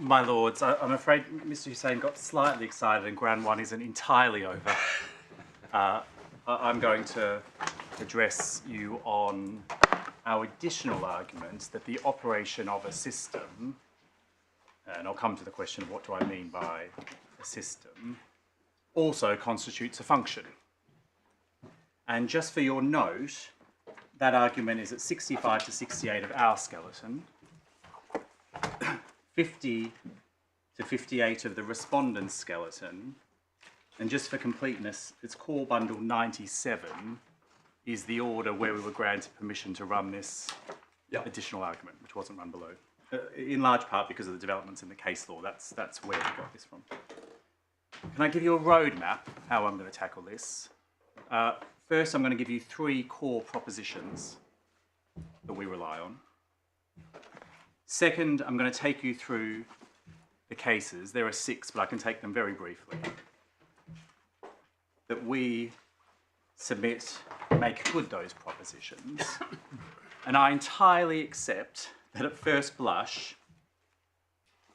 My lords, I'm afraid Mr Hussain got slightly excited and ground one isn't entirely over. I'm going to address you on our additional argument that the operation of a system, and I'll come to the question of what do I mean by a system, also constitutes a function. And just for your note, that argument is at 65 to 68 of our skeleton, 50 to 58 of the respondent's skeleton, and just for completeness, it's core bundle 97 is the order where we were granted permission to run this additional argument, which wasn't run below. In large part because of the developments in the case law, that's where we got this from. Can I give you a roadmap how I'm going to tackle this? First, I'm going to give you 3 core propositions that we rely on. Second, I'm going to take you through the cases. There are 6, but I can take them very briefly. That we submit, make good those propositions. And I entirely accept that at first blush,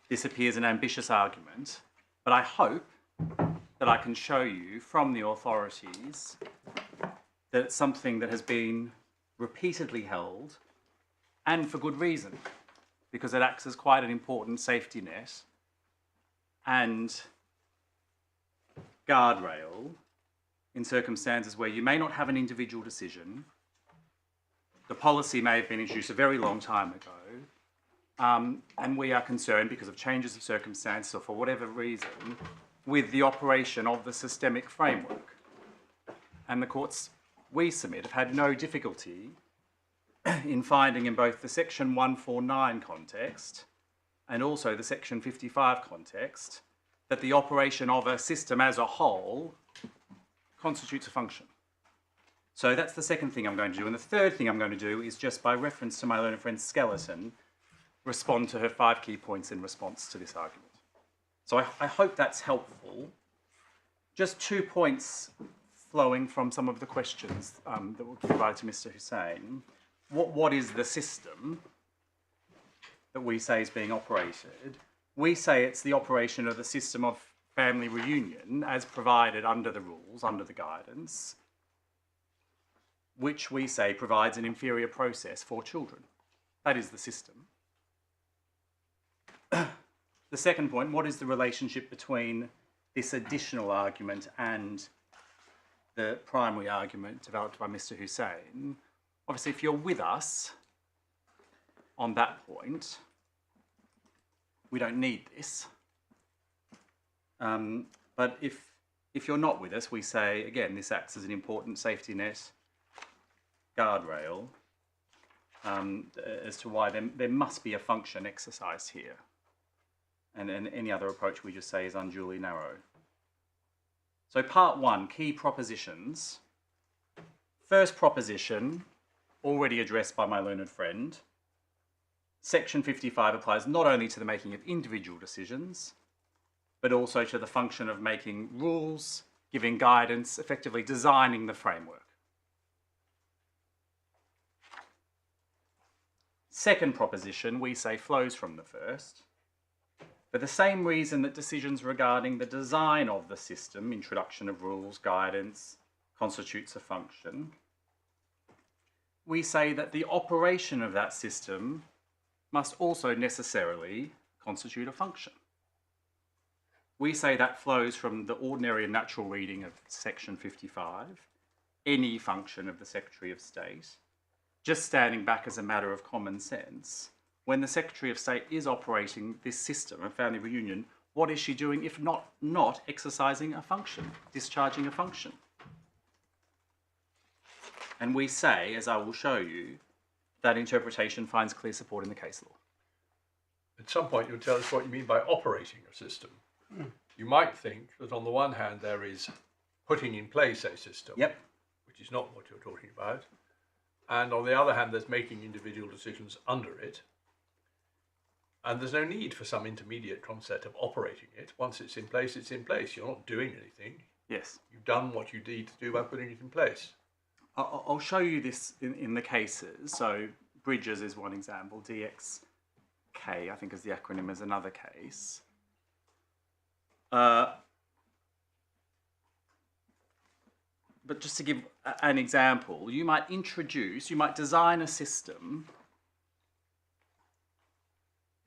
this appears an ambitious argument, but I hope that I can show you from the authorities that it's something that has been repeatedly held, and for good reason, because it acts as quite an important safety net and guardrail in circumstances where you may not have an individual decision, the policy may have been introduced a very long time ago, and we are concerned because of changes of circumstance or for whatever reason with the operation of the systemic framework. And the courts we submit have had no difficulty in finding in both the section 149 context and also the section 55 context that the operation of a system as a whole constitutes a function. So that's the second thing I'm going to do. And the third thing I'm going to do is just by reference to my learned friend's skeleton, respond to her 5 key points in response to this argument. So I hope that's helpful. Just 2 points flowing from some of the questions that were provided to Mr Hussain. What is the system that we say is being operated? We say it's the operation of the system of family reunion as provided under the rules, under the guidance, which we say provides an inferior process for children. That is the system. The second point, what is the relationship between this additional argument and the primary argument developed by Mr Hussain? Obviously, if you're with us on that point, we don't need this. But if you're not with us, we say, again, this acts as an important safety net, guardrail, as to why there must be a function exercised here. And any other approach we just say is unduly narrow. So part 1, key propositions. First proposition, already addressed by my learned friend. Section 55 applies not only to the making of individual decisions, but also to the function of making rules, giving guidance, effectively designing the framework. Second proposition, we say, flows from the first. For the same reason that decisions regarding the design of the system, introduction of rules, guidance, constitutes a function, we say that the operation of that system must also necessarily constitute a function. We say that flows from the ordinary and natural reading of section 55, any function of the Secretary of State, just standing back as a matter of common sense. When the Secretary of State is operating this system of family reunion, what is she doing if not exercising a function, discharging a function? And we say, as I will show you, that interpretation finds clear support in the case law. At some point you'll tell us what you mean by operating a system. You might think that on the one hand there is putting in place a system, which is not what you're talking about, and on the other hand there's making individual decisions under it, and there's no need for some intermediate concept of operating it. Once it's in place, it's in place. You're not doing anything. Yes. You've done what you need to do by putting it in place. I'll show you this in the cases. So Bridges is one example, DX I think is the acronym, is another case. But just to give an example, you might design a system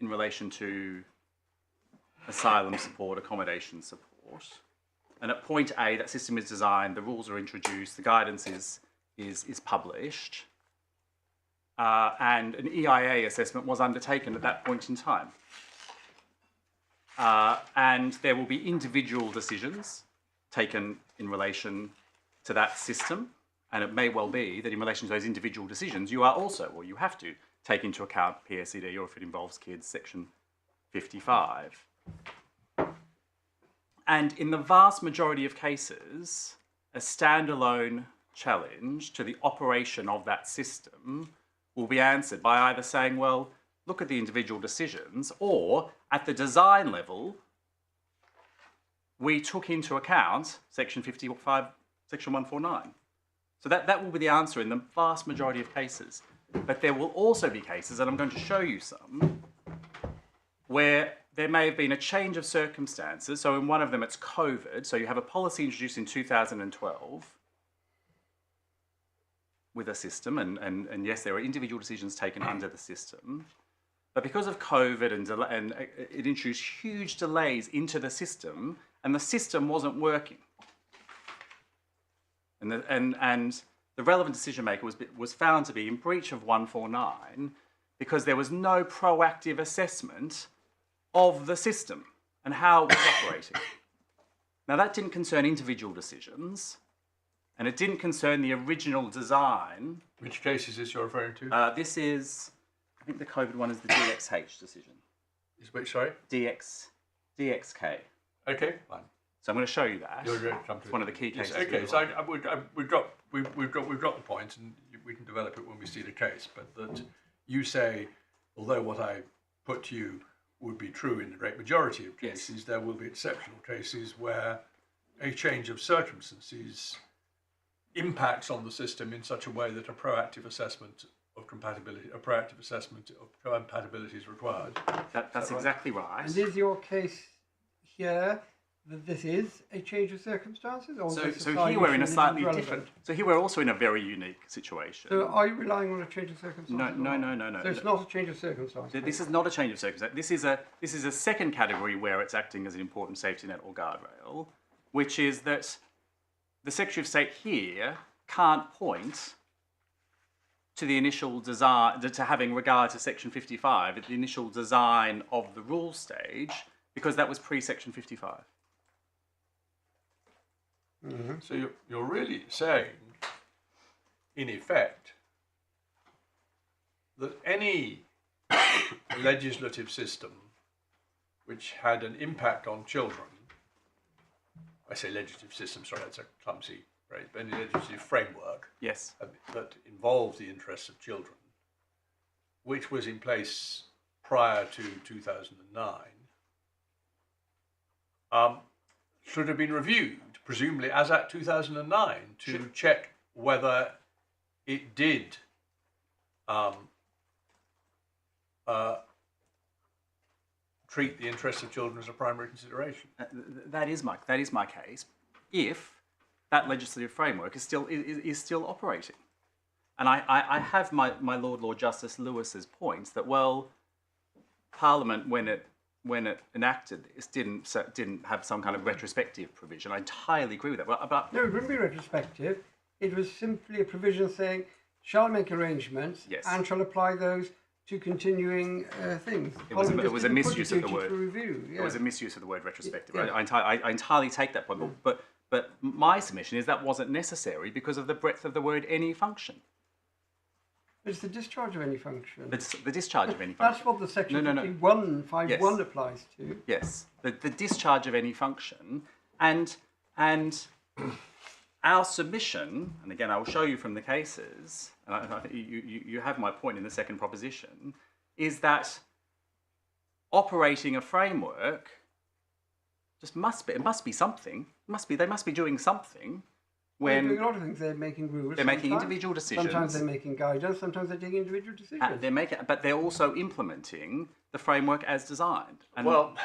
in relation to asylum support, accommodation support. And at point A, that system is designed, the rules are introduced, the guidance is published, and an EIA assessment was undertaken at that point in time. And there will be individual decisions taken in relation to that system, and it may well be that in relation to those individual decisions, you are also, or you have to, take into account PSED, or if it involves kids, Section 55. And in the vast majority of cases, a standalone challenge to the operation of that system will be answered by either saying, well, look at the individual decisions, or at the design level, we took into account Section 55, Section 149. So that will be the answer in the vast majority of cases. But there will also be cases, and I'm going to show you some, where there may have been a change of circumstances. So in one of them, it's COVID. So you have a policy introduced in 2012 with a system, and yes, there are individual decisions taken under the system. But because of COVID and it introduced huge delays into the system, and the system wasn't working. And the relevant decision maker was found to be in breach of 149 because there was no proactive assessment of the system and how it was operating. Now, that didn't concern individual decisions, and it didn't concern the original design. Which case is this you're referring to? This is, I think the COVID one is the DXH decision. Is which, sorry? DXK. Okay, fine. So I'm going to show you that. It's one of the key cases. Yes, okay, so we've got the point, and we can develop it when we see the case. But that you say, although what I put to you would be true in the great majority of cases, yes, there will be exceptional cases where a change of circumstances impacts on the system in such a way that a proactive assessment of compatibility is required. That's exactly right. And is your case here that this is a change of circumstances? Or so here we're in a slightly different... So here we're also in a very unique situation. So are you relying on a change of circumstances? No. So it's not a change of circumstances? This is not a change of circumstances. This is a second category where it's acting as an important safety net or guardrail, which is that the Secretary of State here can't point to the initial design, to having regard to Section 55 at the initial design of the rule stage, because that was pre-Section 55. Mm-hmm. So you're really saying, in effect, that any legislative system which had an impact on children, I say legislative system, sorry, that's a clumsy phrase, but any legislative framework, yes, that involved the interests of children, which was in place prior to 2009, should have been reviewed, presumably as at 2009, to check whether it did treat the interests of children as a primary consideration. That is my case. If that legislative framework is still operating, and I have my Lord Justice Lewis's points that, well, Parliament when it enacted this didn't have some kind of retrospective provision. I entirely agree with that. But no, it wouldn't be retrospective. It was simply a provision saying, shall make arrangements, yes, and shall apply those to continuing things. It was a misuse of the word. It was a misuse of the word retrospective. Yeah. I entirely take that point. But my submission is that wasn't necessary because of the breadth of the word any function. It's the discharge of any function. It's the discharge of any function. That's what the Section 51 yes, applies to. Yes, the discharge of any function. And our submission, and again I will show you from the cases, and I think you have my point in the second proposition, is that operating a framework just must be something. They must be doing something They're doing a lot of things. They're making rules. They're making individual decisions. Sometimes they're making guidance. Sometimes they're taking individual decisions. But they're also implementing the framework as designed. And well,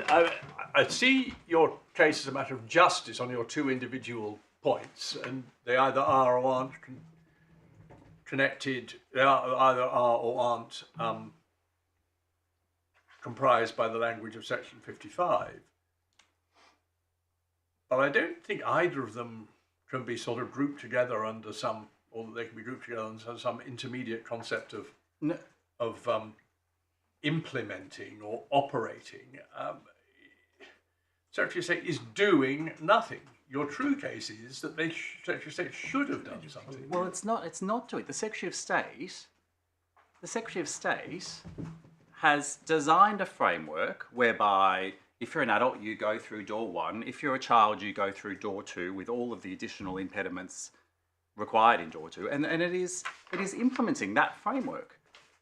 I see your case as a matter of justice on your two individual points, and they either are or aren't connected. They either are or aren't comprised by the language of Section 55. But I don't think either of them can be sort of grouped together under some, or they can be grouped together under some intermediate concept of implementing or operating. Secretary of State is doing nothing. Your true case is that Secretary of State should have done something. Well, it's not doing. The Secretary of State has designed a framework whereby if you're an adult, you go through door 1. If you're a child, you go through door 2 with all of the additional impediments required in door 2. And it is implementing that framework.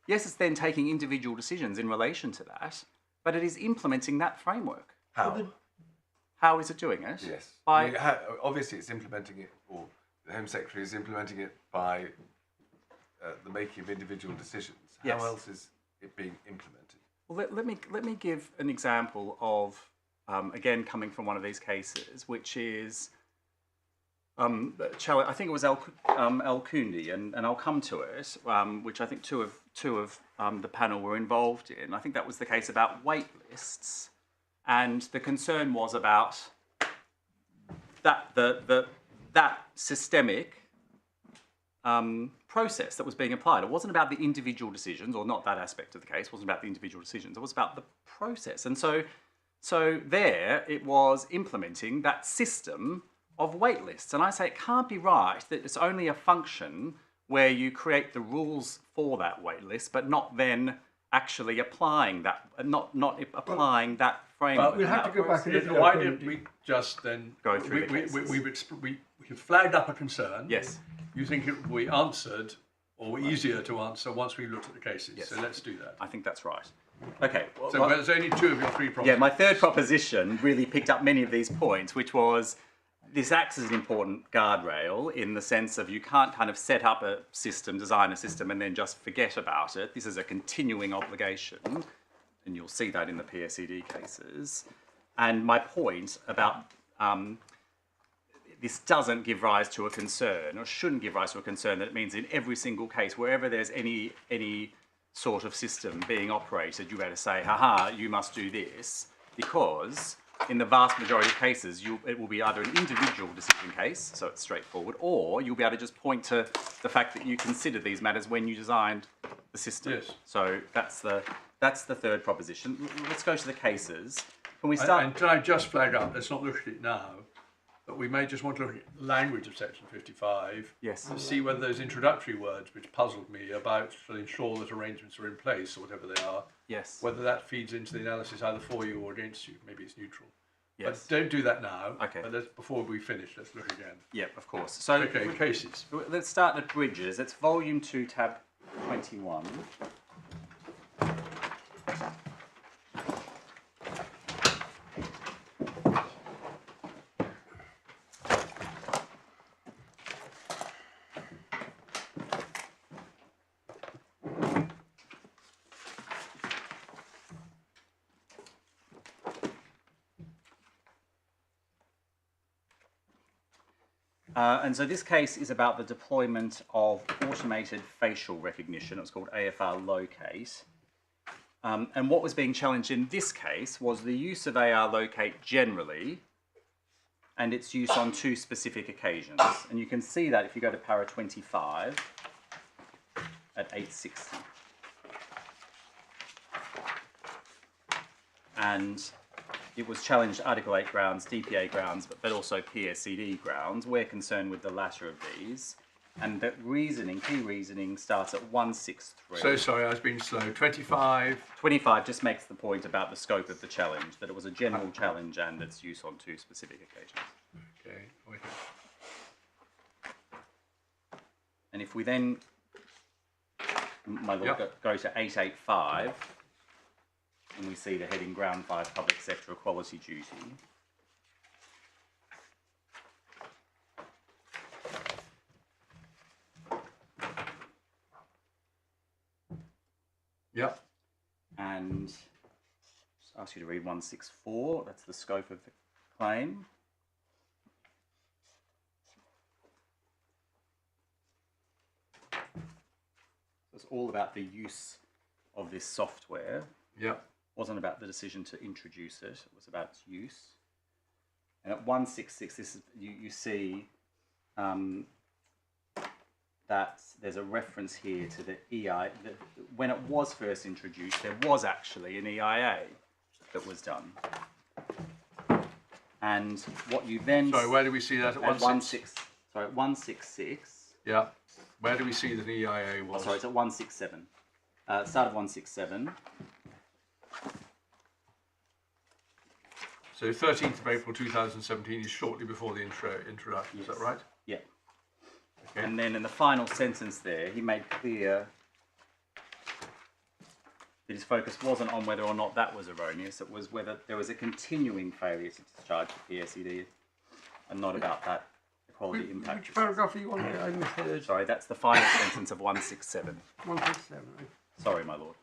Yes, it's then taking individual decisions in relation to that, but it is implementing that framework. How? How is it doing it? Yes. By, obviously, it's implementing it, or the Home Secretary is implementing it by the making of individual decisions. Yes. How else is it being implemented? Well, let me give an example of, again, coming from one of these cases, which is, I think it was El Kundi, and I'll come to it, which I think two of the panel were involved in. I think that was the case about wait lists, and the concern was about that systemic process that was being applied. It wasn't about the individual decisions, or not that aspect of the case. It wasn't about the individual decisions. It was about the process. And so there it was implementing that system of wait lists. And I say it can't be right that it's only a function where you create the rules for that wait list, but not then actually applying that, not applying that framework. We'll have to go back and look at Why didn't we just then go through the cases? We've flagged up a concern. Yes. You think it will be answered or easier to answer once we've looked at the cases. Yes. So let's do that. I think that's right. Okay. So there's only 2 of your 3 propositions. Yeah, my third proposition really picked up many of these points, which was this acts as an important guardrail in the sense of you can't kind of set up a system, design a system, and then just forget about it. This is a continuing obligation, and you'll see that in the PSED cases. And my point about this doesn't give rise to a concern, or shouldn't give rise to a concern, that it means in every single case, wherever there's any sort of system being operated, you better say, haha, you must do this, because in the vast majority of cases, it will be either an individual decision case, so it's straightforward, or you'll be able to just point to the fact that you considered these matters when you designed the system. Yes. So that's the third proposition. Let's go to the cases. Can we start? And can I just flag up, let's not look at it now, but we may just want to look at the language of Section 55 Yes. to see whether those introductory words which puzzled me about to ensure that arrangements are in place or whatever they are, Yes. whether that feeds into the analysis either for you or against you. Maybe it's neutral. Yes. But don't do that now. Okay. But before we finish, let's look again. Yeah, of course. So Okay, cases. let's start at Bridges. It's volume 2, tab 21. And so this case is about the deployment of automated facial recognition. It was called AFR locate. And what was being challenged in this case was the use of AR locate generally and its use on 2 specific occasions. And you can see that if you go to para 25 at 860. And it was challenged Article 8 grounds, DPA grounds, but also PSCD grounds. We're concerned with the latter of these. And the reasoning, key reasoning, starts at 163. So sorry, I was being slow. 25. 25 just makes the point about the scope of the challenge, that it was a general challenge and its use on 2 specific occasions. Okay, wait. And if we then, my lord, go to 885, and we see the heading Ground 5 Public Sector Equality Duty. Yeah. And just ask you to read 164. That's the scope of the claim. It's all about the use of this software. Yeah. It wasn't about the decision to introduce it. It was about its use. And at 166, this is, you see that there's a reference here to the EI. When it was first introduced, there was actually an EIA that was done. And what you then... Sorry, where do we see that? At 166. Yeah. Where do we see that EIA was? Oh, sorry, it's at 167. Start of 167. So 13th of April 2017 is shortly before the introduction, Yes. is that right? Yeah. Okay. And then in the final sentence there, he made clear that his focus wasn't on whether or not that was erroneous, it was whether there was a continuing failure to discharge the PSED and not about that equality impact. Which paragraph are you on? I misheard. Sorry, that's the final sentence of 167. 167. Right. Sorry, my lord.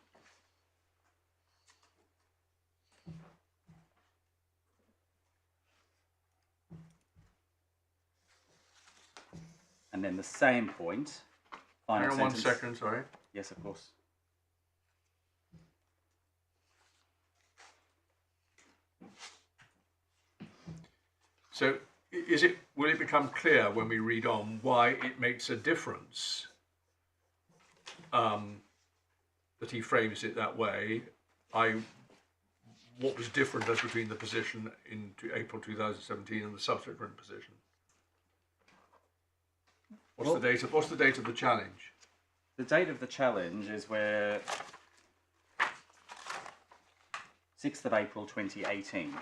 And then the same point. Final Hang on sentence. 1 second, sorry. Yes, of course. So will it become clear when we read on why it makes a difference that he frames it that way? What was different as between the position in April 2017 and the subsequent position? What's the date of the challenge? The date of the challenge is where 6th of April 2018.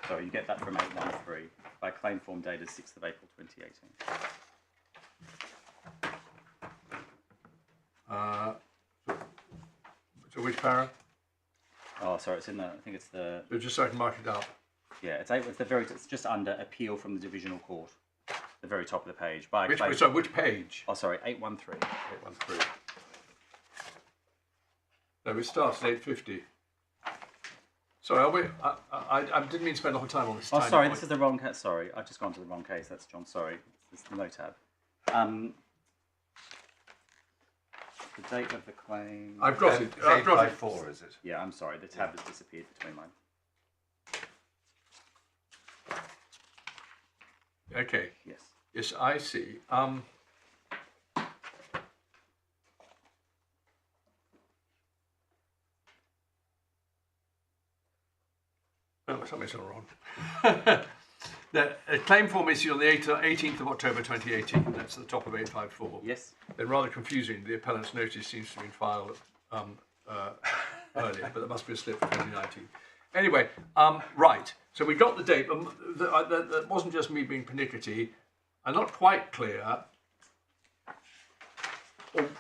So you get that from 813 by claim form dated 6th of April 2018. So which para? Oh, sorry, it's in the. I think it's the. So just so I can mark it up. Yeah, it's just under appeal from the divisional court, the very top of the page. By Which page? Oh, sorry, 813. 813. No, it starts at 850. Sorry, I didn't mean to spend a lot of time on this. Oh, sorry, this is the wrong case. Sorry, I've just gone to the wrong case. That's John. Sorry, it's the no tab. The date of the claim. I've got it. I've got it. 854, is it? Yeah, I'm sorry. The tab has disappeared between mine. Okay. Yes. Yes, I see. Oh, something's gone wrong. The claim form issued on the 18th of October 2018. That's at the top of 854. Yes. Then rather confusing, the appellant's notice seems to have been filed earlier, but there must be a slip for 2019. Anyway, right. So we got the date. That wasn't just me being pernickety. I'm not quite clear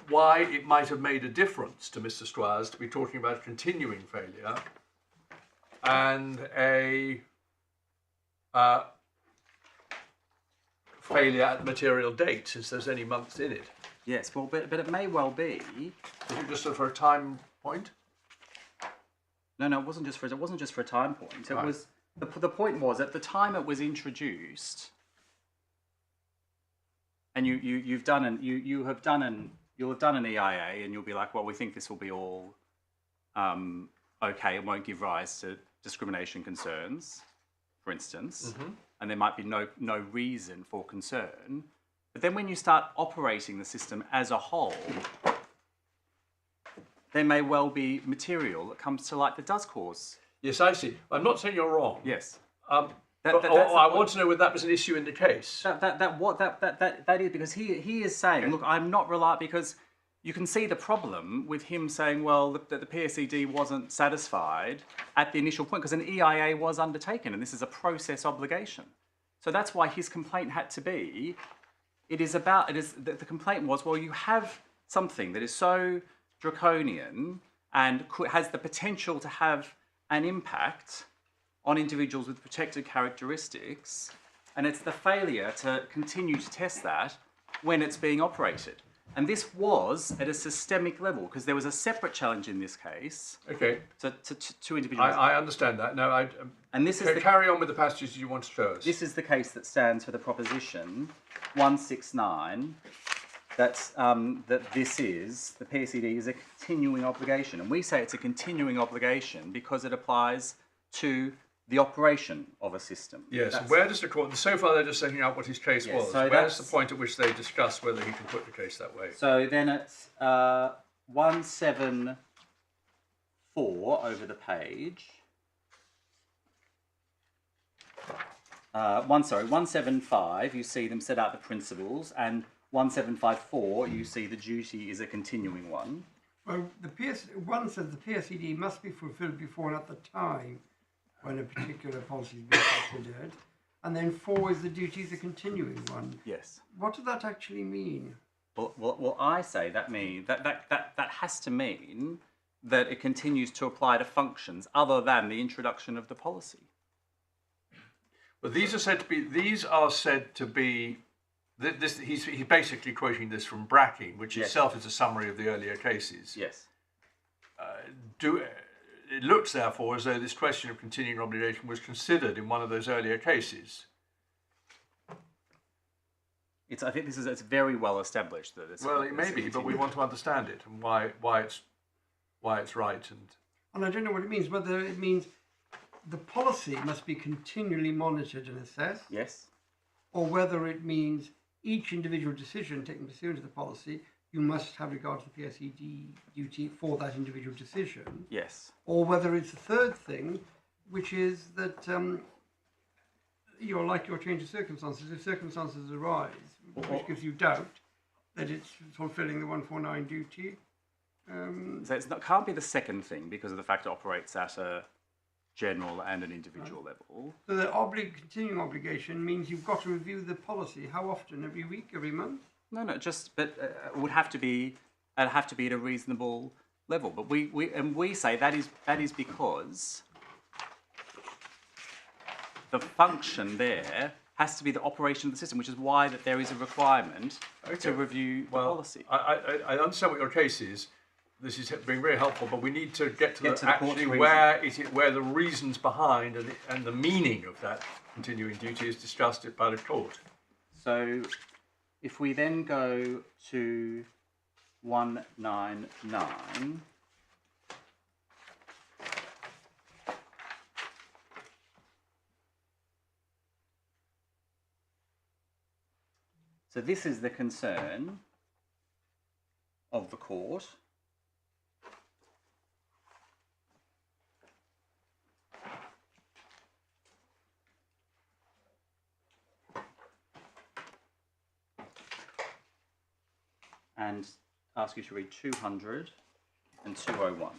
why it might have made a difference to Mr. Squires to be talking about continuing failure and a failure at the material date, since there's any months in it. Yes, well, but it may well be. Was it just for a time point? No, it wasn't just for a time point. It Right. was the point was at the time it was introduced, and you'll have done an EIA, and you'll be like, well, we think this will be all okay, and won't give rise to discrimination concerns, for instance, and there might be no reason for concern. But then when you start operating the system as a whole, there may well be material that comes to light that does cause. Yes, I see. I'm not saying you're wrong. Yes. I want to know whether that was an issue in the case. That is because he is saying, look, I'm not reliant, because you can see the problem with him saying, well, that the PSED wasn't satisfied at the initial point because an EIA was undertaken, and this is a process obligation. So that's why his complaint had to be. The complaint was, well, you have something that is so draconian and has the potential to have an impact on individuals with protected characteristics, and it's the failure to continue to test that when it's being operated. And this was at a systemic level because there was a separate challenge in this case. Okay. To two individuals. I understand that. No, and this is carry on with the passages you want to show us. This is the case that stands for the proposition 169 that this is, the PSED is a continuing obligation. And we say it's a continuing obligation because it applies to the operation of a system. Yes, where does the court, so far they're just setting out what his case was. So where's the point at which they discuss whether he can put the case that way? So then it's 174 over the page. 175, you see them set out the principles, and 1754, you see the duty is a continuing one. Well, one says the PSED must be fulfilled before and at the time when a particular policy is being considered, and then 4 is the duty is a continuing one. Yes. What does that actually mean? Well, I say that means that has to mean that it continues to apply to functions other than the introduction of the policy. But these are said to be. He's basically quoting this from Bracking, which itself is a summary of the earlier cases. Yes. It looks, therefore, as though this question of continuing obligation was considered in one of those earlier cases. I think it's very well established that it's. Well, it may be, but we want to understand it and why it's right. And I don't know what it means. Whether it means the policy must be continually monitored and assessed. Yes. Or whether it means each individual decision taken pursuant to the policy, you must have regard to the PSED duty for that individual decision. Yes. Or whether it's a third thing, which is that you're like your change of circumstances. If circumstances arise, which gives you doubt that it's fulfilling the 149 duty. So it can't be the second thing because of the fact it operates at a general and an individual level. So the continuing obligation means you've got to review the policy. How often? Every week? Every month? No, but it would have to be. It'd have to be at a reasonable level. But we say that is because the function there has to be the operation of the system, which is why that there is a requirement to review the policy. I understand what your case is. This is being very helpful, but we need to get to actually where the reasons behind and the meaning of that continuing duty is discussed by the court. So, if we then go to 199. So this is the concern of the court. And ask you to read 200 and 201.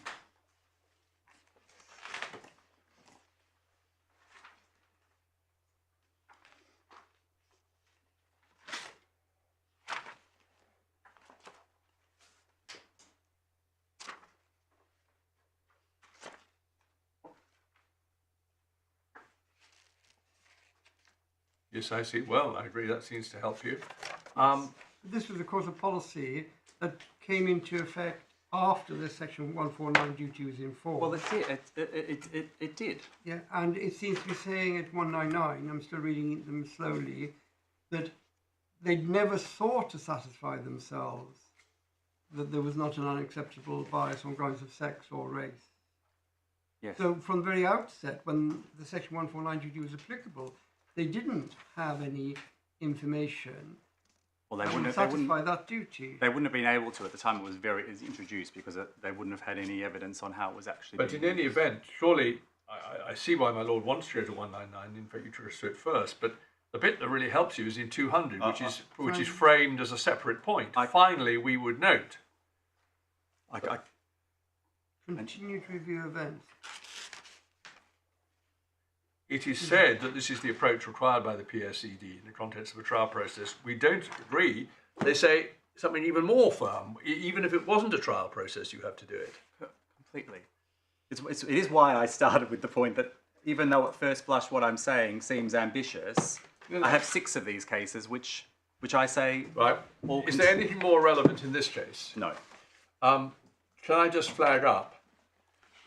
Yes, I see. Well, I agree. That seems to help you. This was, of course, a policy that came into effect after the Section 149 duty was in force. Well, that's it. It did. Yeah, and it seems to be saying at 199, I'm still reading them slowly, that they'd never sought to satisfy themselves that there was not an unacceptable bias on grounds of sex or race. Yes. So from the very outset, when the Section 149 duty was applicable, they didn't have any information. Well, they wouldn't satisfy that duty. They wouldn't have been able to at the time it was introduced because they wouldn't have had any evidence on how it was actually. But in any event, surely I see why my Lord wants to go to 199. In fact, you should do it first. But the bit that really helps you is in 200, which is framed as a separate point. Finally, we would note. Continue to review events. It is said that this is the approach required by the PSED in the context of a trial process. We don't agree. They say something even more firm. Even if it wasn't a trial process, you have to do it. Completely. It is why I started with the point that even though at first blush what I'm saying seems ambitious, I have 6 of these cases which which I say, Right. Is there anything more relevant in this case? no. Can I just flag up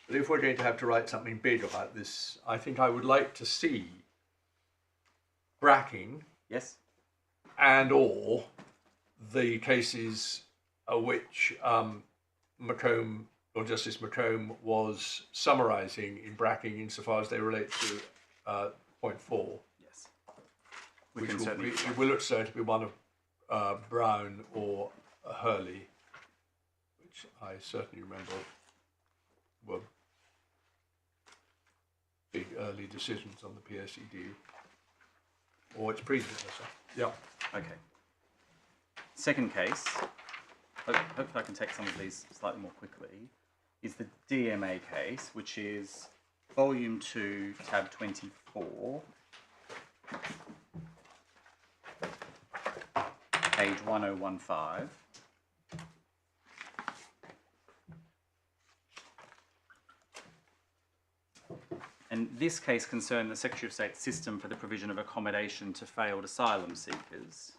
that if we're going to have to write something big about this, I think I would like to see bracking Yes? and or the cases which McComb or Justice McComb was summarising in bracking insofar as they relate to point 4. Yes. Which will look to be one of Brown or Hurley, which I certainly remember were big early decisions on the PSED or its predecessor. Yeah. Okay. Second case, hopefully I can take some of these slightly more quickly, is the DMA case, which is volume 2, tab 24, page 1015. And this case concerned the Secretary of State's system for the provision of accommodation to failed asylum seekers.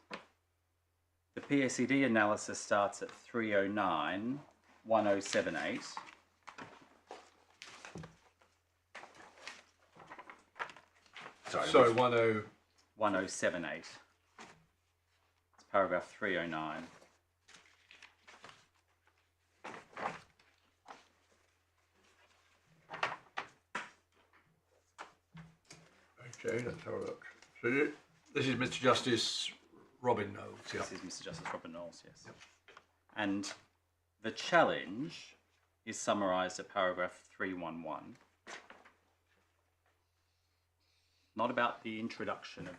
The PSED analysis starts at 309, 1078. Sorry, 1078. It's paragraph 309. Okay, let's have a look. So this is Mr Justice Robin Knowles. Yeah. This is Mr Justice Robin Knowles, yes. Yep. And the challenge is summarised at paragraph 311. Not about the introduction of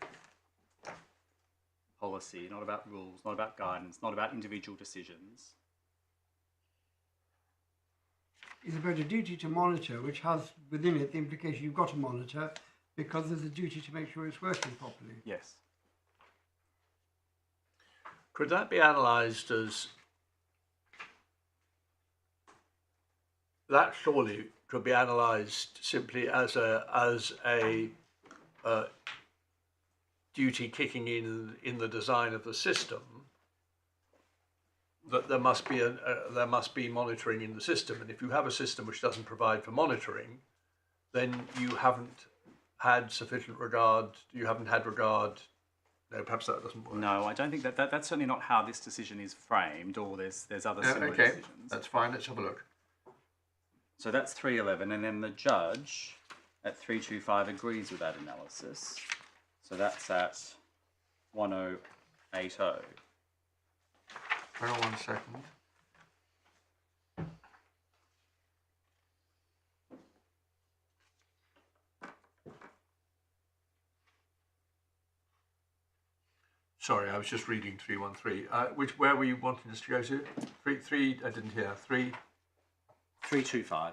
policy, not about rules, not about guidance, not about individual decisions. It's about a duty to monitor, which has within it the implication you've got to monitor because there's a duty to make sure it's working properly. Yes. Could that be analysed as that? Surely could be analysed simply as a duty kicking in the design of the system, that there must be monitoring in the system, and if you have a system which doesn't provide for monitoring, then you haven't had sufficient regard. You haven't had regard. No, perhaps that doesn't work. No, I don't think that's certainly not how this decision is framed, or there's other similar decisions. That's fine. Let's have a look. So that's 311, and then the judge at 325 agrees with that analysis. So that's at 1080. Hang on 1 second. Sorry, I was just reading 313. Where were you wanting us to go to? Three. I didn't hear. 325.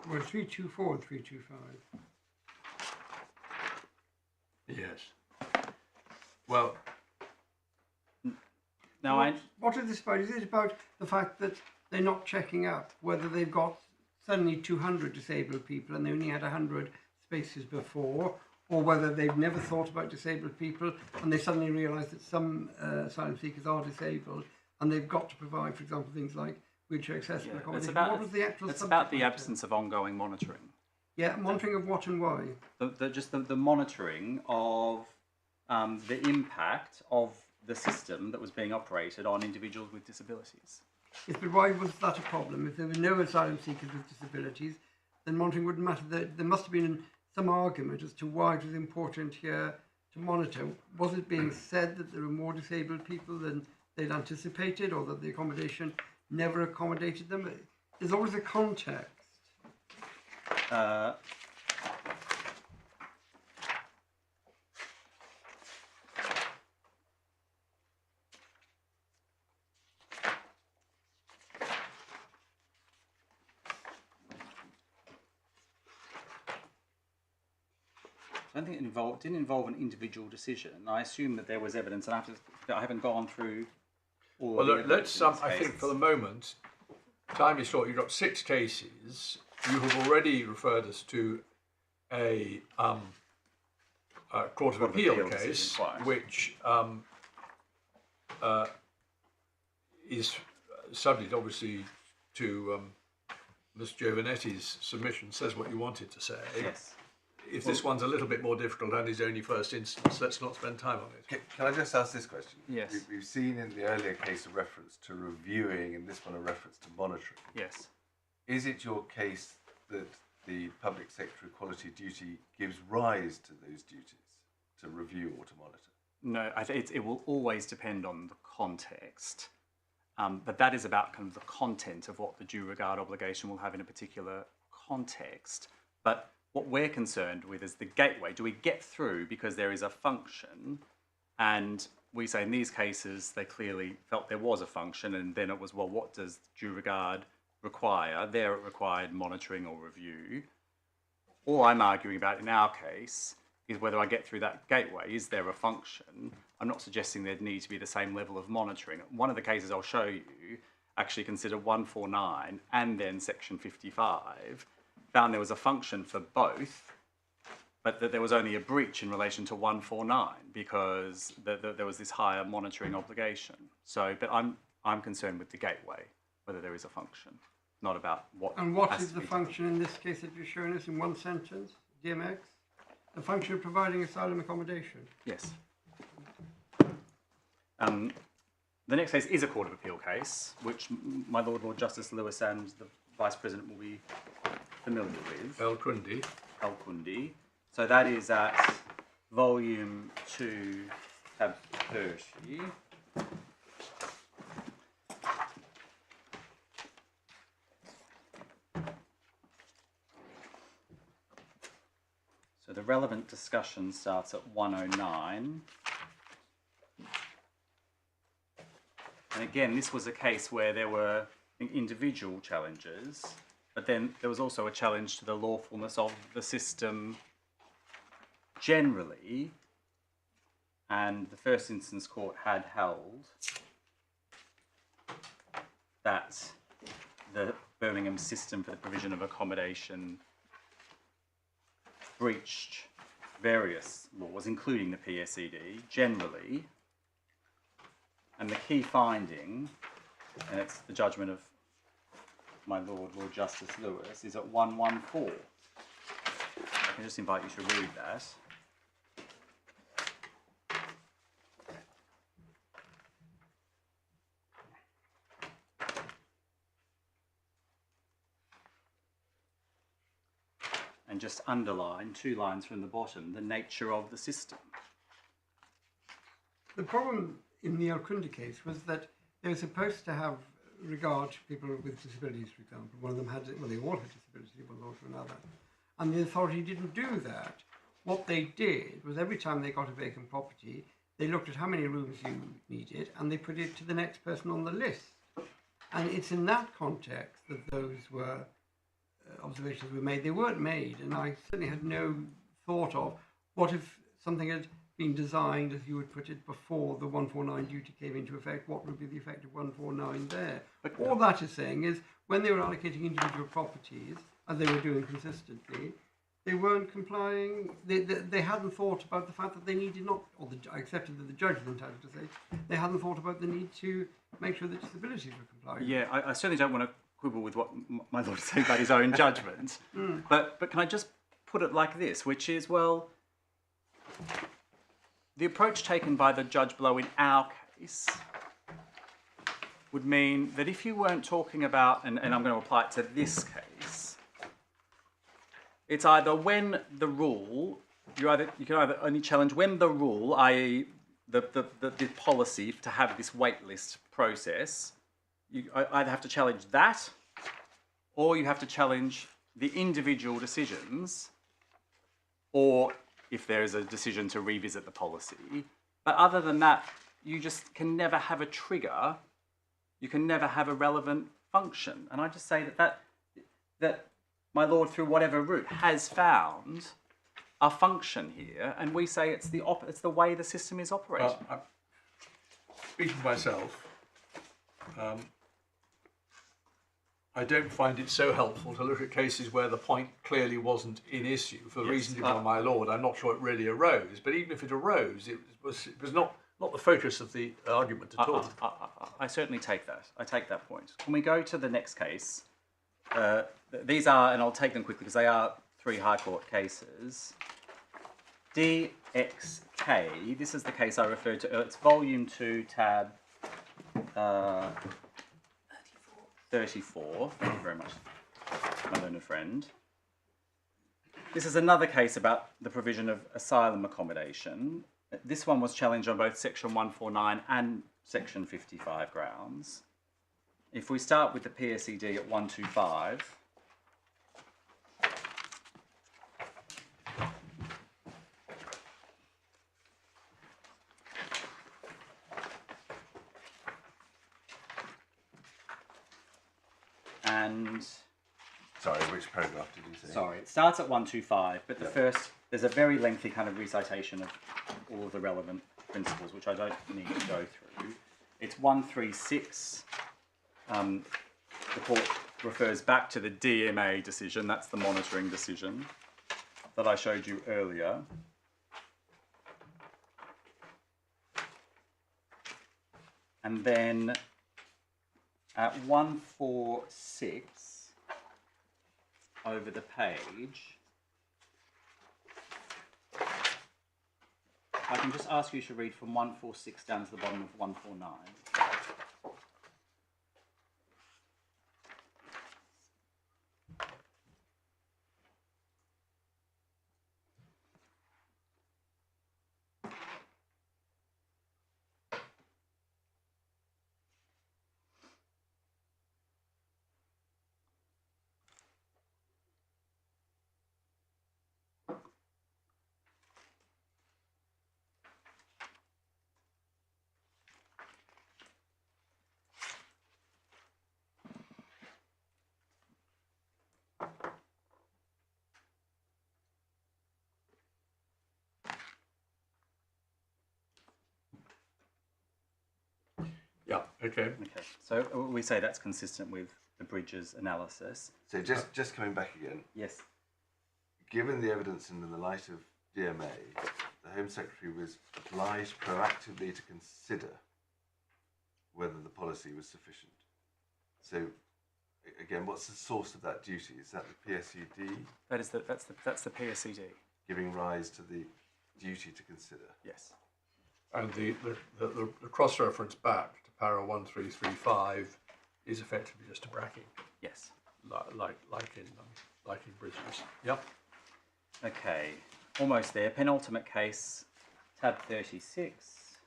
Well, 324 and 325. Yes. Well, Now, what is this about? Is it about the fact that they're not checking up whether they've got suddenly 200 disabled people and they only had 100 spaces before, or whether they've never thought about disabled people and they suddenly realise that some asylum seekers are disabled and they've got to provide, for example, things like wheelchair accessible accommodation? What was the actual it's about the absence of ongoing monitoring. Yeah, monitoring of what and why? The monitoring of the impact of the system that was being operated on individuals with disabilities. Yes, but why was that a problem? If there were no asylum seekers with disabilities, then monitoring wouldn't matter. There must have been some argument as to why it was important here to monitor. Was it being said that there were more disabled people than they'd anticipated, or that the accommodation never accommodated them? There's always a context. I don't think it didn't involve an individual decision. I assume that there was evidence, and I haven't gone through all Well, of the look, let's. evidence in I these think for the cases. moment, time is short. You've got 6 cases. You have already referred us to a Court of Appeal decision, case, quite. which is subject, obviously, to Ms. Giovanetti's submission. Says what you wanted to say. Yes. If this one's a little bit more difficult and is only first instance, let's not spend time on it. Can I just ask this question? Yes. We've seen in the earlier case a reference to reviewing, and this one a reference to monitoring. Yes. Is it your case that the public sector equality duty gives rise to those duties, to review or to monitor? No, it will always depend on the context. But that is about kind of the content of what the due regard obligation will have in a particular context. But what we're concerned with is the gateway. Do we get through because there is a function? And we say in these cases, they clearly felt there was a function, and then it was, well, what does due regard require? There it required monitoring or review. All I'm arguing about in our case is whether I get through that gateway. Is there a function? I'm not suggesting there'd need to be the same level of monitoring. One of the cases I'll show you actually considered 149 and then section 55, found there was a function for both, but that there was only a breach in relation to 149 because there was this higher monitoring obligation. So, but I'm concerned with the gateway, whether there is a function, not about what. And what has is to the be function in this case that you're showing us in one sentence, DMX? The function of providing asylum accommodation. Yes. The next case is a Court of Appeal case, which my Lord Justice Lewis and the Vice President will be familiar with. El Kundi. Al-Kundi. So that is at volume 2, tab 30. So the relevant discussion starts at 109. And again, this was a case where there were individual challenges, but then there was also a challenge to the lawfulness of the system generally. And the first instance court had held that the Birmingham system for the provision of accommodation breached various laws, including the PSED, generally. And the key finding, and it's the judgment of my Lord Justice Lewis, is at 114. I can just invite you to read that. And just underline 2 lines from the bottom, the nature of the system. The problem in the Al-Kundi case was that they were supposed to have regard to people with disabilities, for example. One of them had, well, they all had disability, one or another. And the authority didn't do that. What they did was every time they got a vacant property, they looked at how many rooms you needed and they put it to the next person on the list. And it's in that context that those were observations were made. They weren't made, and I certainly had no thought of what if something had been designed, as you would put it, before the 149 duty came into effect, what would be the effect of 149 there? But all that is saying is when they were allocating individual properties, as they were doing consistently, they weren't complying, they hadn't thought about the fact that they needed not, or I accepted that the judge was entitled to say, they hadn't thought about the need to make sure that disabilities were compliant. Yeah, I certainly don't want to quibble with what my Lord is saying about his own judgment. But can I just put it like this, which is, well, the approach taken by the judge below in our case would mean that if you weren't talking about, and I'm going to apply it to this case, it's either when the rule, you can either only challenge when the rule, i.e. the policy to have this wait list process, you either have to challenge that or you have to challenge the individual decisions, or if there is a decision to revisit the policy. But other than that, you just can never have a trigger, you can never have a relevant function. And I just say that my Lord, through whatever route, has found our function here, and we say it's it's the way the system is operating. Well, speaking for myself, I don't find it so helpful to look at cases where the point clearly wasn't in issue for the reason given by my lord. I'm not sure it really arose, but even if it arose, it was not the focus of the argument at all. I certainly take that. I take that point. Can we go to the next case? These are, and I'll take them quickly because they are 3 High Court cases. DXK, this is the case I referred to. It's volume 2, tab 34. Thank you very much, my learned friend. This is another case about the provision of asylum accommodation. This one was challenged on both Section 149 and Section 55 grounds. If we start with the PSED at 125, and Sorry, which paragraph did you say? sorry, it starts at 125, but the first, there's a very lengthy kind of recitation of all of the relevant principles, which I don't need to go through. It's 136. The court refers back to the DMA decision, that's the monitoring decision that I showed you earlier. And then at 146, over the page, I can just ask you to read from 146 down to the bottom of 149. Yeah, okay. Okay, so we say that's consistent with the Bridges analysis. So just coming back again, Yes. given the evidence and in the light of DMA, the Home Secretary was obliged proactively to consider whether the policy was sufficient. So, again, what's the source of that duty? Is that the PSED That's the PSED. giving rise to the duty to consider? Yes. And the cross-reference back to para 1335 is effectively just a bracking, Yes. like in Bridges. Yep. Okay, almost there. Penultimate case, tab 36.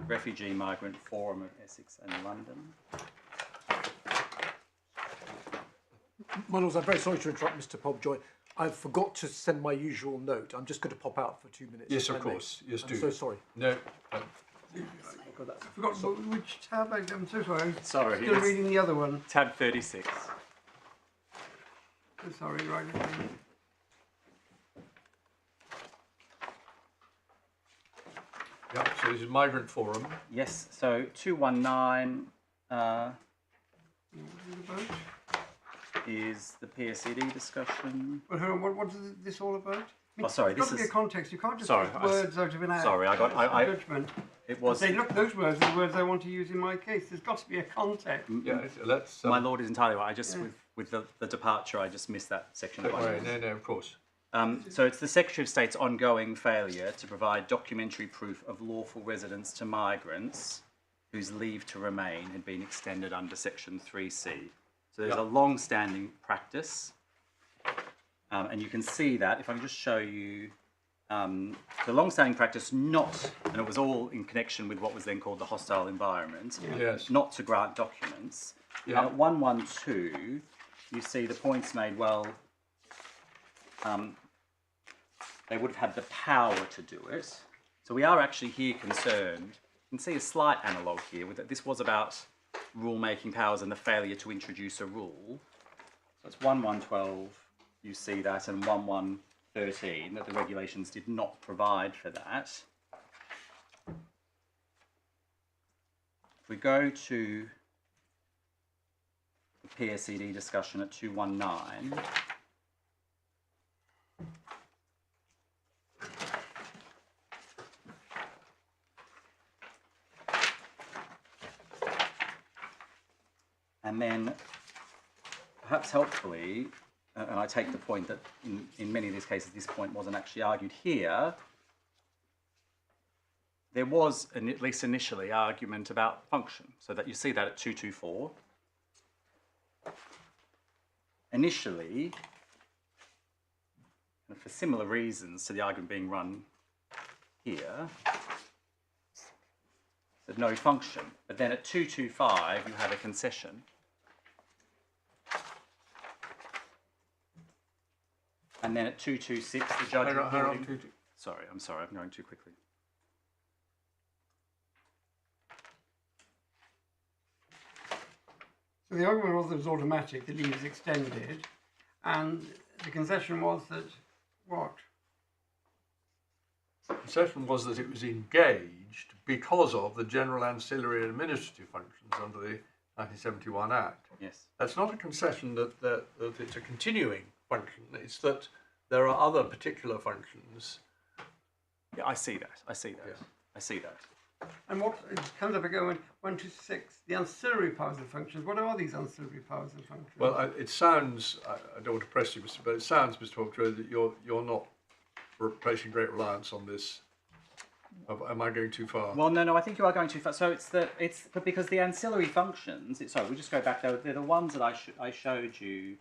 Refugee Migrant Forum of Essex and London. My lords, I'm very sorry to interrupt Mr Pobjoy. I forgot to send my usual note. I'm just going to pop out for 2 minutes. Yes, of course. Yes, do. I'm so sorry. No. I forgot which tab. I'm so sorry. Sorry, Still it's reading the other one. tab 36. So sorry, right. Yep. So this is Migrant Forum. Yes, so 219 What is it about? is the PSED discussion. Well, hold on. What is this all about? I mean, Oh, sorry, there's this got to be is- a context. You can't just Sorry, pick words out of an sorry, I judgment. It was Say, look, those words are the words I want to use in my case. There's got to be a context. Yeah. Let's. my lord is entirely right. I just with the departure, I just missed that section. Don't worry. No, of course. So it's the Secretary of State's ongoing failure to provide documentary proof of lawful residence to migrants whose leave to remain had been extended under Section 3C. So there's a long-standing practice, and you can see that if I can just show you the long-standing practice, not, and it was all in connection with what was then called the hostile environment, Yes. not to grant documents. Yeah. At 112, you see the points made, well, they would have had the power to do it. So we are actually here concerned. You can see a slight analogue here with that. This was about rule-making powers and the failure to introduce a rule. So it's 1112 you see that, and 1113, that the regulations did not provide for that. If we go to the PSED discussion at 219, and then, perhaps helpfully, and I take the point that in many of these cases this point wasn't actually argued here, there was, at least initially, argument about function, so that you see that at 224. Initially, and for similar reasons to the argument being run here, said no function, but then at 225 you have a concession. And then at 226 the judge... Sorry, I'm sorry, I'm going too quickly. So the argument was that it was automatic, the leave is extended, and the concession was that, what? The concession was that it was engaged because of the general ancillary and administrative functions under the 1971 Act. Yes. That's not a concession that it's a continuing function, it's that there are other particular functions. Yeah, I see that, I see that, Yeah. I see that. And what it comes up again when 126, the ancillary powers and functions. What are these ancillary powers and functions? Well, it sounds, I don't want to press you, but it sounds, Mr. Hawkjoy, that you're not placing great reliance on this. Am I going too far? Well, no, I think you are going too far. So but because the ancillary functions, sorry, we'll just go back, they're the ones that I showed you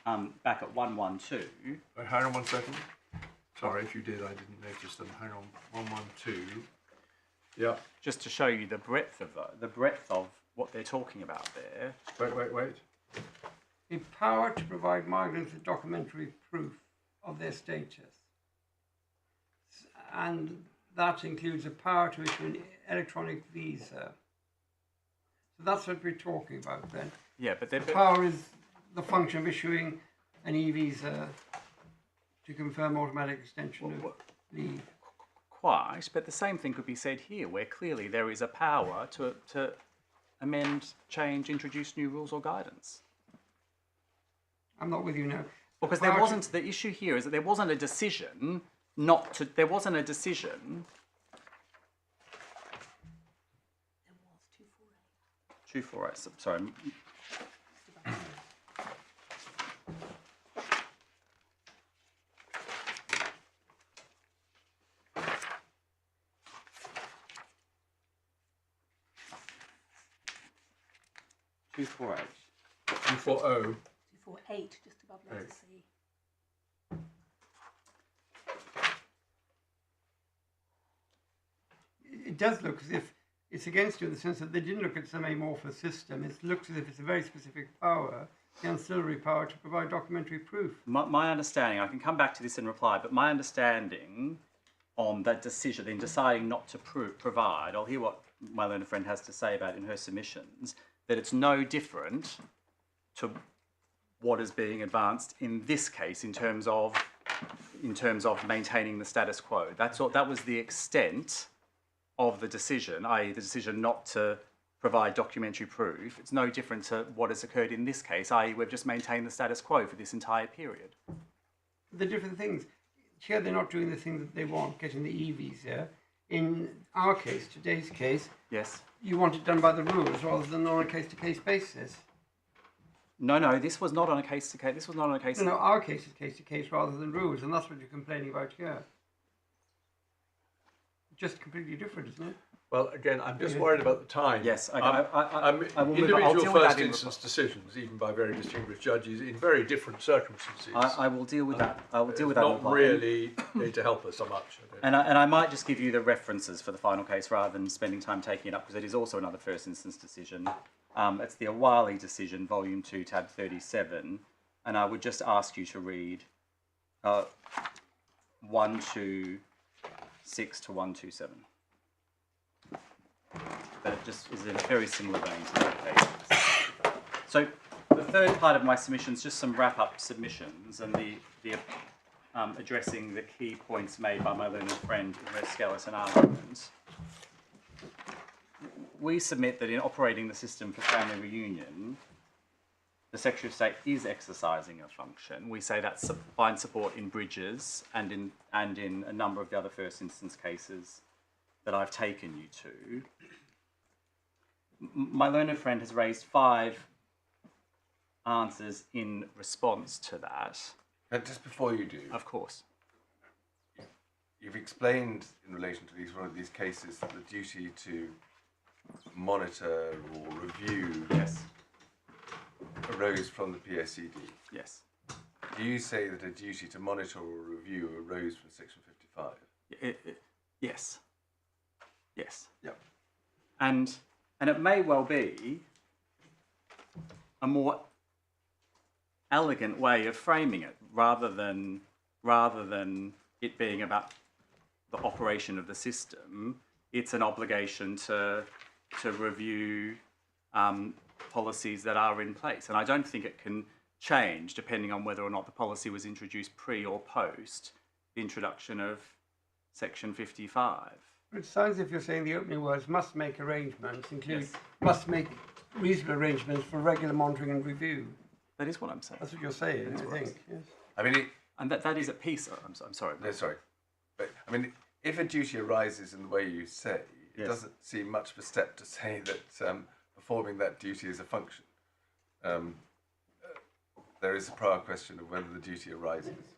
back at 112. Hang on 1 second. Sorry, if you did, I didn't notice them. Hang on, 112. Yeah. Just to show you the breadth of what they're talking about there. Wait. The power to provide migrants with documentary proof of their status. And that includes a power to issue an electronic visa. So that's what we're talking about then. Yeah, but the power is the function of issuing an e-visa to confirm automatic extension of leave. Quite, but the same thing could be said here, where clearly there is a power to amend, change, introduce new rules or guidance. I'm not with you now. Because there wasn't, the issue here is that there wasn't a decision not to, there wasn't a decision. There was 248, sorry. Two four eight. 240. 248, just above letter C. It does look as if it's against you in the sense that they didn't look at some amorphous system. It looks as if it's a very specific power, the ancillary power to provide documentary proof. My understanding, I can come back to this in reply, but my understanding on that decision, in deciding not to provide, I'll hear what my learned friend has to say about it in her submissions, that it's no different to what is being advanced in this case in terms of maintaining the status quo. That was the extent of the decision, i.e. the decision not to provide documentary proof. It's no different to what has occurred in this case, i.e. we've just maintained the status quo for this entire period. The different things. Here they're not doing the thing that they want, getting the e-visa. In our case, today's case, yes, you want it done by the rules rather than on a case-to-case basis. No, this was not on a case-to-case. This was not on a case. No, our case is case-to-case rather than rules, and that's what you're complaining about here. Just completely different, isn't it? Well, again, I'm just worried about the time. Yes, individual first instance decisions, even by very distinguished judges, in very different circumstances. I will deal with that. I will deal with that. Not really going to help us so much. And I might just give you the references for the final case rather than spending time taking it up, because it is also another first instance decision. It's the Awali decision, Volume 2, Tab 37, and I would just ask you to read 126 to 127. But it just is in a very similar vein to that case. So the third part of my submission is just some wrap-up submissions and the addressing the key points made by my learned friend in her skeleton argument. We submit that in operating the system for family reunion, the Secretary of State is exercising a function. We say that finds support in Bridges and in a number of the other first instance cases that I've taken you to. My learned friend has raised 5 answers in response to that. And just before you do, Of course. you've explained in relation to one of these cases that the duty to monitor or review Yes. arose from the PSCD. Yes. Do you say that a duty to monitor or review arose from Section 55? Yes. Yes. Yep. And it may well be a more elegant way of framing it, rather than it being about the operation of the system. It's an obligation to review policies that are in place, and I don't think it can change depending on whether or not the policy was introduced pre or post the introduction of Section 55. It sounds as if you're saying the opening words must make arrangements, include Yes. must make reasonable arrangements for regular monitoring and review. That is what I'm saying. That's what you're saying, I what I'm think. Yes. I mean, And that is at peace. I'm sorry. no, sorry. But, I mean, if a duty arises in the way you say, it Yes. doesn't seem much of a step to say that performing that duty is a function. There is a prior question of whether the duty arises.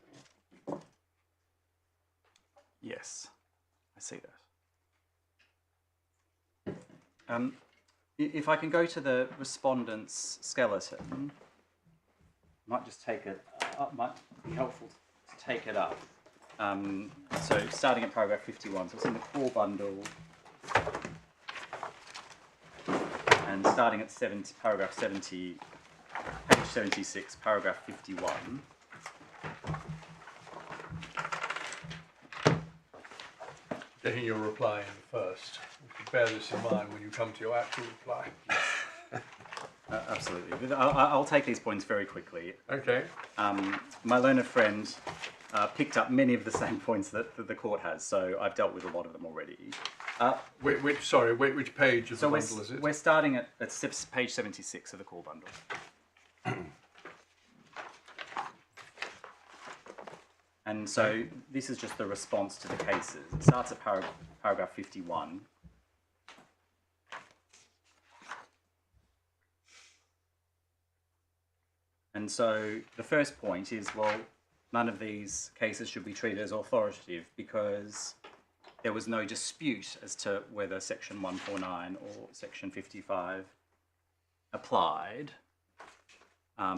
Yes, I see that. If I can go to the respondent's skeleton, might just take it up, might be helpful to take it up. So starting at paragraph 51, so it's in the core bundle, and starting at paragraph 70, page 76, paragraph 51. Getting your reply in first. You should bear this in mind when you come to your actual reply. Absolutely. But I'll take these points very quickly. Okay. My learned friend picked up many of the same points that the court has, so I've dealt with a lot of them already. Which page of the So bundle is it? we're starting at page 76 of the core bundle. And so this is just the response to the cases. It starts at paragraph 51. And so the first point is, well, none of these cases should be treated as authoritative because there was no dispute as to whether Section 149 or Section 55 applied. I'll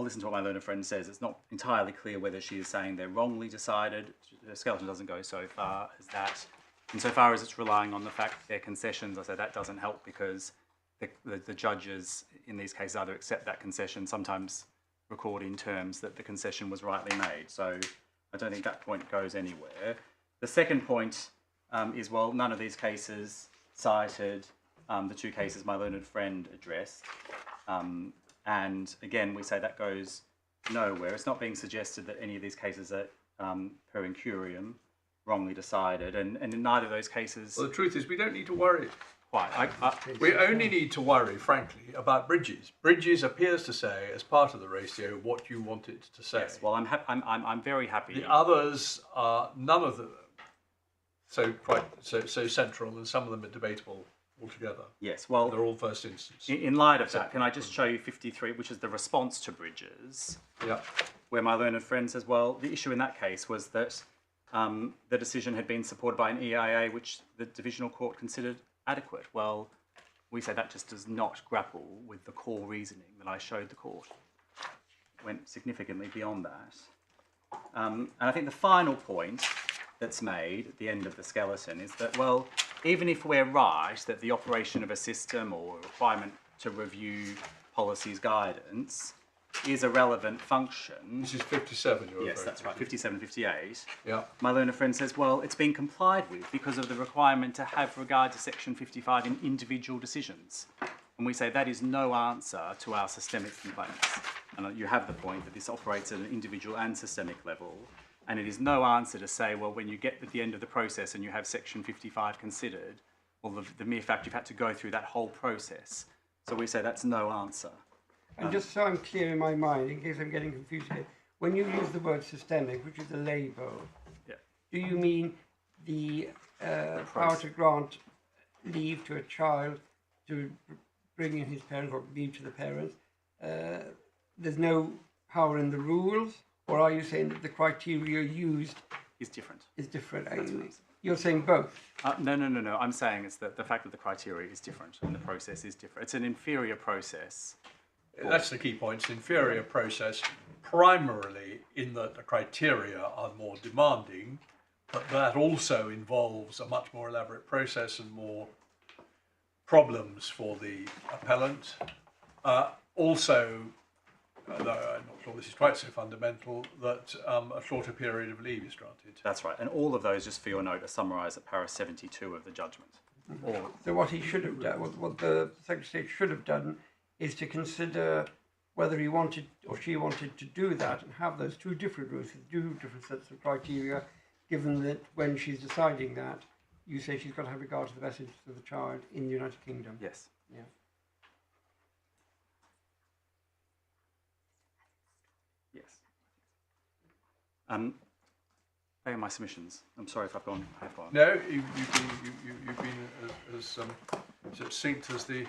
listen to what my learned friend says. It's not entirely clear whether she is saying they're wrongly decided. The skeleton doesn't go so far as that. Insofar as it's relying on the fact that they're concessions, I say that doesn't help because the judges in these cases either accept that concession, sometimes record in terms that the concession was rightly made. So I don't think that point goes anywhere. The second point is, well, none of these cases cited the 2 cases my learned friend addressed. And again, we say that goes nowhere. It's not being suggested that any of these cases are per incuriam, wrongly decided, and in neither of those cases... Well, the truth is we don't need to worry. Quite. We only need to worry, frankly, about Bridges. Bridges appears to say, as part of the ratio, what you want it to say. Yes, well, I'm very happy. The others are, none of them, so central, and some of them are debatable altogether. Yes, well... They're all first instance. In light of that, can I just show you 53, which is the response to Bridges, Yeah. where my learned friend says, well, the issue in that case was that the decision had been supported by an EIA, which the divisional court considered adequate. Well, we say that just does not grapple with the core reasoning that I showed the court. It went significantly beyond that. And I think the final point that's made at the end of the skeleton is that, well, even if we're right that the operation of a system or a requirement to review policies guidance is a relevant function. This is 57 you're Yes, that's right, 57, 58. Yeah. My learned friend says, well, it's been complied with because of the requirement to have regard to Section 55 in individual decisions. And And we say that is no answer to our systemic complaints. And you have the point that this operates at an individual and systemic level. And it is no answer to say, well, when you get to the end of the process and you have Section 55 considered, well, the mere fact you've had to go through that whole process. So we say that's no answer. And just so I'm clear in my mind, in case I'm getting confused here, when you use the word systemic, which is a label, do you mean the power to grant leave to a child to bring in his parents or leave to the parents? There's no power in the rules, or are you saying that the criteria used is different? Is different. You're saying both? No. I'm saying it's the fact that the criteria is different and the process is different. It's an inferior process. That's the key point. It's an inferior process, primarily in that the criteria are more demanding, but that also involves a much more elaborate process and more problems for the appellant. Also, though I'm not sure this is quite so fundamental, that a shorter period of leave is granted. That's right. And all of those, just for your note, are summarised at para 72 of the judgment. So what he should have done, what the Secretary of State should have done, is to consider whether he wanted or she wanted to do that and have those two different routes, two different sets of criteria, given that when she's deciding that, you say she's got to have regard to the best interest of the child in the United Kingdom. Yes. Yeah. Yes. They are my submissions. I'm sorry if I've gone half on. No, you've been as succinct as the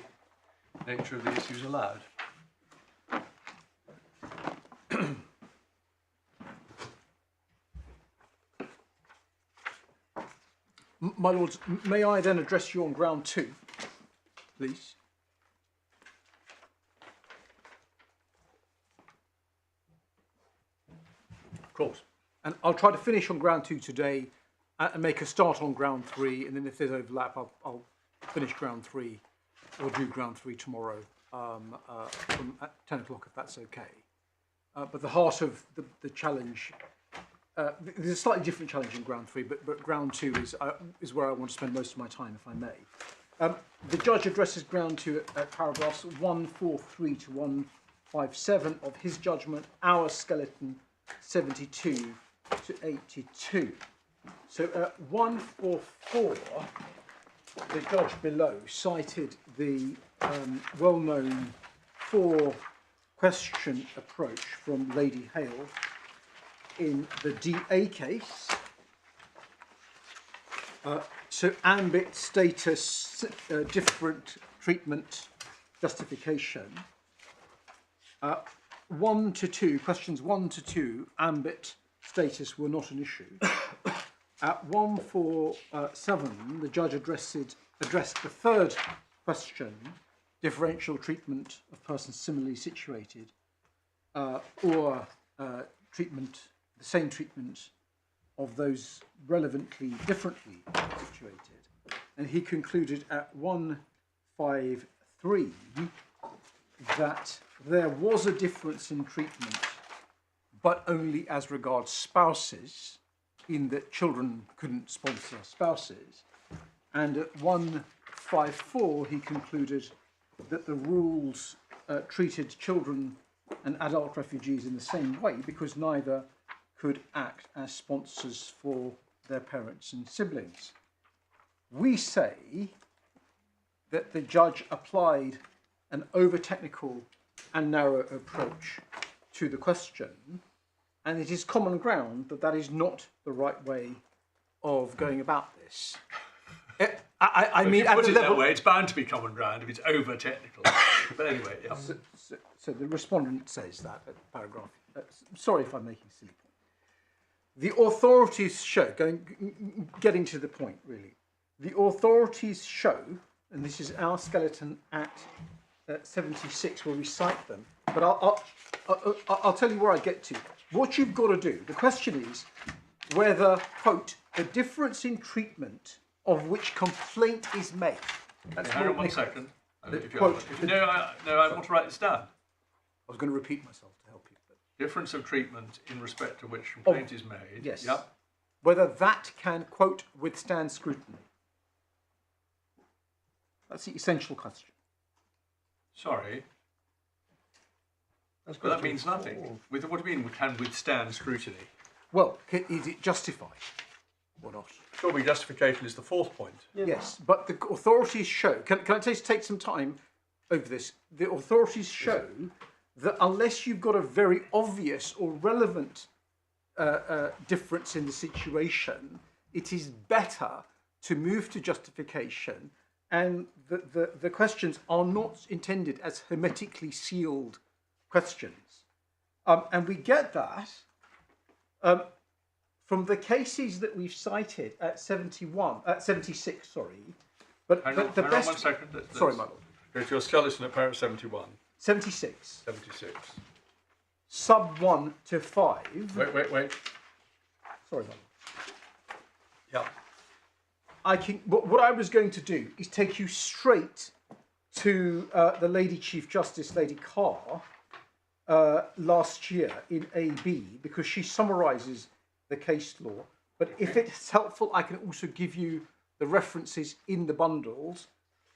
nature of the issues allowed. My lords, may I then address you on ground 2, please? Of course. And I'll try to finish on ground 2 today and make a start on ground 3, and then if there's overlap, I'll finish ground 3 or do ground 3 tomorrow from at 10 o'clock, if that's okay. But the heart of the challenge, there's a slightly different challenge in ground 3, but ground 2 is where I want to spend most of my time, if I may. The judge addresses ground 2 at paragraphs 143 to 157 of his judgment, our skeleton 72 to 82. So 144, the judge below cited the well-known 4-question approach from Lady Hale in the DA case. So ambit, status, different treatment, justification. 1 to 2, questions 1 to 2, ambit, status were not an issue. At 147, the judge addressed the third question, differential treatment of persons similarly situated, or treatment, the same treatment of those relevantly differently situated. And he concluded at 153 that there was a difference in treatment, but only as regards spouses, in that children couldn't sponsor spouses. And at 154, he concluded that the rules treated children and adult refugees in the same way because neither could act as sponsors for their parents and siblings. We say that the judge applied an over-technical and narrow approach to the question, and it is common ground that that is not the right way of going about this. I mean, if you put it that way, it's bound to be common ground if it's over-technical. But anyway, yeah. So the respondent says that at paragraph. Sorry if I'm making a silly point. The authorities show, getting to the point really, the authorities show, and this is our skeleton at 76 where we cite them, but I'll tell you where I get to. What you've got to do, the question is whether, quote, the difference in treatment of which complaint is made. That's hang on 1 second. Quote, No, I want to write this down. I was going to repeat myself to help you. But Difference of treatment in respect to which complaint is made. yes. Yep. Whether that can, quote, withstand scrutiny. That's the essential question. Sorry, That's but that question means nothing. 4. What do you mean can withstand scrutiny? Well, is it justified or not? Surely justification is the fourth point. Yes, but the authorities show. Can I take some time over this? The authorities show that unless you've got a very obvious or relevant difference in the situation, it is better to move to justification, and the questions are not intended as hermetically sealed questions. And we get that from the cases that we've cited at 76, sorry. But Hang the on 1 second. Sorry, my lord. Go to your skeleton at paragraph 71. 76. 76. Sub 1 to 5. Wait. Sorry, my lord. Yeah. What I was going to do is take you straight to the Lady Chief Justice, Lady Carr, last year in AB, because she summarises the case law. But if it's helpful, I can also give you the references in the bundles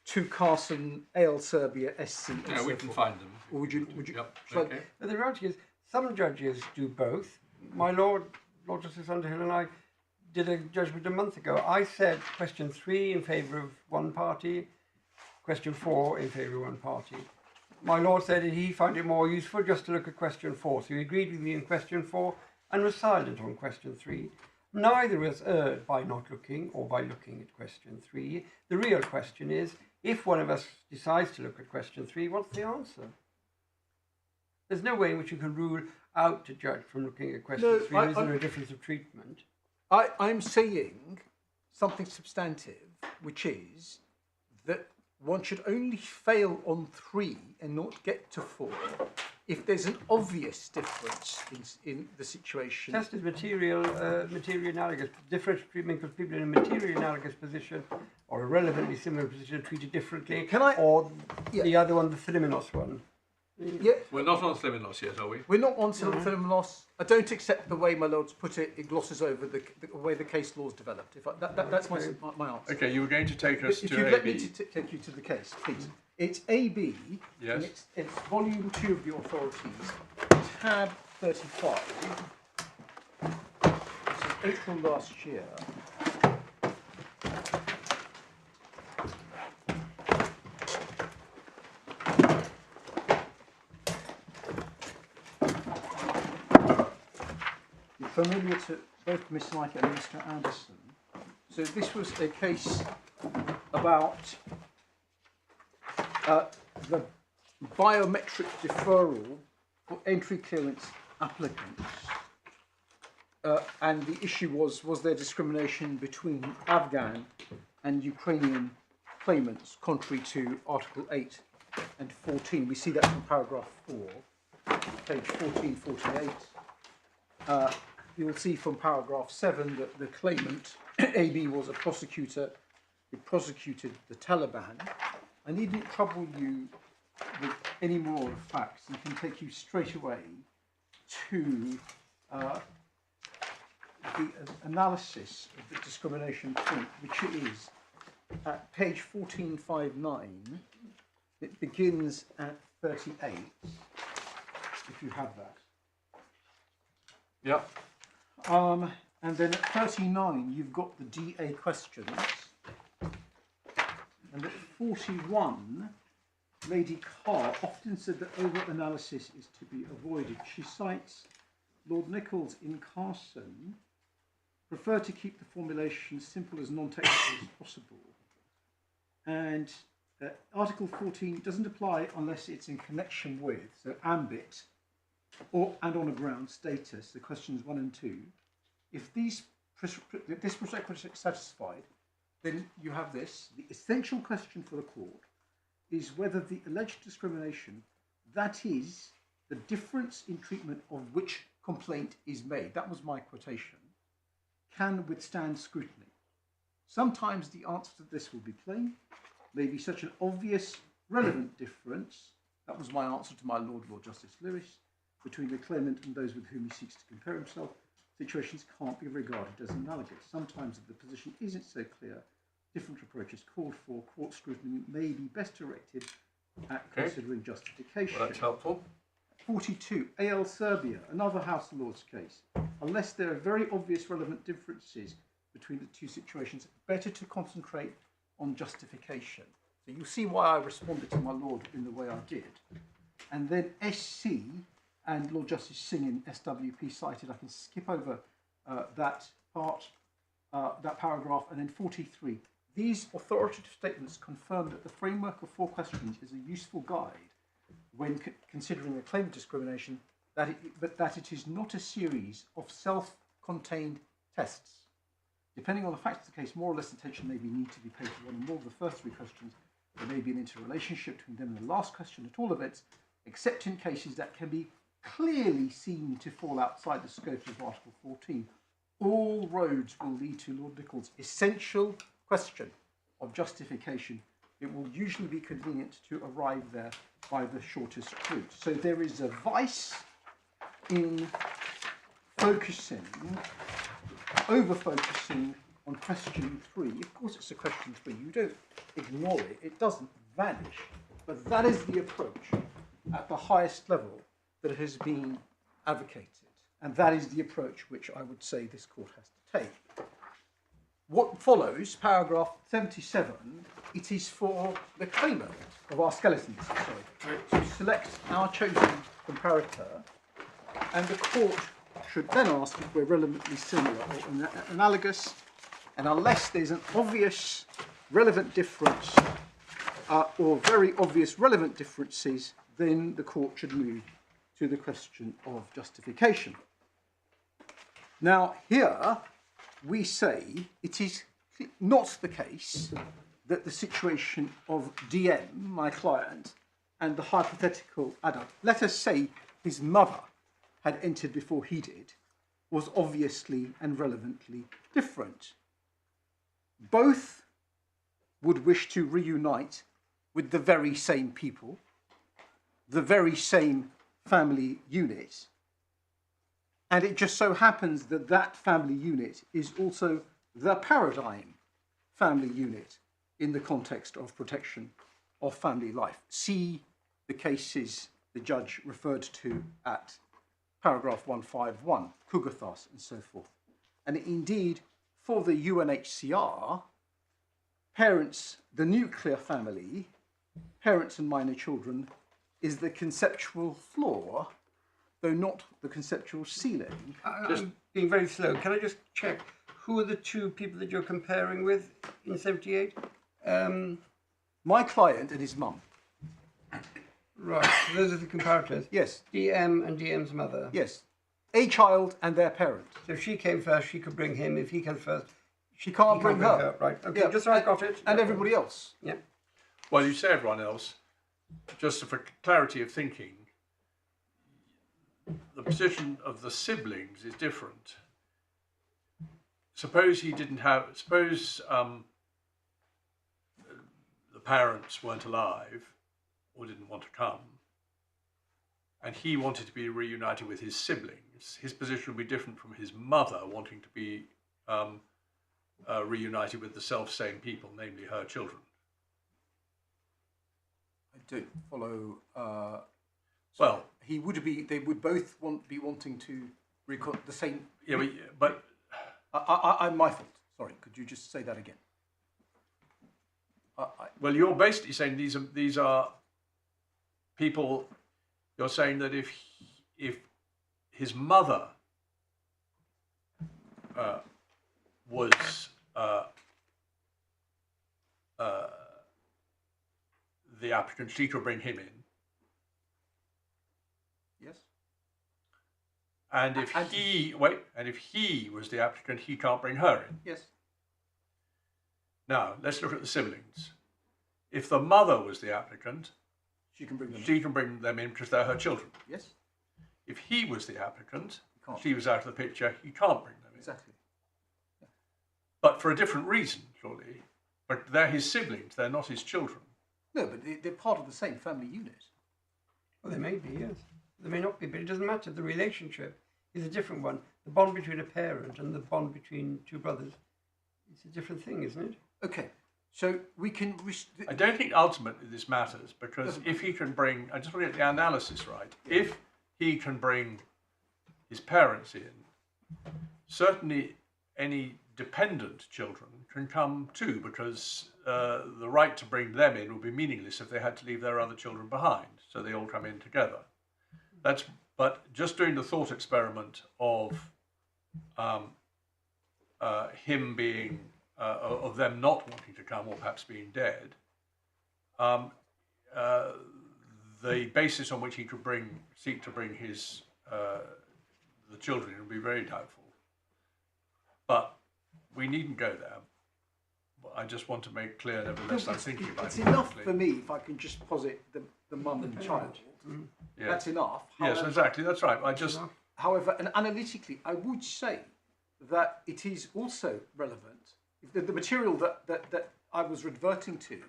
to Carson, AL Serbia, SC. And Yeah, so we can forth. find them. Or would you? Yep. shall I- Okay. But the reality is, some judges do both. My Lord Justice Underhill and I did a judgment a month ago. I said question 3 in favour of one party, question 4 in favour of one party. My Lord said that he found it more useful just to look at question 4. So he agreed with me in question 4 and was silent on question 3. Neither was erred by not looking or by looking at question 3. The real question is, if one of us decides to look at question 3, what's the answer? There's no way in which you can rule out a judge from looking at question 3. Is there a difference of treatment? I'm saying something substantive, which is that one should only fail on 3 and not get to 4 if there's an obvious difference in the situation. Test is material analogous. Different treatment because people in a material analogous position or a relevantly similar position are treated differently. Can I- Or Yeah. the other one, the Philiminos one. Yeah, We're not on Sliminos yet, are we? we're not on film loss. I don't accept the way my lord's put it. It glosses over the way the case law's developed. That's my answer. Okay, you were going to take us If to you AB. let me take you to the case, please. It's AB. Yes. And it's volume 2 of the authorities, tab 35. This is April last year. You're familiar to both Miss Mike and Mr. Anderson. So this was a case about the biometric deferral for entry clearance applicants. And the issue was there discrimination between Afghan and Ukrainian claimants, contrary to Article 8 and 14. We see that from paragraph 4, page 1448. You'll see from paragraph 7 that the claimant, AB, was a prosecutor who prosecuted the Taliban. I needn't trouble you with any more facts. I can take you straight away to the analysis of the discrimination point, which is at page 1459. It begins at 38, if you have that. Yep. And then at 39, you've got the DA questions. And at 41, Lady Carr often said that over-analysis is to be avoided. She cites Lord Nichols in Carson, prefer to keep the formulation simple as non-technical as possible. And Article 14 doesn't apply unless it's in connection with, so ambit, and on a ground status, the questions 1 and 2. If this prerequisite is satisfied, then you have this. The essential question for the court is whether the alleged discrimination, that is, the difference in treatment of which complaint is made, that was my quotation, can withstand scrutiny. Sometimes the answer to this will be plain, maybe such an obvious, relevant difference, that was my answer to my Lord Justice Lewis, between the claimant and those with whom he seeks to compare himself, situations can't be regarded as analogous. Sometimes if the position isn't so clear, different approaches called for, court scrutiny may be best directed at Okay. considering justification. Well, that's helpful. 42, AL Serbia, another House of Lords case. Unless there are very obvious relevant differences between the two situations, better to concentrate on justification. So you see why I responded to my Lord in the way I did. And then SC and Lord Justice Singh in SWP cited, I can skip over that part, that paragraph, and then 43. These authoritative statements confirm that the framework of 4 questions is a useful guide when considering a claim of discrimination, but that it is not a series of self-contained tests. Depending on the facts of the case, more or less attention may be need to be paid to one or more of the first 3 questions. There may be an interrelationship between them and the last question at all events, except in cases that can be clearly seen to fall outside the scope of Article 14. All roads will lead to Lord Nichols' essential question of justification. It will usually be convenient to arrive there by the shortest route. So there is a vice in focusing, over-focusing on question 3. Of course it's a question 3. You don't ignore it. It doesn't vanish. But that is the approach at the highest level that has been advocated. And that is the approach which I would say this court has to take. What follows, paragraph 77, it is for the claimant of our skeletons, to select our chosen comparator, and the court should then ask if we're relevantly similar or analogous, and unless there's an obvious relevant difference or very obvious relevant differences, then the court should move to the question of justification. Now, here we say it is not the case that the situation of DM, my client, and the hypothetical adult, let us say his mother had entered before he did, was obviously and relevantly different. Both would wish to reunite with the very same people, the very same family unit, and it just so happens that that family unit is also the paradigm family unit in the context of protection of family life. See the cases the judge referred to at paragraph 151, Kugathas and so forth. And indeed, for the UNHCR, parents, the nuclear family, parents and minor children, is the conceptual floor, though not the conceptual ceiling. I'm being very slow. Can I just check, who are the 2 people that you're comparing with in 78? My client and his mum. Right, so those are the comparators. Yes. DM and DM's mother. Yes. A child and their parent. So if she came first, she could bring him. If he came first, She can't bring her. Right, okay, Yeah, just so I got it. And everybody else. Yeah. Well, you say everyone else, just for clarity of thinking, the position of the siblings is different. Suppose he didn't have, suppose the parents weren't alive or didn't want to come, and he wanted to be reunited with his siblings. His position would be different from his mother wanting to be reunited with the self-same people, namely her children. I don't follow. Well, he would be. They would both be wanting to record the same. yeah, but I'm my fault. Sorry. Could you just say that again? well, you're basically saying these are people. You're saying that if his mother was the applicant, she could bring him in. Yes. And if he was the applicant, he can't bring her in. Yes. Now, let's look at the siblings. If the mother was the applicant, She can bring them. she can bring them in because they're her children. Yes. If he was the applicant, can't. she was out of the picture, he can't bring them in. Exactly. But for a different reason, surely. But they're his siblings, they're not his children. No, but they're part of the same family unit. Well, they may be, yes. They may not be, but it doesn't matter. The relationship is a different one. The bond between a parent and the bond between 2 brothers, it's a different thing, isn't it? Okay. So we can. I don't think ultimately this matters, because if he can bring, I just want to get the analysis right, if he can bring his parents in, certainly any dependent children can come too, because the right to bring them in would be meaningless if they had to leave their other children behind, so they all come in together. But just doing the thought experiment of him being, of them not wanting to come, or perhaps being dead, the basis on which he could seek to bring his the children in would be very doubtful. But we needn't go there. I just want to make clear, nevertheless, I'm thinking about it. It's enough for me if I can just posit the mum and child. Yeah. That's enough. Yes, However, exactly. That's right. However, and analytically, I would say that it is also relevant. The material that I was reverting to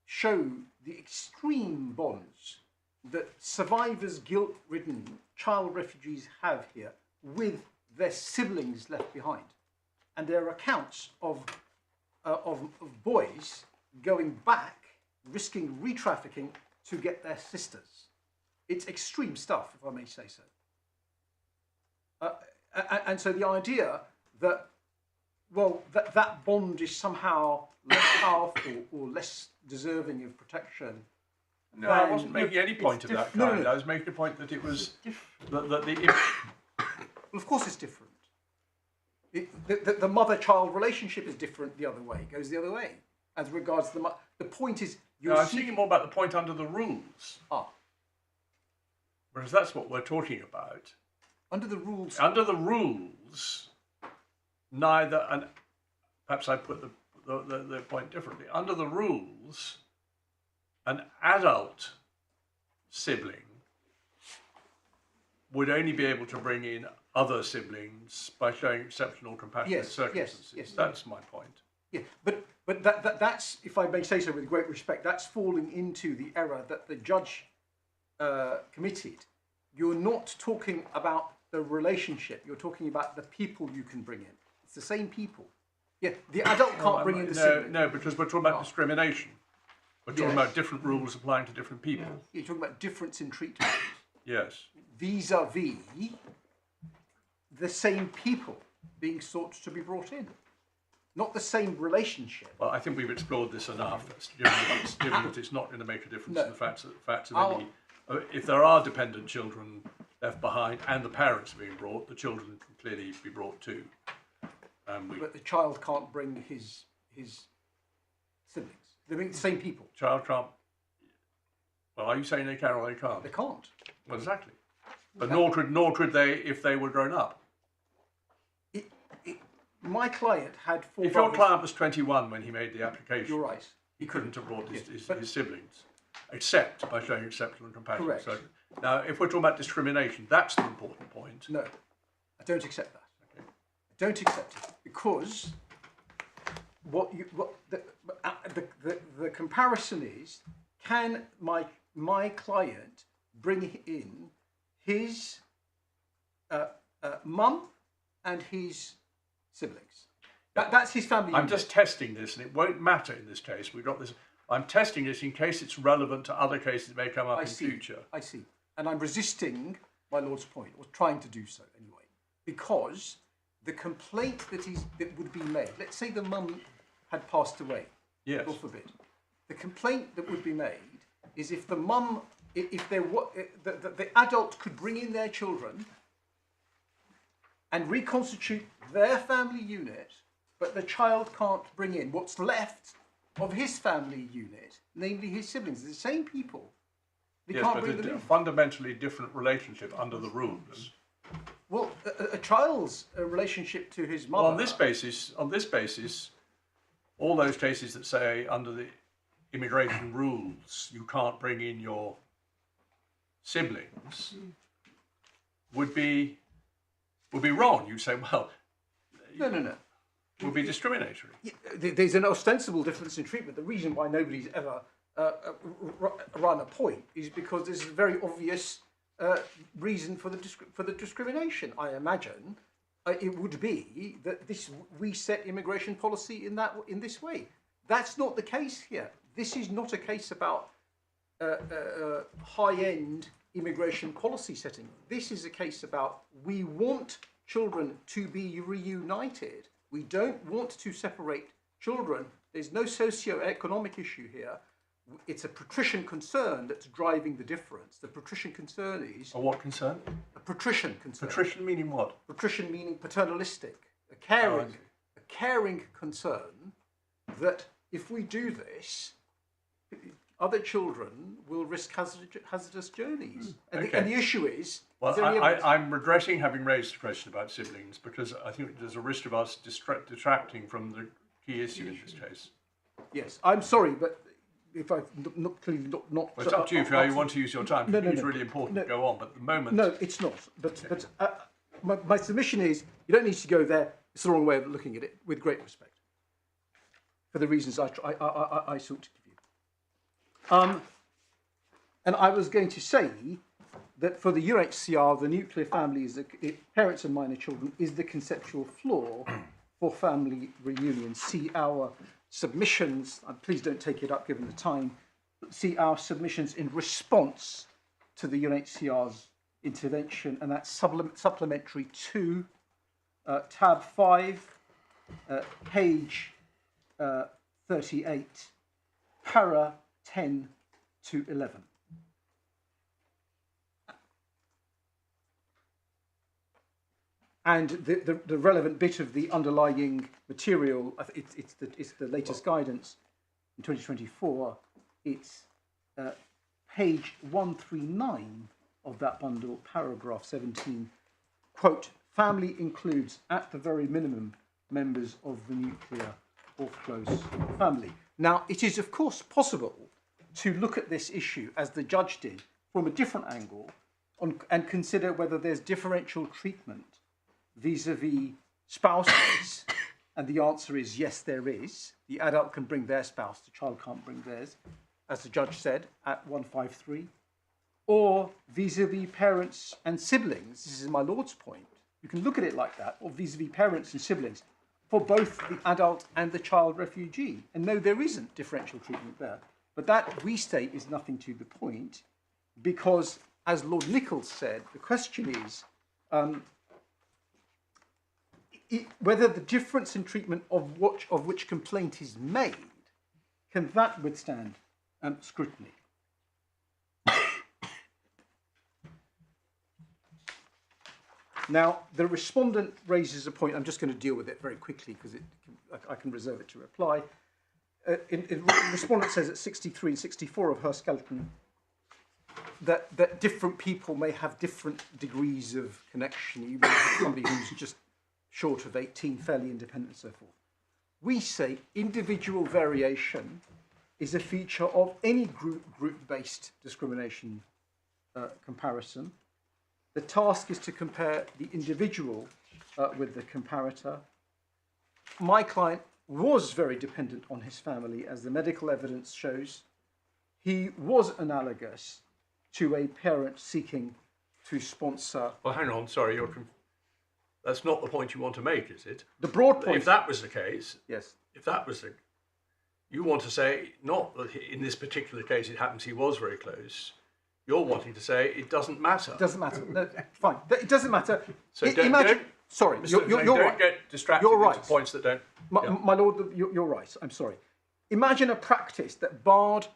show the extreme bonds that survivors, guilt-ridden child refugees have here with their siblings left behind. And there are accounts of boys going back, risking re-trafficking to get their sisters. It's extreme stuff, if I may say so. And so the idea that, well, that bond is somehow less powerful or less deserving of protection. No, I wasn't making any point of that kind. No. I was making a point that it was that the. Well, of course it's different. The mother-child relationship is different the other way. It goes the other way. As regards the point is... I'm thinking more about the point under the rules. Whereas that's what we're talking about. Under the rules... Under the rules, neither... And perhaps I put the point differently. Under the rules, an adult sibling would only be able to bring in other siblings by showing exceptional compassionate circumstances. Yes, that's my point. Yeah, but that's, if I may say so with great respect, that's falling into the error that the judge committed. You're not talking about the relationship. You're talking about the people you can bring in. It's the same people. Yeah, the adult can't bring in the sibling. No, because we're talking about discrimination. We're talking about different rules applying to different people. You're talking about difference in treatment. Yes. Vis-a-vis the same people being sought to be brought in. Not the same relationship. Well, I think we've explored this enough. Given that it's not going to make a difference in the facts of any... If there are dependent children left behind and the parents are being brought, the children can clearly be brought too. But the child can't bring his siblings. They bring the same people. Child can't... Well, are you saying they can or they can't? They can't. Well, exactly. But nor could they if they were grown up. My client had 4 If brothers. your client was 21 when he made the application, You're right. he couldn't have brought his siblings, except by showing exceptional compassion. Correct. So, now, if we're talking about discrimination, that's the important point. No, I don't accept that. Okay. I don't accept it because the comparison is: can my client bring in his mum and his siblings? That's his family. I'm just testing this, and it won't matter in this case. We've got this. I'm testing this in case it's relevant to other cases that may come up in future. I see. And I'm resisting my Lord's point, or trying to do so anyway, because the complaint that would be made, let's say the mum had passed away, yes. God forbid, the complaint that would be made is if the mum, if the adult could bring in their children and reconstitute their family unit, but the child can't bring in what's left of his family unit, namely his siblings. They're the same people. They yes, can't but bring them a in. fundamentally different relationship under the rules. Well, a child's relationship to his mother. Well, on this basis, all those cases that say under the immigration rules you can't bring in your siblings would be wrong. You'd say, well, No. Would be discriminatory. There's an ostensible difference in treatment. The reason why nobody's ever run a point is because there's a very obvious reason for the discrimination. I imagine it would be that we set immigration policy in this way. That's not the case here. This is not a case about high-end immigration policy setting. This is a case about we want children to be reunited. We don't want to separate children. There's no socio-economic issue here. It's a patrician concern that's driving the difference. The patrician concern is... A what concern? A patrician concern. Patrician meaning what? Patrician meaning paternalistic. A I caring concern that if we do this, other children will risk hazardous journeys. And, Okay. and the issue is... Well, is there any evidence? I'm regretting having raised the question about siblings because I think there's a risk of us detracting from the key issue in this case. Yes, I'm sorry, but if I've clearly not... Well, it's up to you if you want to use your time. No, It's no. really important No. to go on, but at the moment... No, it's not. But my submission is you don't need to go there. It's the wrong way of looking at it, with great respect, for the reasons I sought to give you. And I was going to say that for the UNHCR, the nuclear family, parents and minor children, is the conceptual flaw for family reunion. See our submissions, please don't take it up given the time, see our submissions in response to the UNHCR's intervention, and that's supplementary 2, tab 5, page 38, para 10 to 11. And the relevant bit of the underlying material, it's the latest guidance in 2024. It's page 139 of that bundle, paragraph 17. Quote, family includes, at the very minimum, members of the nuclear or close family. Now, it is, of course, possible to look at this issue, as the judge did, from a different angle and consider whether there's differential treatment vis-a-vis spouses, and the answer is yes, there is. The adult can bring their spouse, the child can't bring theirs, as the judge said at 153. Or vis-a-vis parents and siblings, this is my Lord's point. You can look at it like that, or vis-a-vis parents and siblings, for both the adult and the child refugee. And no, there isn't differential treatment there. But that, we state, is nothing to the point, because, as Lord Nichols said, the question is whether the difference in treatment of which complaint is made, can that withstand scrutiny? Now, the respondent raises a point. I'm just going to deal with it very quickly because I can reserve it to reply. The respondent says at 63 and 64 of her skeleton that different people may have different degrees of connection. You may have somebody who's just short of 18, fairly independent and so forth. We say individual variation is a feature of any group-based discrimination comparison. The task is to compare the individual with the comparator. My client was very dependent on his family, as the medical evidence shows. He was analogous to a parent seeking to sponsor... Well, hang on, sorry, that's not the point you want to make, is it? The broad point... If that was the case... Yes. If that was the... You want to say, not that in this particular case it happens he was very close. You're wanting to say it doesn't matter. It doesn't matter. No, fine. It doesn't matter. So Imagine... Sorry, you're don't right. Get distracted You're right. into points that don't... My lord, you're right. I'm sorry. Imagine a practice that barred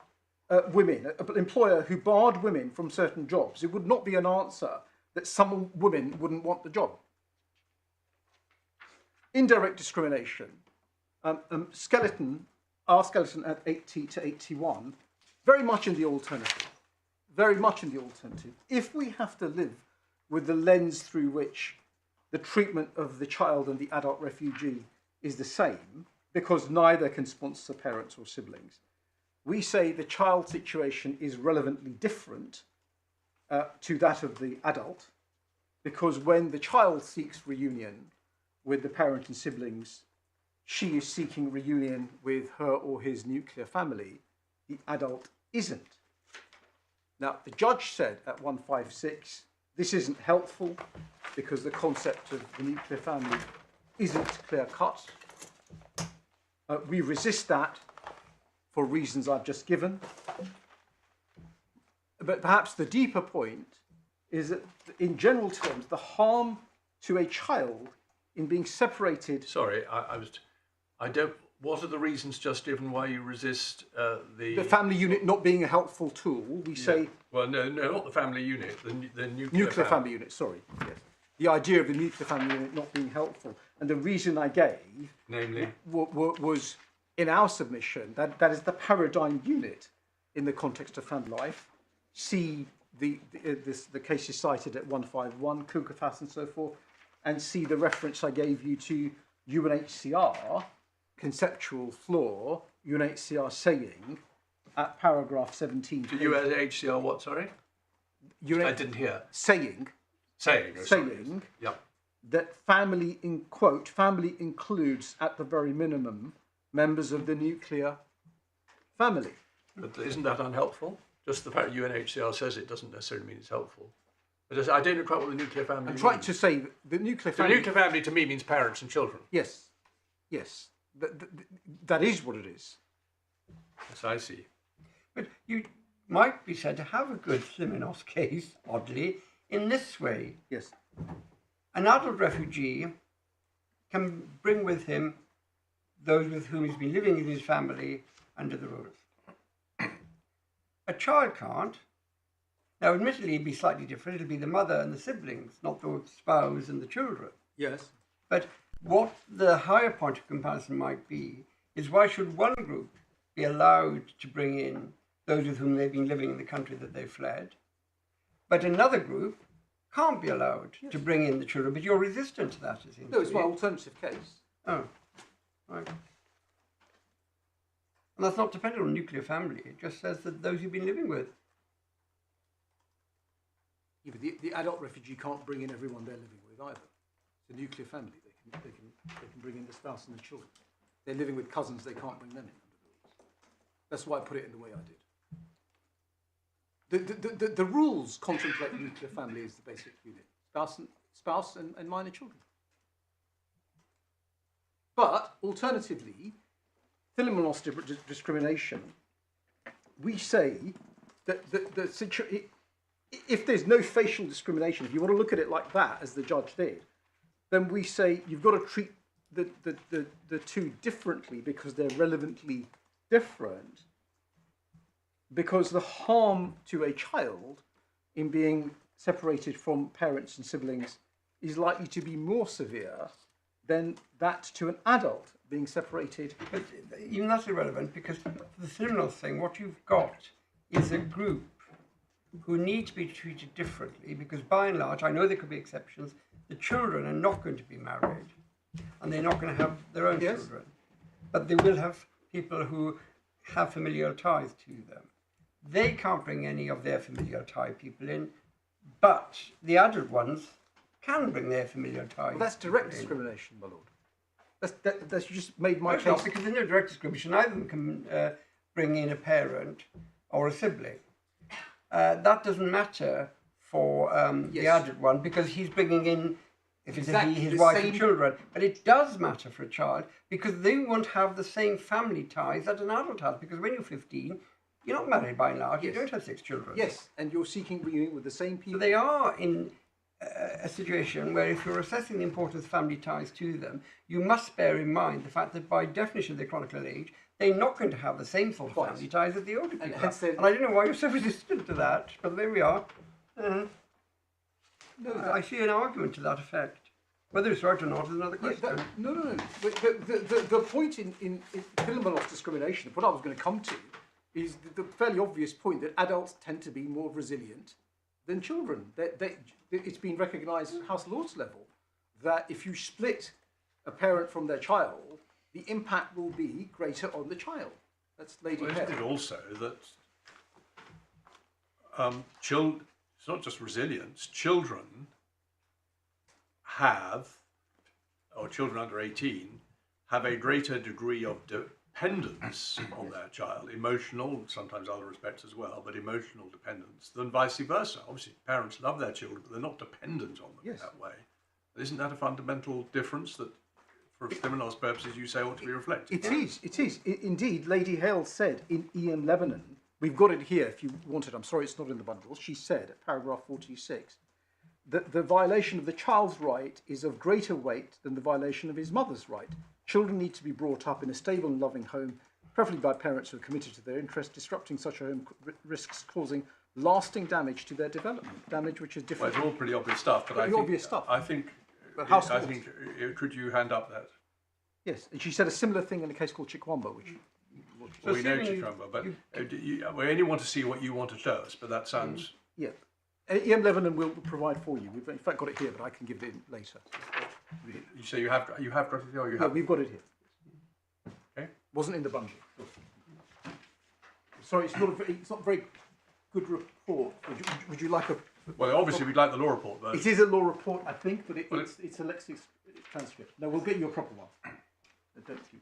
women, an employer who barred women from certain jobs. It would not be an answer that some women wouldn't want the job. Indirect discrimination. Our skeleton at 80 to 81, very much in the alternative. Very much in the alternative. If we have to live with the lens through which the treatment of the child and the adult refugee is the same, because neither can sponsor parents or siblings, we say the child situation is relevantly different to that of the adult, because when the child seeks reunion with the parent and siblings, she is seeking reunion with her or his nuclear family. The adult isn't. Now, the judge said at 156, this isn't helpful because the concept of the nuclear family isn't clear-cut. We resist that for reasons I've just given. But perhaps the deeper point is that, in general terms, the harm to a child in being separated. Sorry, I don't. What are the reasons just given why you resist The family unit not being a helpful tool, we say. Well, no, not the family unit, the Nuclear family unit, sorry. Yes. The idea of the nuclear family unit not being helpful. And the reason I gave, namely, was in our submission, that is the paradigm unit in the context of family life. See the cases cited at 151, Kukathas and so forth, and see the reference I gave you to UNHCR, conceptual flaw, UNHCR saying at paragraph 17. To UNHCR what, sorry? I didn't hear. Saying Yep. that family, in quote, family includes at the very minimum members of the nuclear family. But isn't that unhelpful? Just the fact UNHCR says it doesn't necessarily mean it's helpful. But I don't know quite what the nuclear family means. I'm trying to say the nuclear family... The nuclear family to me means parents and children. Yes. That is what it is. Yes, I see. But you might be said to have a good Slimenos case, oddly, in this way. Yes. An adult refugee can bring with him those with whom he's been living in his family under the rules. A child can't. Now, admittedly, it'd be slightly different. It'll be the mother and the siblings, not the spouse and the children. Yes. But what the higher point of comparison might be is why should one group be allowed to bring in those with whom they've been living in the country that they fled, but another group can't be allowed to bring in the children, but you're resistant to that, it seems. No, it's my alternative case. Oh, right. And that's not dependent on nuclear family. It just says that those you've been living with. Yeah, but the adult refugee can't bring in everyone they're living with either. It's a nuclear family. They can bring in the spouse and the children. They're living with cousins. They can't bring them in under the rules. That's why I put it in the way I did. The rules contemplate nuclear family as the basic unit, spouse and minor children. But alternatively, Philomenos discrimination, we say that if there's no facial discrimination, if you want to look at it like that, as the judge did, then we say you've got to treat the two differently because they're relevantly different. Because the harm to a child in being separated from parents and siblings is likely to be more severe than that to an adult being separated. But even that's irrelevant because the Philomenos thing, what you've got is a group who need to be treated differently because by and large, I know there could be exceptions, the children are not going to be married and they're not going to have their own children. But they will have people who have familial ties to them. They can't bring any of their familial tie people in, but the adult ones can bring their familial ties. Well, that's direct discrimination, my lord. That's you just made my It's case. not, because there's no direct discrimination. Neither of them can bring in a parent or a sibling. That doesn't matter for the adult one because he's bringing in, if it's exactly his wife and children. But it does matter for a child because they won't have the same family ties that an adult has. Because when you're 15, you're not married by and large. You don't have 6 children. Yes, and you're seeking reunion with the same people. So they are in a situation where if you're assessing the importance of family ties to them, you must bear in mind the fact that by definition of their chronicle age, they're not going to have the same sort of family ties that the older people have. And I don't know why you're so resistant to that, but there we are. No, I see an argument to that effect. Whether it's right or not is another question. No. But the point in Philomenos discrimination, what I was going to come to, is the fairly obvious point that adults tend to be more resilient than children. It's been recognised at House Lords level that if you split a parent from their child, the impact will be greater on the child. That's Lady Hare. Isn't it also that it's not just resilience, children have, or children under 18, have a greater degree of dependence on their child, emotional, sometimes other respects as well, but emotional dependence, than vice versa. Obviously, parents love their children, but they're not dependent on them in that way. Isn't that a fundamental difference that for Stimulos purposes, you say ought to be reflected. It is. Indeed, Lady Hale said in E.M. Lebanon, we've got it here if you want it, I'm sorry it's not in the bundle, she said, paragraph 46, that the violation of the child's right is of greater weight than the violation of his mother's right. Children need to be brought up in a stable and loving home, preferably by parents who are committed to their interests. Disrupting such a home risks causing lasting damage to their development, damage which is Well, different. it's all pretty obvious stuff, but I think, could you hand up that? Yes, and she said a similar thing in a case called Chikwamba, which... Well, we know Chikwamba, but we only want to see what you want to show us, but that sounds... Yeah. E.M. Lebanon will provide for you. We've in fact got it here, but I can give it in later. You say you have got it here, or you Yeah, have... we've got it here. Okay. Wasn't in the bundle. Sorry, it's not a very good report. Would you like a... Well, obviously we'd like the law report, though. It is a law report, I think, but it's a Lexis transcript. No, we'll get you a proper one. Don't you?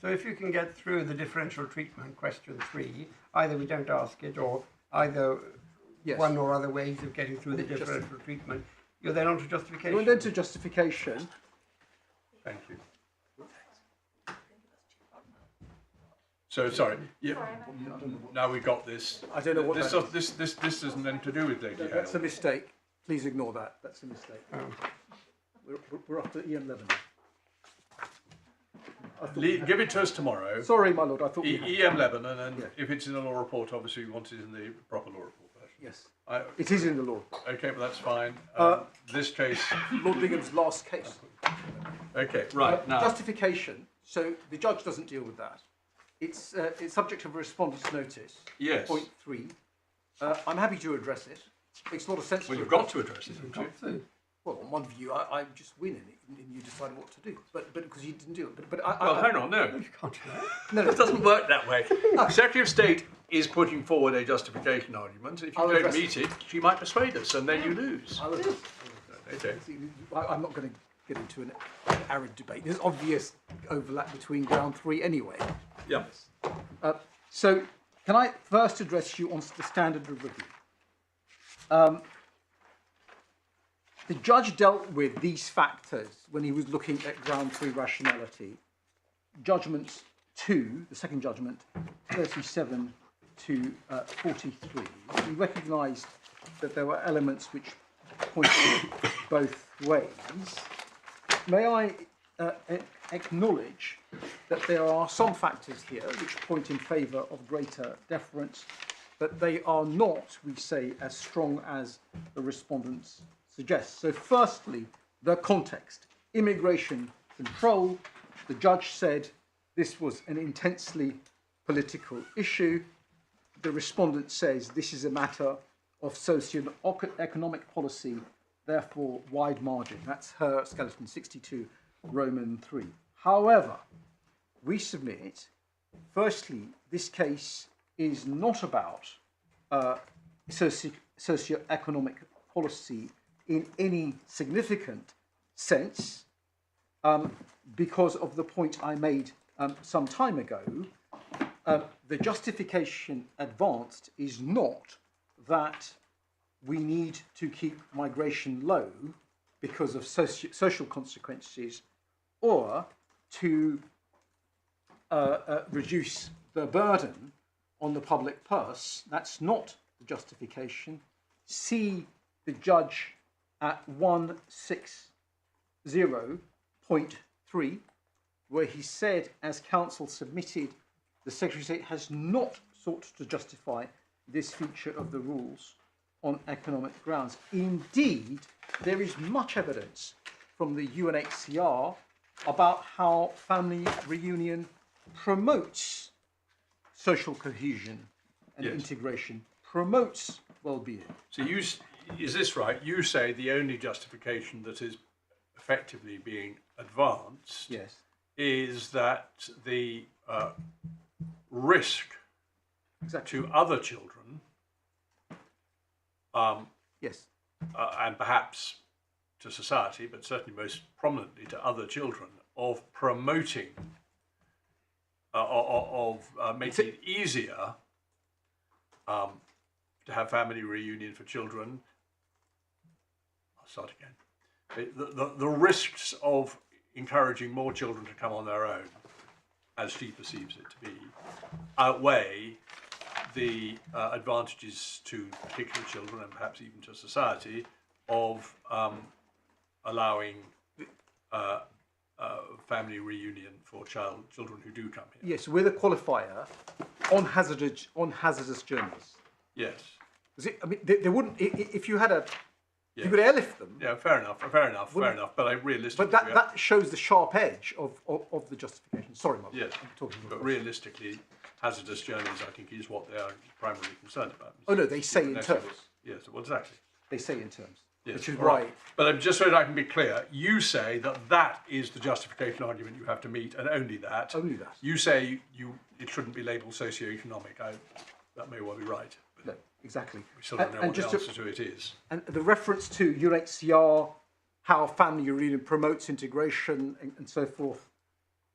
So if you can get through the differential treatment question 3, either we don't ask it, or either one or other ways of getting through the differential treatment, you're then on to justification. We're then to justification. Thank you. So sorry. Yeah. Now we've got this. I don't know what this isn't anything to do with Lady Hale. That's a mistake. Please ignore that. That's a mistake. We're up to E.M. Lebanon. Give it to us tomorrow. Sorry, my lord. I thought E.M. Lebanon, and if it's in the law report, obviously we want it in the proper law report version. Yes. It is in the law report. Okay, but that's fine. This case... Lord Bingham's last case. Okay, right, now... Justification. So the judge doesn't deal with that. It's subject of a respondent's notice. Yes. Point 3. I'm happy to address it. Makes a lot of sense. Well, you've got to address it, haven't you? Well, on one view, I just win in it, and you decide what to do. But because you didn't do it. But hang on, no. You can't do that. No, It doesn't work that way. The Secretary of State is putting forward a justification argument. If you don't meet it, she might persuade us, and then you lose. I'll address it. Okay. I'm not going to get into an arid debate. There's obvious overlap between ground 3 anyway. Yeah. So, can I first address you on the standard of review? The judge dealt with these factors when he was looking at ground 3 rationality. Judgments 2, the second judgment, 37 to 43. He recognised that there were elements which pointed both ways. May I acknowledge that there are some factors here which point in favour of greater deference, but they are not, we say, as strong as the respondents suggest. So firstly, the context. Immigration control. The judge said this was an intensely political issue. The respondent says this is a matter of socio-economic policy, therefore wide margin. That's her skeleton 62, Roman 3. However, we submit, firstly, this case is not about socio-economic policy in any significant sense, because of the point I made some time ago. The justification advanced is not that we need to keep migration low because of social consequences, or to reduce the burden on the public purse. That's not the justification. See the judge at 160.3, where he said, as counsel submitted, the Secretary of State has not sought to justify this feature of the rules on economic grounds. Indeed, there is much evidence from the UNHCR about how family reunion promotes social cohesion and integration, promotes well-being. So is this right? You say the only justification that is effectively being advanced is that the risk to other children, and perhaps to society, but certainly most prominently to other children, of promoting, making it easier to have family reunion for children. I'll start again. The risks of encouraging more children to come on their own, as she perceives it to be, outweigh the advantages to particular children and perhaps even to society of allowing family reunion for children who do come here. Yes, with a qualifier on hazardous journeys. Yes. I mean, they wouldn't if you had a. If you could airlift them. Yeah, fair enough. But realistically, But that shows the sharp edge of the justification. Sorry, Mark. yes. I'm talking But realistically, hazardous journeys, I think, is what they are primarily concerned about. Oh no, they say in terms. Yes, well, exactly. They say in terms. Yes, Which is all why. right. But just so that I can be clear, you say that is the justification argument you have to meet, and only that. Only that. You say it shouldn't be labelled socio-economic. That may well be right. No, exactly. We still don't know what the answer to it is. And the reference to UNHCR, how family reunion promotes integration and so forth,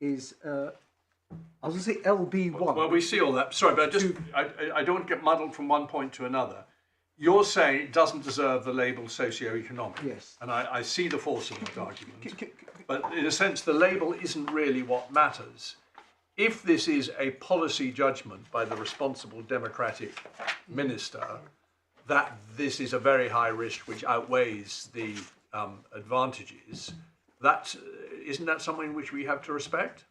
is I was going to say LB1. Well, we see all that. Sorry, but I don't want to get muddled from one point to another. You're saying it doesn't deserve the label socio-economic. Yes. And I see the force of that argument. But in a sense, the label isn't really what matters. If this is a policy judgment by the responsible democratic minister that this is a very high risk which outweighs the advantages, isn't that something which we have to respect?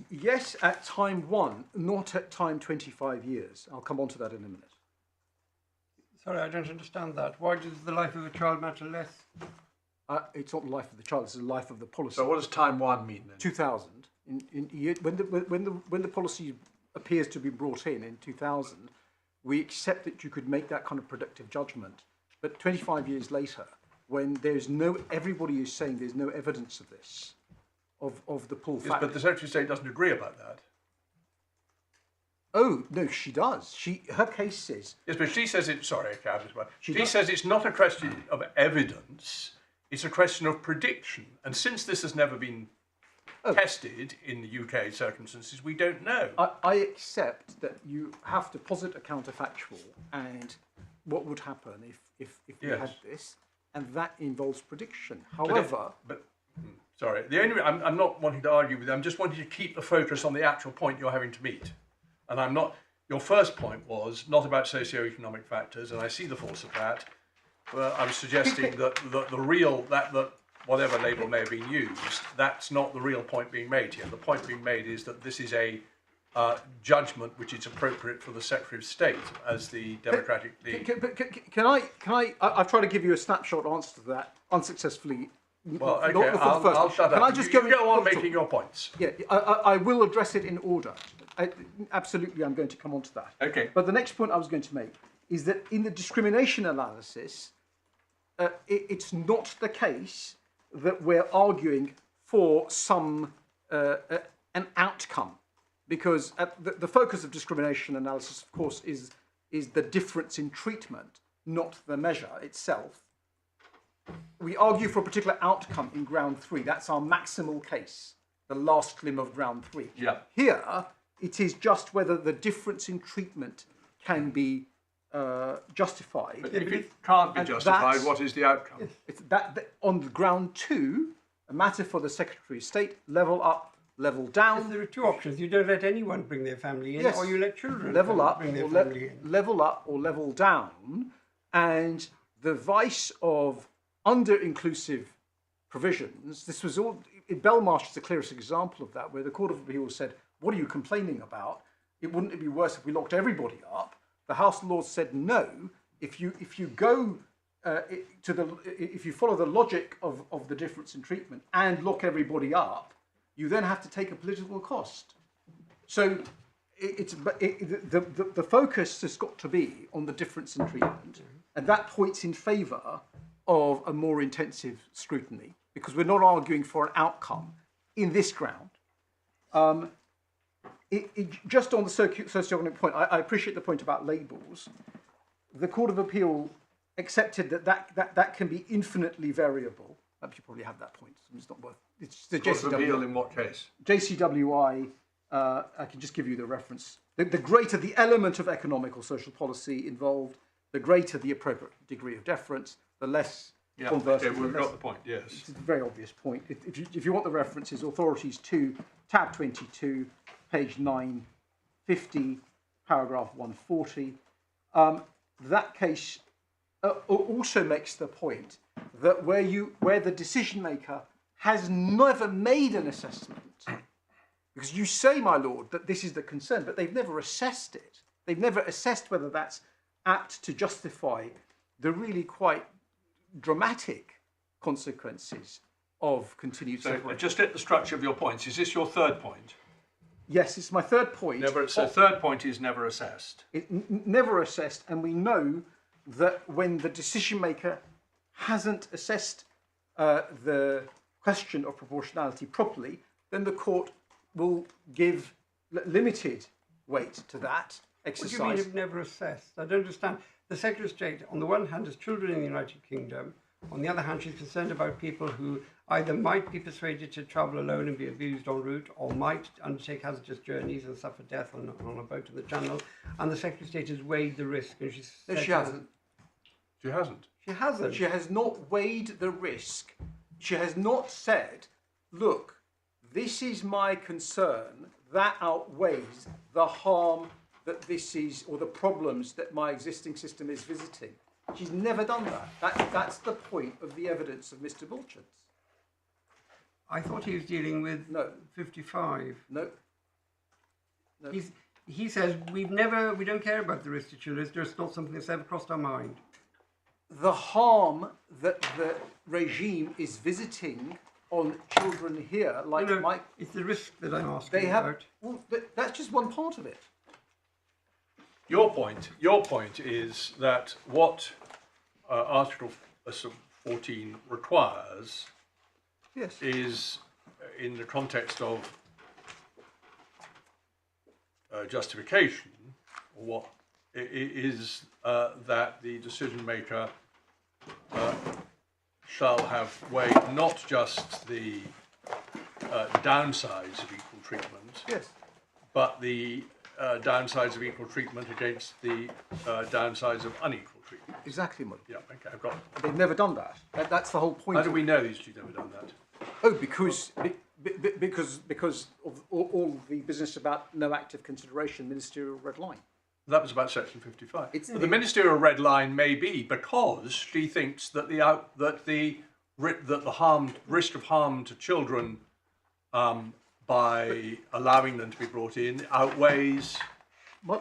Yes, at time 1, not at time 25 years. I'll come on to that in a minute. Sorry, I don't understand that. Why does the life of a child matter less? It's not the life of the child; it's the life of the policy. So, what does time 1 mean then? 2000, when the policy appears to be brought in 2000, we accept that you could make that kind of productive judgment. But 25 years later, when everybody is saying there's no evidence of this, of the pull factor. But the Secretary of State doesn't agree about that. Oh no, she does. Her case says. Yes, but she says it's sorry, she says it's not a question of evidence; it's a question of prediction. And since this has never been tested in the UK circumstances, we don't know. I accept that you have to posit a counterfactual and what would happen if we had this, and that involves prediction. However, Sorry, the only I'm not wanting to argue with you. I'm just wanting to keep the focus on the actual point you're having to meet. And I'm not. Your first point was not about socio-economic factors, and I see the force of that. Well, I was suggesting that the real that whatever label may have been used, that's not the real point being made here. The point being made is that this is a judgment which is appropriate for the Secretary of State as the democratically. Can I? I've tried to give you a snapshot answer to that unsuccessfully. Well, okay, I'll shut up. Can I just go on making your points? Yeah, I will address it in order. Absolutely, I'm going to come on to that. Okay. But the next point I was going to make is that in the discrimination analysis, it's not the case that we're arguing for some an outcome, because the focus of discrimination analysis, of course, is the difference in treatment, not the measure itself. We argue for a particular outcome in ground 3. That's our maximal case, the last limb of ground 3. Yeah. Here, it is just whether the difference in treatment can be justified. But if it can't be justified, what is the outcome? It's that on the ground 2, a matter for the Secretary of State, level up, level down. There are two options. You don't let anyone bring their family in, Yes. or you let children level up bring their or family in. level up or level down, and the vice of under-inclusive provisions. This was all. Belmarsh is the clearest example of that, where the Court of Appeal said, "What are you complaining about? Wouldn't it be worse if we locked everybody up?" The House of Lords said, "No. If you go if you follow the logic of the difference in treatment and lock everybody up, you then have to take a political cost." So the focus has got to be on the difference in treatment, and that points in favour of a more intensive scrutiny, because we're not arguing for an outcome in this ground. Just on the socioeconomic point, I appreciate the point about labels. The Court of Appeal accepted that can be infinitely variable. You probably have that point. It's not worth. It's the Court of Appeal in what case? JCWI. I can just give you the reference. The greater the element of economic or social policy involved, the greater the appropriate degree of deference, the less Yeah, conversely. okay, we've got the point, yes. It's a very obvious point. If you want the references, authorities 2, tab 22, page 950, paragraph 140. That case also makes the point that where the decision maker has never made an assessment, because you say, my lord, that this is the concern, but they've never assessed it. They've never assessed whether that's apt to justify the really quite dramatic consequences of continued So separation. just at the structure of your points, is this your third point? Yes, it's my third point. So third point is never assessed. Never assessed, and we know that when the decision maker hasn't assessed the question of proportionality properly, then the court will give limited weight to that exercise. What do you mean you've never assessed? I don't understand. The Secretary of State, on the one hand, has children in the United Kingdom. On the other hand, she's concerned about people who either might be persuaded to travel alone and be abused en route, or might undertake hazardous journeys and suffer death on a boat in the Channel. And the Secretary of State has weighed the risk. And she's No, she hasn't. She hasn't. She hasn't. She has not weighed the risk. She has not said, look, this is my concern. That outweighs the harm that this is, or the problems that my existing system is visiting. She's never done that. That's the point of the evidence of Mr. Bulchard's. I thought he was dealing with 55. No. He says we don't care about the risk to children. It's just not something that's ever crossed our mind. The harm that the regime is visiting on children here, like Mike, it's the risk that I'm asking they have. about. Well, that's just one part of it. Your point is that what Article 14 requires Yes. is, in the context of justification, what is that the decision maker shall have weighed not just the downsides of equal treatment, Yes. but the downsides of equal treatment against the downsides of unequal treatment. Exactly, Mike. Yeah, okay, I've got it. They've never done that. That's the whole point. How do we know she's never done that? Oh, because of all the business about no active consideration, ministerial red line. That was about Section 55. It's But the ministerial red line may be because she thinks that the risk of harm to children by allowing them to be brought in outweighs. My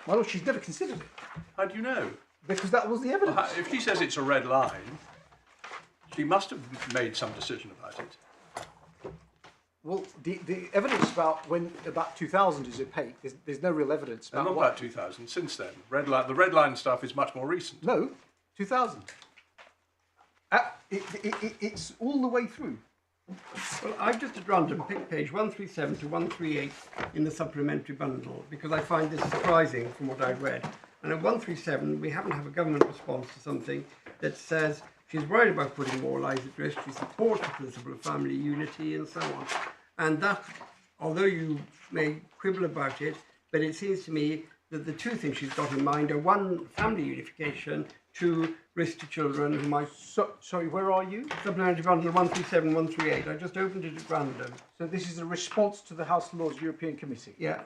lord, she's never considered it How do you know? because that was the evidence. Well, if she says it's a red line, she must have made some decision about it. Well, the evidence about 2000 is opaque. There's no real evidence And about not about 2000. Since then, the red line stuff is much more recent. No, 2000. It's all the way through. Well, I've just at random picked page 137 to 138 in the supplementary bundle because I find this surprising from what I've read. And at 137, we happen to have a government response to something that says she's worried about putting more lives at risk, she supports the principle of family unity and so on. And that, although you may quibble about it, but it seems to me that the two things she's got in mind are one, family unification, two, risk to children who might... Sorry, where are you? Supplementary bundle 137, 138. I just opened it at random. So this is a response to the House of Lords European Committee. Yeah.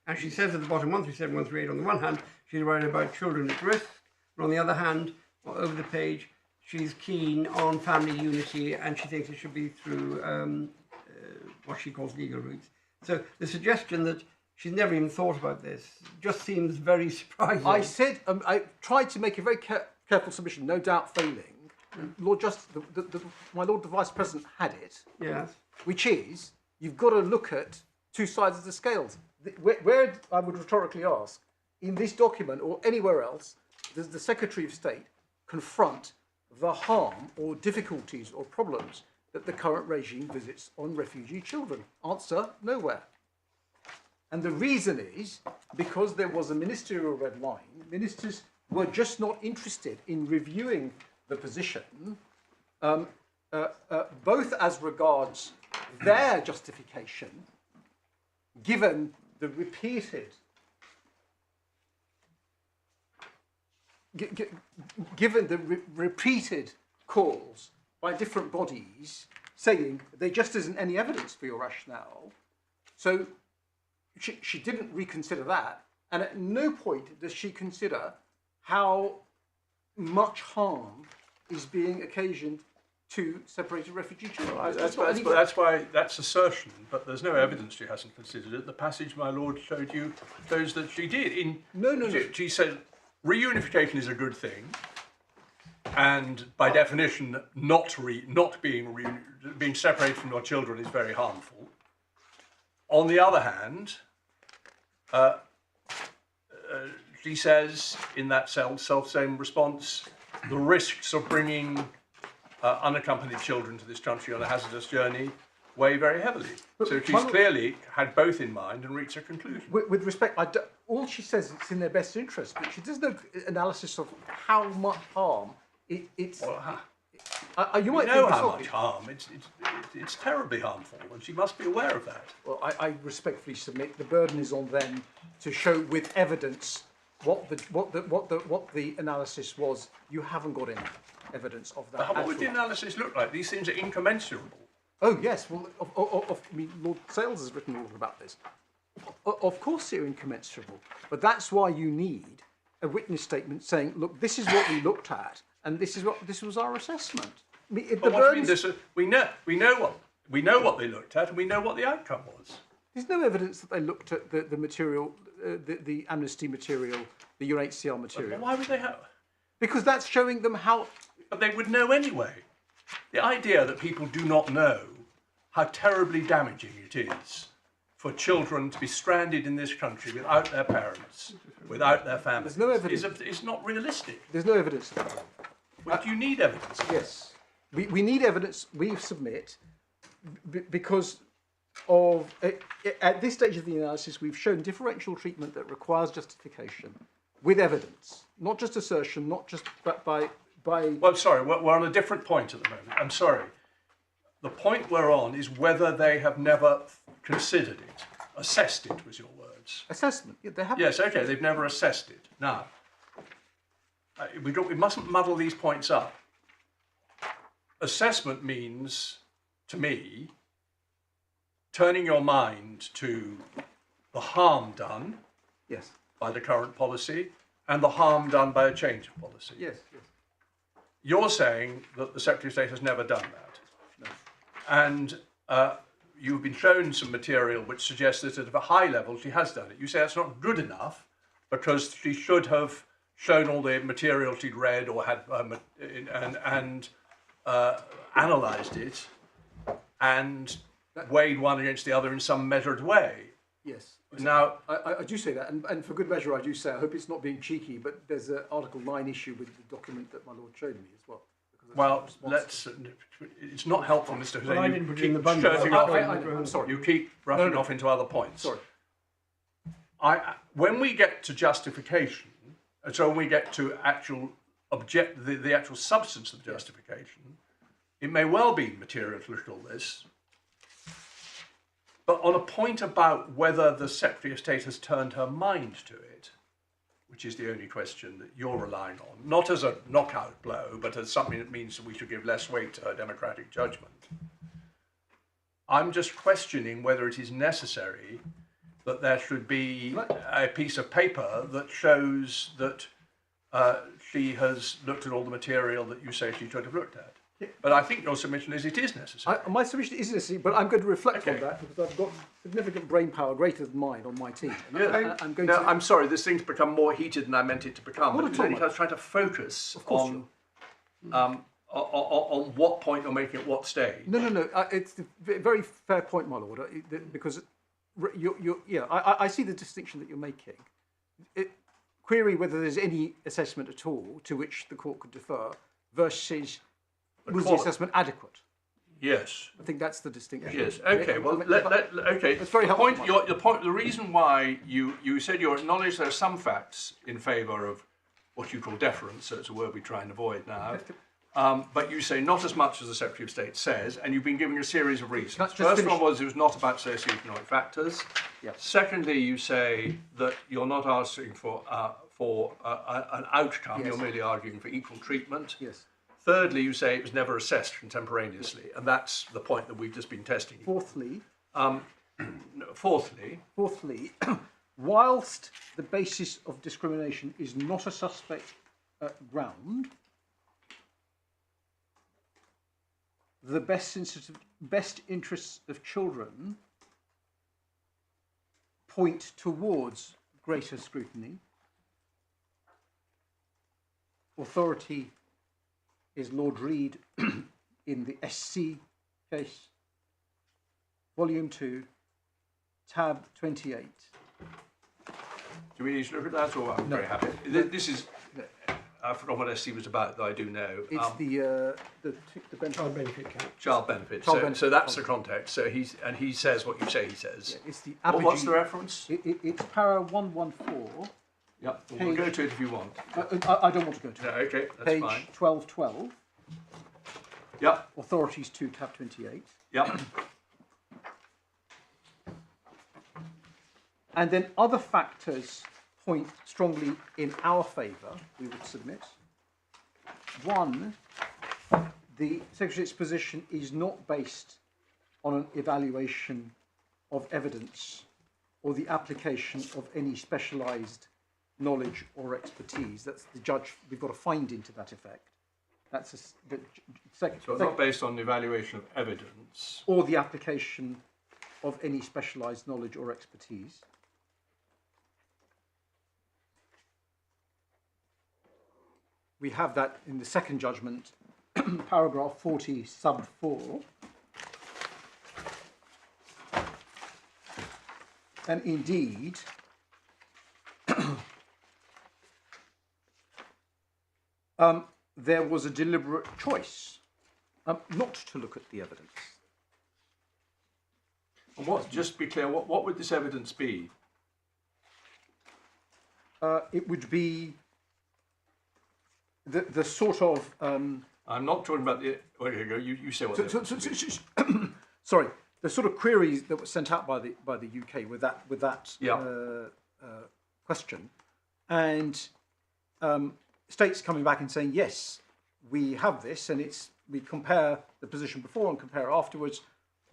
And she says at the bottom, 137, 138, on the one hand, she's worried about children at risk, but on the other hand, over the page, she's keen on family unity and she thinks it should be through what she calls legal routes. So the suggestion that she's never even thought about this just seems very surprising. I said, I tried to make a very careful submission, no doubt failing. Lord Justice, my Lord the Vice President had it. Yes. Which is, you've got to look at two sides of the scales. Where I would rhetorically ask, in this document or anywhere else, does the Secretary of State confront the harm or difficulties or problems that the current regime visits on refugee children? Answer, nowhere. And the reason is because there was a ministerial red line. Ministers were just not interested in reviewing the position, both as regards their justification, given the repeated given the repeated calls by different bodies saying there just isn't any evidence for your rationale, so she didn't reconsider that, and at no point does she consider how much harm is being occasioned to separated refugee children. That's why that's assertion, but there's no evidence she hasn't considered it. The passage my lord showed you shows that she did. No. She said reunification is a good thing, and by definition, being separated from your children is very harmful. On the other hand, she says in that self-same response, the risks of bringing unaccompanied children to this country on a hazardous journey weigh very heavily. So she's clearly had both in mind and reached a conclusion. With respect, all she says is it's in their best interest, but she does no analysis of how much harm it's. Well, you might know think how much harm. It's terribly harmful, and she must be aware of that. Well, I respectfully submit the burden is on them to show with evidence what the analysis was. You haven't got any evidence of that. What would the analysis look like? These things are incommensurable. Oh yes, well, I mean, Lord Sales has written all about this. Of course, they're incommensurable, but that's why you need a witness statement saying, "Look, this is what we looked at, and this was our assessment." I mean, we know what they looked at, and we know what the outcome was. There's no evidence that they looked at the material, the amnesty material, the UNHCR material. But why would they have? Because that's showing them how. But they would know anyway. The idea that people do not know how terribly damaging it is for children to be stranded in this country without their parents, without their families, There's no evidence. is not realistic. There's no evidence of that. But you need evidence. Yes. We need evidence, we submit, because of, at this stage of the analysis, we've shown differential treatment that requires justification with evidence, not just assertion, not just by. Well, sorry, we're on a different point at the moment. I'm sorry. The point we're on is whether they have never considered it. Assessed it was your words. Assessment, yeah, they haven't. Yes, okay, they've never assessed it. Now, we mustn't muddle these points up. Assessment means, to me, turning your mind to the harm done Yes. by the current policy and the harm done by a change of policy. Yes. You're saying that the Secretary of State has never done that. No. And you've been shown some material which suggests that at a high level she has done it. You say that's not good enough because she should have shown all the material she'd read or had and analysed it and weighed one against the other in some measured way. Yes. Now, I do say that, and for good measure, I do say, I hope it's not being cheeky, but there's an Article 9 issue with the document that my Lord showed me as well. well, it's not helpful, Mr. Hussain. I didn't put it in the bundle. I'm sorry. You keep rushing off into other points. Sorry. When we get to justification, and so when we get to the actual substance of justification, it may well be material to look at all this. But on a point about whether the Secretary of State has turned her mind to it, which is the only question that you're relying on, not as a knockout blow, but as something that means that we should give less weight to her democratic judgment, I'm just questioning whether it is necessary that there should be a piece of paper that shows that she has looked at all the material that you say she should have looked at. But I think your submission is it is necessary. My submission is necessary, but I'm going to reflect on that because I've got significant brain power greater than mine on my team. I'm sorry, this thing's become more heated than I meant it to become. Not But at all, I was trying to focus on what point you're making at what stage. No. It's a very fair point, my lord, because I see the distinction that you're making. Query whether there's any assessment at all to which the court could defer versus was the assessment adequate? Yes. I think that's the distinction. Yes. Okay. Well, okay. It's very helpful. The reason why you said you acknowledge there are some facts in favour of what you call deference. So it's a word we try and avoid now. But you say not as much as the Secretary of State says, and you've been giving a series of reasons. First one was it was not about socioeconomic factors. Yes. Secondly, you say that you're not asking for for an outcome. Yes. You're merely arguing for equal treatment. Yes. Thirdly, you say it was never assessed contemporaneously, and that's the point that we've just been testing. Fourthly, Fourthly, whilst the basis of discrimination is not a suspect ground, the best interests of children point towards greater scrutiny. Authority is Lord Reed in the SC case, Volume 2, tab 28. do we need to look at that, or I'm very happy? This is, I forgot what SC was about, though I do know. It's the benefit. Child benefit cap. Child benefit. Child So, benefit. so that's the context. So he says what you say he says. It's the What's the reference? It's para 114. Yep. We'll go to it if you want. I don't want to go to No, it. okay, that's Page fine. 1212, Yep. Authorities 2, tab 28. Yep. And then other factors point strongly in our favour, we would submit. One, the Secretary's position is not based on an evaluation of evidence or the application of any specialised knowledge or expertise. That's the judge, we've got a finding to that effect. That's the second. So it's not based on the evaluation of evidence. Or the application of any specialised knowledge or expertise. We have that in the second judgment, paragraph 40, sub 4. And indeed, there was a deliberate choice not to look at the evidence. And just to be clear, what would this evidence be? It would be the sort of... I'm not talking about the... Okay, go. You say what the evidence would be. sorry, the sort of queries that were sent out by the UK with that Yeah. question, and states coming back and saying, yes, we have this, and we compare the position before and compare afterwards,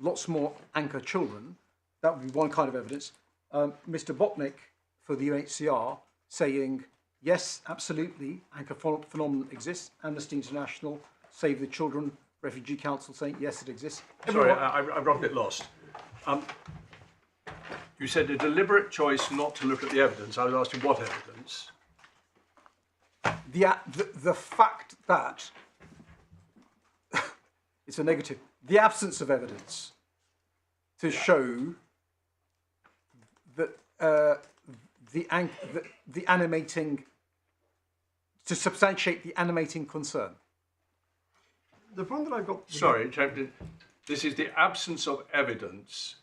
lots more anchor children. That would be one kind of evidence. Mr. Botnick for the UNHCR saying, yes, absolutely, anchor phenomenon exists. Amnesty International, Save the Children, Refugee Council saying, yes, it exists. Sorry, I got a bit lost. You said a deliberate choice not to look at the evidence. I was asking what evidence? The fact that it's a negative, the absence of evidence to show that the animating, to substantiate the animating concern. The point that I've got... Sorry, this is the absence of evidence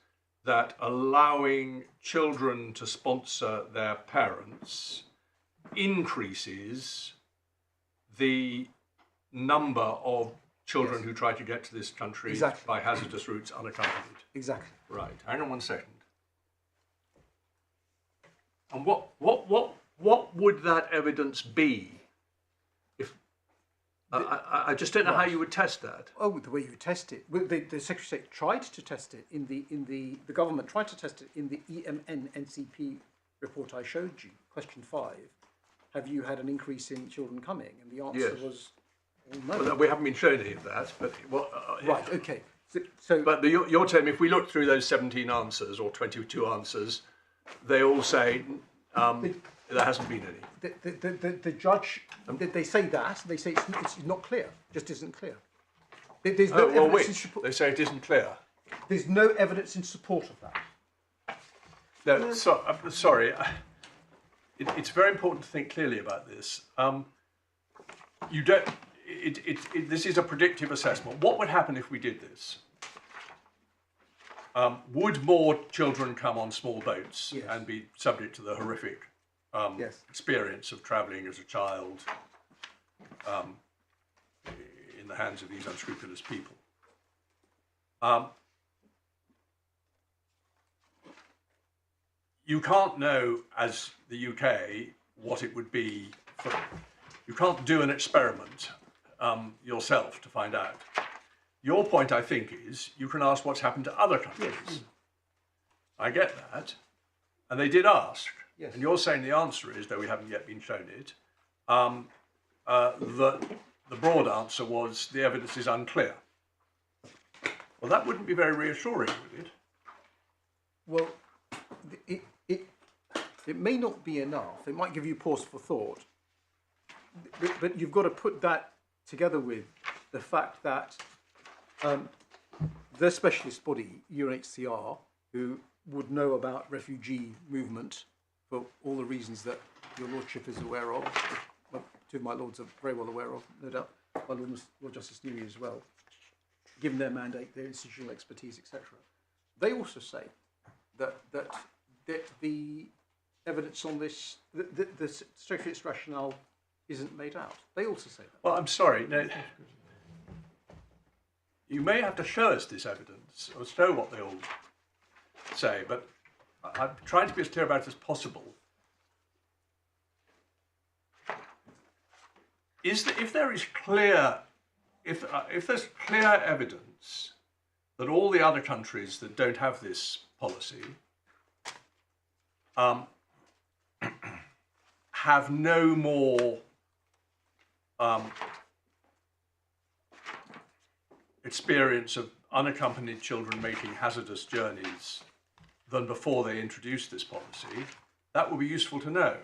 that allowing children to sponsor their parents increases the number of children who try to get to this country by hazardous routes unaccompanied. Exactly. Right. Hang on 1 second. And what would that evidence be? If I just don't know how you would test that. Oh, the way you test it. Well, the Secretary of State tried to test it the government tried to test it in the EMN NCP report I showed you. Question 5. Have you had an increase in children coming? And the answer was, well, no. Well, we haven't been shown any of that, but Right. Okay. So but you're telling me if we look through those 17 answers or 22 answers, they all say there hasn't been any. the judge, they say that, they say it's not clear, just isn't clear. There's no evidence in support. They say it isn't clear. There's no evidence in support of that. No, sorry. It's very important to think clearly about this. You don't. This is a predictive assessment. What would happen if we did this? Would more children come on small boats and be subject to the horrific experience of travelling as a child in the hands of these unscrupulous people? You can't know, as the UK, what it would be. You can't do an experiment yourself to find out. Your point, I think, is you can ask what's happened to other countries. Yes. I get that. And they did ask. Yes. And you're saying the answer is, though we haven't yet been shown it, that the broad answer was the evidence is unclear. Well, that wouldn't be very reassuring, would it? Well, it may not be enough. It might give you pause for thought. But you've got to put that together with the fact that the specialist body, UNHCR, who would know about refugee movement for all the reasons that your lordship is aware of, well, two of my lords are very well aware of, no doubt, my Lord Justice Newey as well, given their mandate, their institutional expertise, etc. They also say that the evidence on this, the strict rationale isn't made out. They also say that. Well, I'm sorry. No, you may have to show us this evidence or show what they all say, but I'm trying to be as clear about it as possible. If there's clear evidence that all the other countries that don't have this policy have no more experience of unaccompanied children making hazardous journeys than before they introduced this policy, that would be useful to know.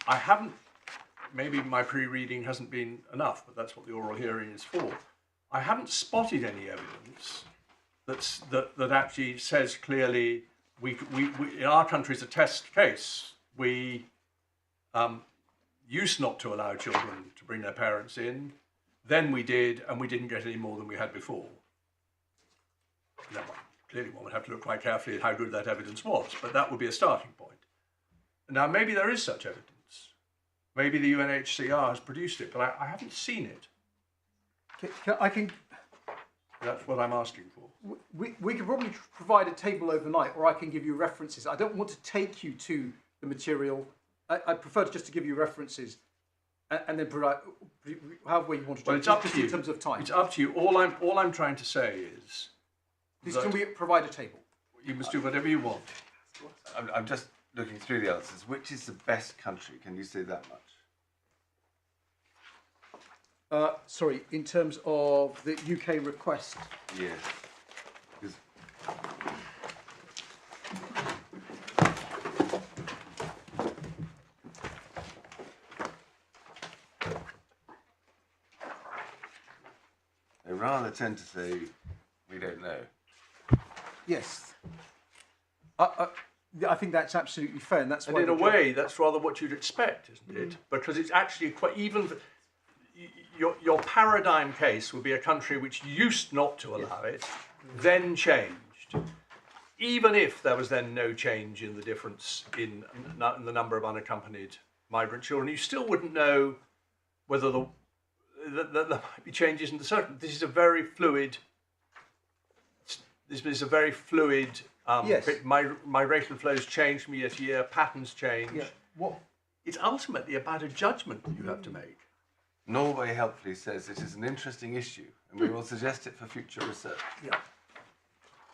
I haven't, maybe my pre-reading hasn't been enough, but that's what the oral hearing is for. I haven't spotted any evidence that actually says clearly, we in our country as a test case, we used not to allow children to bring their parents in, then we did, and we didn't get any more than we had before. Now, clearly one would have to look quite carefully at how good that evidence was, but that would be a starting point. Now, maybe there is such evidence. Maybe the UNHCR has produced it, but I haven't seen it. That's what I'm asking for. We could probably provide a table overnight, or I can give you references. I don't want to take you to the material. I prefer just to give you references and then provide however you want to do it. Well, it's up to you. In terms of time. It's up to you. All I'm trying to say is, Please, can we provide a table? You must do whatever you want. I'm just looking through the answers. Which is the best country? Can you say that much? Sorry, in terms of the UK request. Yes. 'Cause they rather tend to say, we don't know. Yes. I think that's absolutely fair, and that's And why in a way, that's rather what you'd expect, isn't it? Because it's actually quite even. Your paradigm case would be a country which used not to allow it, then changed. Even if there was then no change in the difference in the number of unaccompanied migrant children, you still wouldn't know whether there might be changes in the circumstances. This is a very fluid. This is a very fluid. Yes. Migration flows change from year to year. Patterns change. Yeah. It's ultimately about a judgment that you have to make. Norway helpfully says it is an interesting issue, and we will suggest it for future research. Yeah.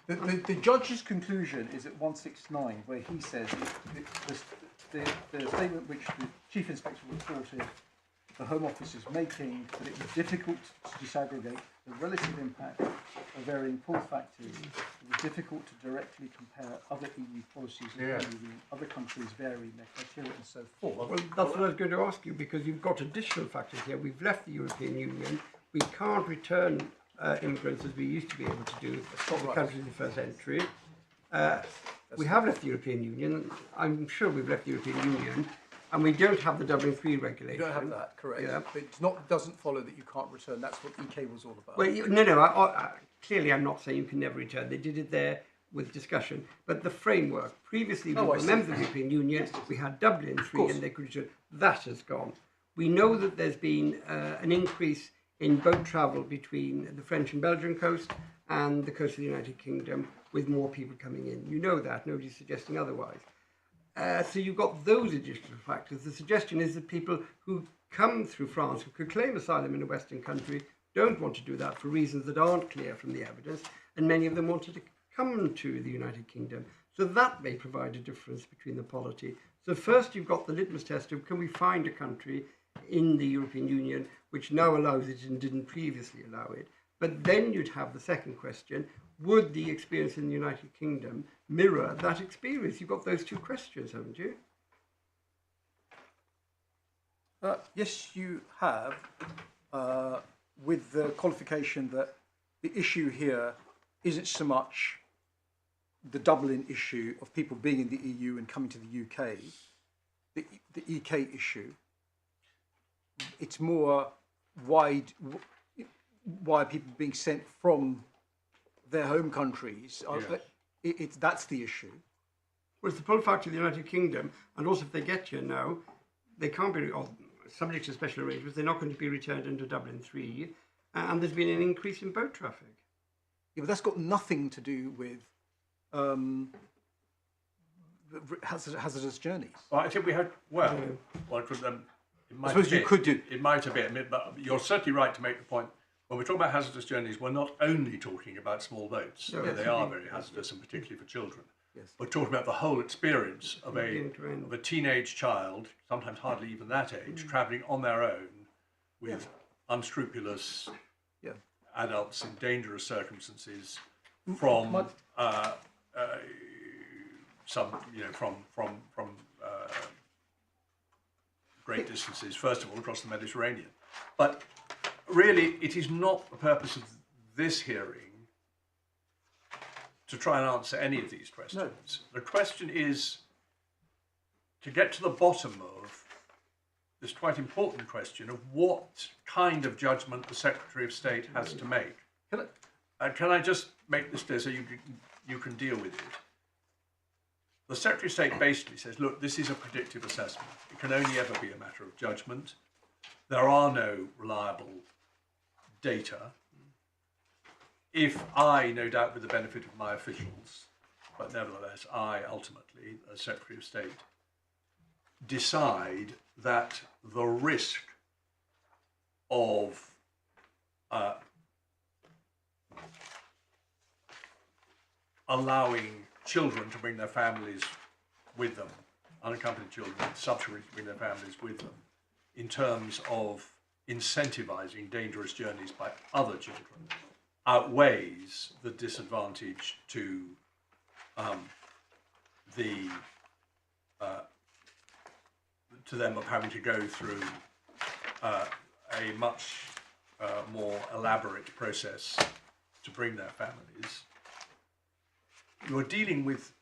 The judge's conclusion is at 169, where he says the statement which the Chief Inspector reported the Home Office is making, that it was difficult to disaggregate the relative impact of varying pull factors. It was difficult to directly compare other EU policies and other countries varying their criteria and so forth. Well, that's what I was going to ask you, because you've got additional factors here. We've left the European Union. We can't return immigrants as we used to be able to do to the countries of first entry. We have left the European Union. I'm sure we've left the European Union. And we don't have the Dublin III regulation. You don't have that, correct. Yeah. But it's not, doesn't follow that you can't return. That's what EK was all about. Well, no. Clearly, I'm not saying you can never return. They did it there with discussion. But the framework, previously we were members of the European Union, we had Dublin III and they could return. That has gone. We know that there's been an increase in boat travel between the French and Belgian coast and the coast of the United Kingdom, with more people coming in. You know that. Nobody's suggesting otherwise. So you've got those additional factors. The suggestion is that people who come through France, who could claim asylum in a Western country, don't want to do that for reasons that aren't clear from the evidence, and many of them wanted to come to the United Kingdom. So that may provide a difference between the polity. So first you've got the litmus test of can we find a country in the European Union which now allows it and didn't previously allow it. But then you'd have the second question, would the experience in the United Kingdom mirror that experience? You've got those two questions, haven't you? Yes, you have, with the qualification that the issue here isn't so much the Dublin issue of people being in the EU and coming to the UK, the EK issue. It's more why people being sent from their home countries. Yes. That's the issue. Well, it's the pull factor of the United Kingdom, and also if they get here now, they can't be subject to special arrangements. They're not going to be returned under Dublin 3, and there's been an increase in boat traffic. Yeah, but that's got nothing to do with hazardous journeys. Well, I think we had, it might I suppose you could do. It might have been, but you're certainly right to make the point. When we talk about hazardous journeys, we're not only talking about small boats. No, They are very hazardous, and particularly for children. Yes. We're talking about the whole experience of a teenage child, sometimes hardly even that age, travelling on their own with unscrupulous adults in dangerous circumstances from great distances. First of all, across the Mediterranean, but really, it is not the purpose of this hearing to try and answer any of these questions. No. The question is to get to the bottom of this quite important question of what kind of judgment the Secretary of State has to make. Can I just make this clear so you can deal with it? The Secretary of State basically says, look, this is a predictive assessment. It can only ever be a matter of judgment. There are no reliable data. If I, no doubt with the benefit of my officials, but nevertheless I ultimately, as Secretary of State, decide that the risk of allowing children to bring their families with them, unaccompanied children, subsequently to bring their families with them, in terms of incentivizing dangerous journeys by other children, outweighs the disadvantage to them of having to go through a much more elaborate process to bring their families. You're dealing with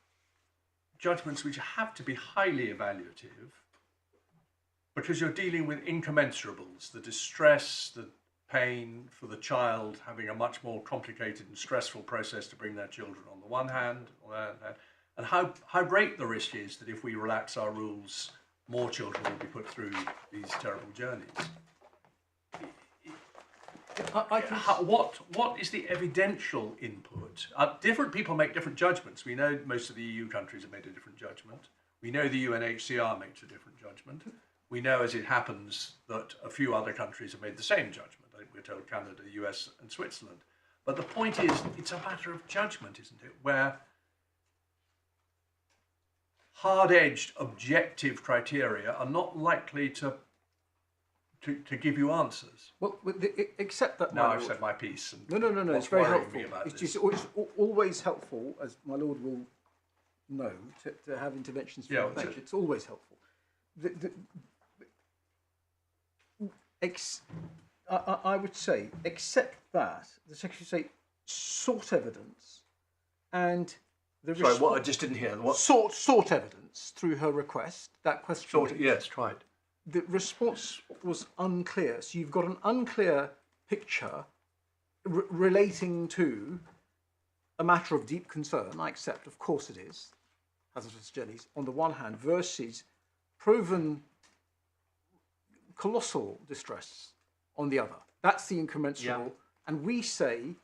judgments which have to be highly evaluative because you're dealing with incommensurables, the distress, the pain for the child having a much more complicated and stressful process to bring their children on the one hand, and how great the risk is that if we relax our rules, more children will be put through these terrible journeys. What is the evidential input? Different people make different judgments. We know most of the EU countries have made a different judgment. We know the UNHCR makes a different judgment. We know, as it happens, that a few other countries have made the same judgment. I think we're told Canada, the US, and Switzerland. But the point is, it's a matter of judgment, isn't it? Where hard-edged, objective criteria are not likely to give you answers. Well, except that. Now I've said my piece. And no. It's very helpful. It's always helpful, as my lord will know, to have interventions from the bench. It's always helpful. I would say, except that the Secretary of State sought evidence, and sorry, what I just didn't hear. What sought evidence through her request. That question. Yes, tried. The response was unclear. So you've got an unclear picture relating to a matter of deep concern. I accept, of course it is, hazardous journeys, on the one hand, versus proven colossal distress on the other. That's the incommensurable. Yeah. And we say,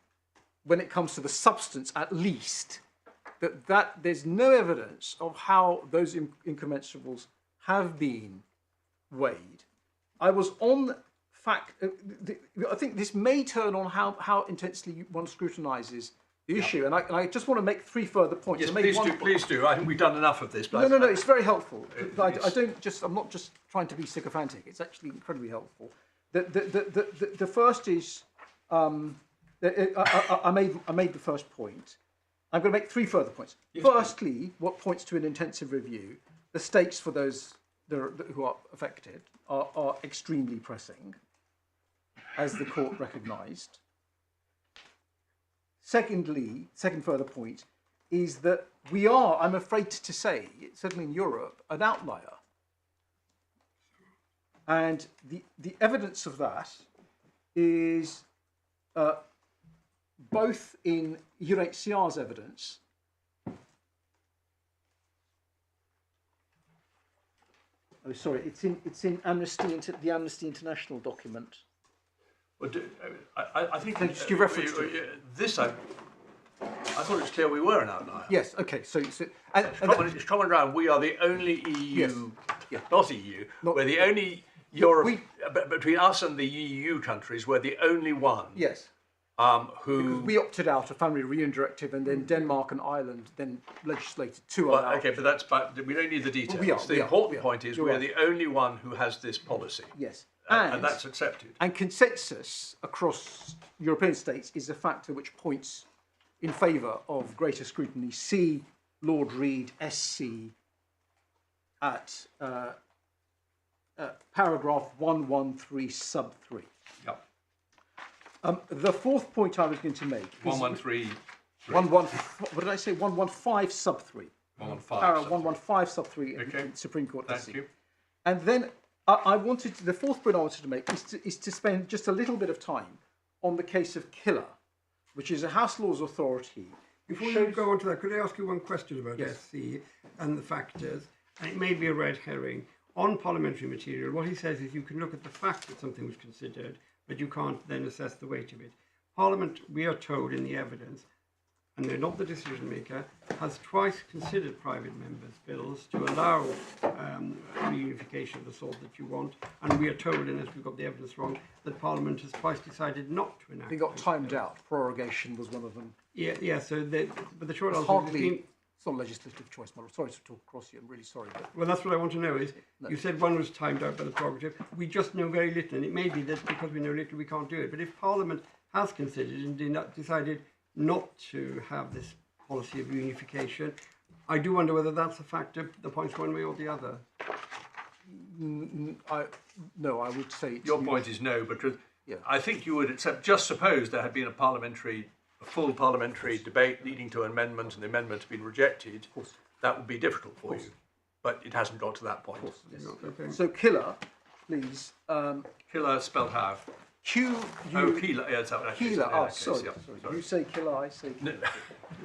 when it comes to the substance, at least, that there's no evidence of how those incommensurables have been weighed. I was on fact. I think this may turn on how intensely one scrutinises the issue, and I just want to make 3 further points. Yes, please do. I think we've done enough of this. But No, it's very helpful. I'm not just trying to be sycophantic. It's actually incredibly helpful. The first is I made the first point. I'm going to make 3 further points. Yes, Firstly, what points to an intensive review? The stakes for those who are affected are extremely pressing, as the court recognised. Secondly, second further point is that we are, I'm afraid to say, certainly in Europe, an outlier. And the evidence of that is both in Eritrea's evidence it's in the Amnesty International document. Well, I think Just your reference to this. I thought it was clear we were an outlier. Yes. Okay. So It's common ground. We are the only EU, not EU. We're the only Europe. Between us and the EU countries, we're the only one. Yes. Who because we opted out of family reunion directive, and then Denmark and Ireland then legislated to allow. Okay, but we don't need the details. The important point is we're the only one who has this policy. Yes. And that's accepted. And consensus across European states is a factor which points in favour of greater scrutiny. See Lord Reid, SC, at paragraph 113 sub 3. Yep. The fourth point I was going to make is 113. what did I say? 115 sub 3. 115. Paragraph 115 sub 3 in Supreme Court. Thank you. And then the fourth point I wanted to make is to spend just a little bit of time on the case of Killer, which is a House Laws Authority. Before you go on to that, could I ask you one question about SC and the factors? And it may be a red herring. On parliamentary material, what he says is you can look at the fact that something was considered, but you can't then assess the weight of it. Parliament, we are told in the evidence, and they're not the decision maker, has twice considered private members' bills to allow reunification of the sort that you want, and we are told, unless we've got the evidence wrong, that Parliament has twice decided not to enact. They got timed out. Prorogation was one of them. Yeah. So, but the short answer hardly. It's not a legislative choice model. Sorry to talk across you. I'm really sorry. But well, that's what I want to know is, you said one was timed out by the prerogative. We just know very little, and it may be that because we know little, we can't do it. But if Parliament has considered and decided not to have this policy of reunification, I do wonder whether that's a factor that points one way or the other. No, I would say... Your point is no, but I think you would accept, just suppose there had been a full parliamentary debate leading to an amendment, and the amendment had been rejected, that would be difficult for you. But it hasn't got to that point. Yes. Okay. So Killer, please. Killer spelled how? Q-U... Oh, Keeler. Yeah, it's that Keeler. Sorry. Sorry. You say Killer, I say Keeler.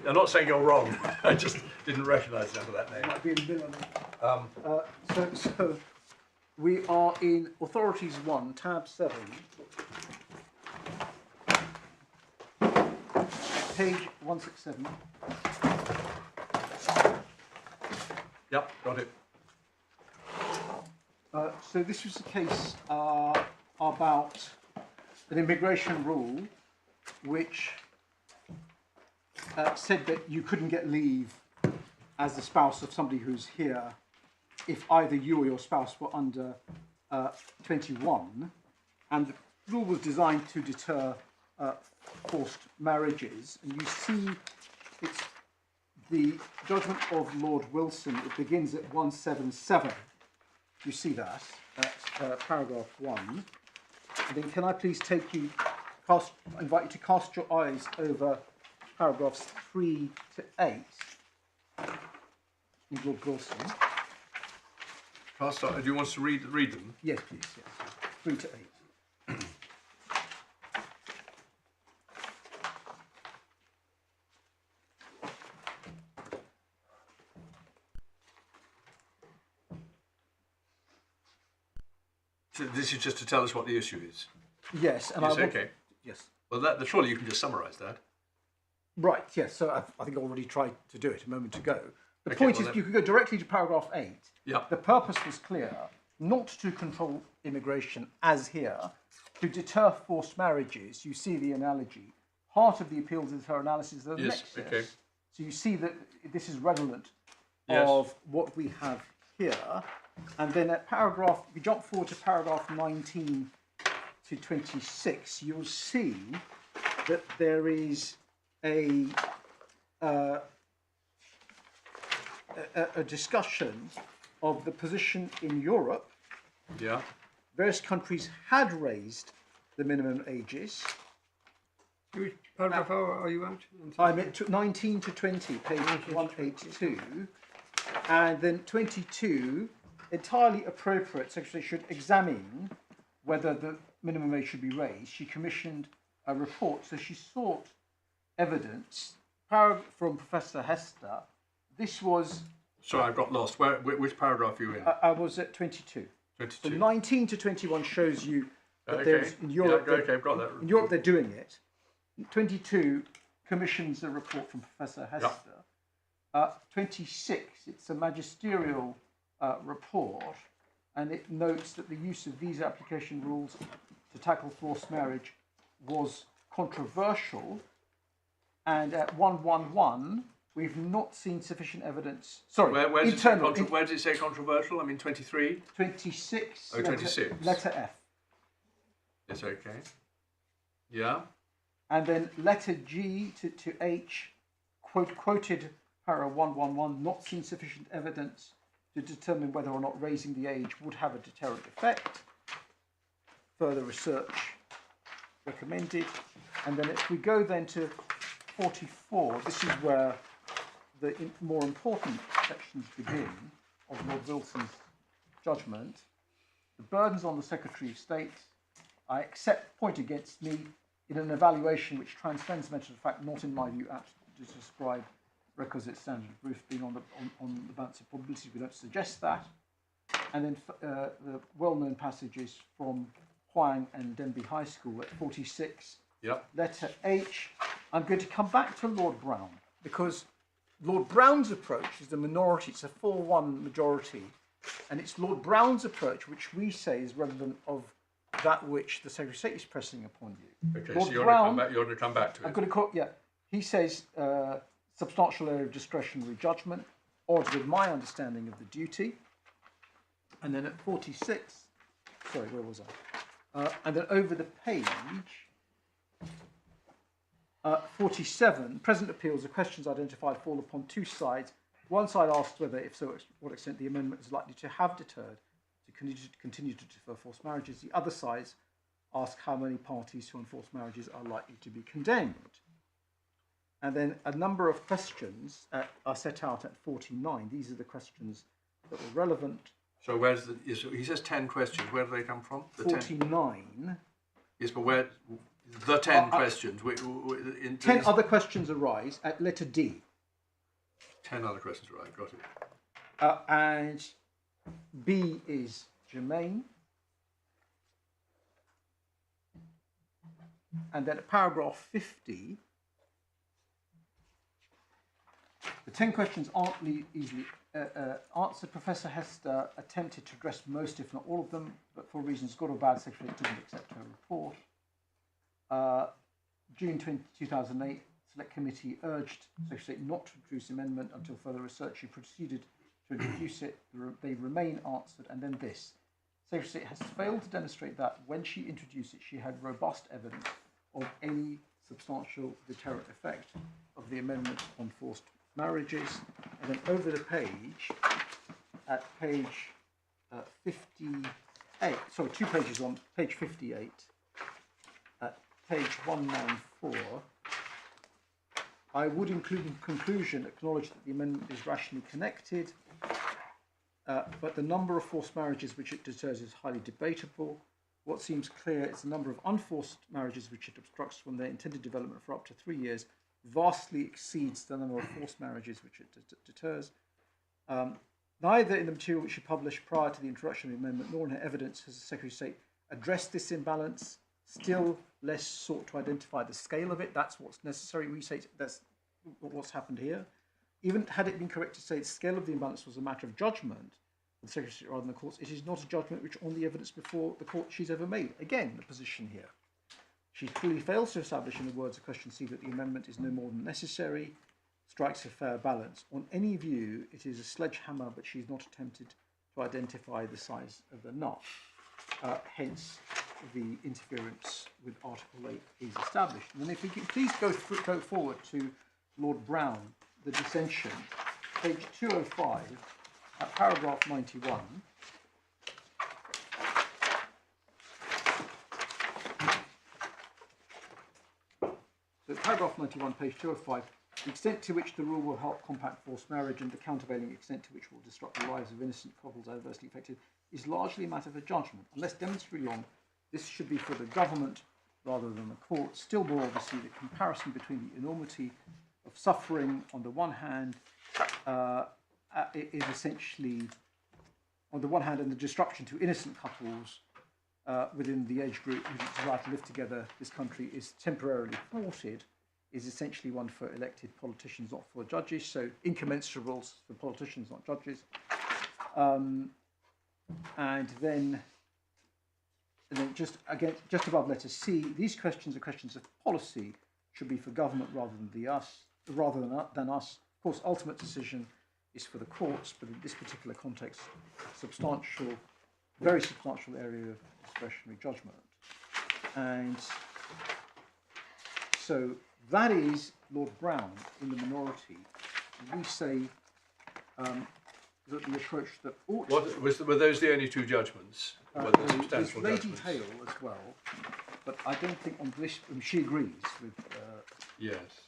I'm not saying you're wrong. I just didn't recognise it under that name. Might be in the middle. So we are in Authorities 1, tab 7. Page 167. Yep, got it. So this was a case about an immigration rule which said that you couldn't get leave as the spouse of somebody who's here if either you or your spouse were under 21, and the rule was designed to deter forced marriages. And you see it's the judgment of Lord Wilson. It begins at 177. You see that at paragraph 1. And then can I please invite you to cast your eyes over paragraphs 3 to 8 in Lord Wilson. Do you want us to read them? Yes, please. Yes. 3 to 8. So this is just to tell us what the issue is. Yes, and yes, okay. Yes. Well, surely you can just summarise that. Right, yes, so I think I already tried to do it a moment ago. The Okay, point well, is you could go directly to paragraph 8. Yeah. The purpose was clear, not to control immigration as here, to deter forced marriages. You see the analogy. Heart of the appeals is her analysis of the Yes, nexus. okay. So you see that this is redolent Yes. of what we have here. And then at paragraph, if you jump forward to paragraph 19 to 26, you'll see that there is a discussion of the position in Europe. Yeah. Various countries had raised the minimum ages. Which paragraph are you at? I'm at 19 to 20, page 182. And then 22, entirely appropriate, Secretary should examine whether the minimum age should be raised. She commissioned a report, so she sought evidence from Professor Hester. This was... Sorry, I got lost. Which paragraph are you in? I was at 22. 22. So 19 to 21 shows you that Okay. there's in Europe. Yeah, okay, I've got that. In Europe, they're doing it. 22 commissions a report from Professor Hester. 26, it's a magisterial report, and it notes that the use of visa application rules to tackle forced marriage was controversial. And at 111, we've not seen sufficient evidence. Sorry, Where does internal. it say controversial? I mean 23? 26. Oh, 26. Letter F. Yes, okay. Yeah. And then letter G to H, quoted para 111, not seen sufficient evidence to determine whether or not raising the age would have a deterrent effect. Further research recommended. And then if we go then to 44, this is where the more important sections begin of Lord Wilson's judgment. The burdens on the Secretary of State, I accept, point against me in an evaluation which transcends mention of fact, not in my view apt to describe requisite standard of proof being on the balance of probability. We don't suggest that. And then the well-known passages from Huang and Denby High School at 46. Yep. Letter H. I'm going to come back to Lord Brown, because Lord Brown's approach is the minority. It's a 4-1 majority. And it's Lord Brown's approach which we say is relevant of that which the Secretary of State is pressing upon you. Okay, Lord so you're Brown, going to come back to it. I'm going to quote, yeah. He says, substantial area of discretionary judgment, odds with my understanding of the duty. And then at 46, sorry, where was I? And then over the page, 47, present appeals, the questions identified fall upon two sides. One side asks whether, if so, to what extent the amendment is likely to have deterred to continue to defer forced marriages. The other sides ask how many parties to unforced marriages are likely to be condemned. And then a number of questions are set out at 49. These are the questions that were relevant. So he says 10 questions. Where do they come from? The 49. Yes, but where the 10 questions? 10 other questions arise at letter D. 10 other questions, right? Got it. And B is germane. And then at paragraph 50, the 10 questions aren't easily answered. Professor Hester attempted to address most, if not all of them, but for reasons good or bad, Secretary didn't accept her report. June 2008, Select Committee urged Secretary of State not to introduce amendment until further research. She proceeded to introduce it. They remain answered. And then this. Secretary of State has failed to demonstrate that when she introduced it, she had robust evidence of any substantial deterrent effect of the amendment on forced marriages. And then over the page, at page 58, sorry, 2 pages on page 58, at page 194, I would include in conclusion acknowledge that the amendment is rationally connected, but the number of forced marriages which it deters is highly debatable. What seems clear is the number of unforced marriages which it obstructs from their intended development for up to 3 years vastly exceeds the number of forced marriages which it deters. Neither in the material which she published prior to the introduction of the amendment nor in her evidence has the Secretary of State addressed this imbalance, still less sought to identify the scale of it. That's what's necessary. We say that's what's happened here. Even had it been correct to say the scale of the imbalance was a matter of judgment for the Secretary rather than the courts, it is not a judgment which, on the evidence before the court, she's ever made. Again, the position here. She clearly fails to establish, in the words of question C, that the amendment is no more than necessary, strikes a fair balance. On any view, it is a sledgehammer, but she's not attempted to identify the size of the nut. Hence, the interference with Article 8 is established. And then if we could please go forward to Lord Brown, the dissension, page 205, at paragraph 91. So paragraph 91, page 205, the extent to which the rule will help combat forced marriage and the countervailing extent to which will disrupt the lives of innocent couples adversely affected is largely a matter for judgment. Unless demonstrably wrong, this should be for the government rather than the court. Still more obviously, the comparison between the enormity of suffering on the one hand is essentially, on the one hand, and the disruption to innocent couples within the age group whose desire to live together this country is temporarily thwarted, is essentially one for elected politicians, not for judges. So incommensurables for politicians, not judges. And then just above letter C, these questions are questions of policy, should be for government rather than us. Of course, ultimate decision is for the courts, but in this particular context, very substantial area of discretionary judgment. And so that is Lord Brown in the minority. We say that the approach that ought were those the only two judgments? There's Lady Hale as well, but I don't think on this she agrees with. Yes.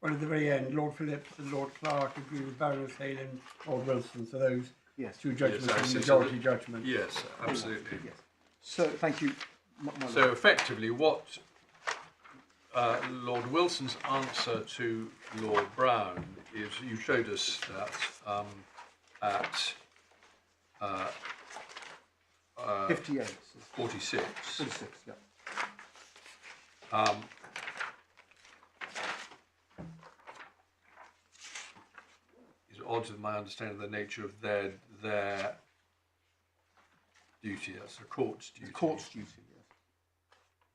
Well, at the very end, Lord Phillips and Lord Clark agree with Baroness Hale and Lord Wilson. So those two judgments are majority judgment. Yes, absolutely. Yes. So thank you. So effectively, what Lord Wilson's answer to Lord Brown is, you showed us that at 58. 46. 46, yeah. Is odd to my understanding of the nature of their duty. That's the court's duty. The court's duty,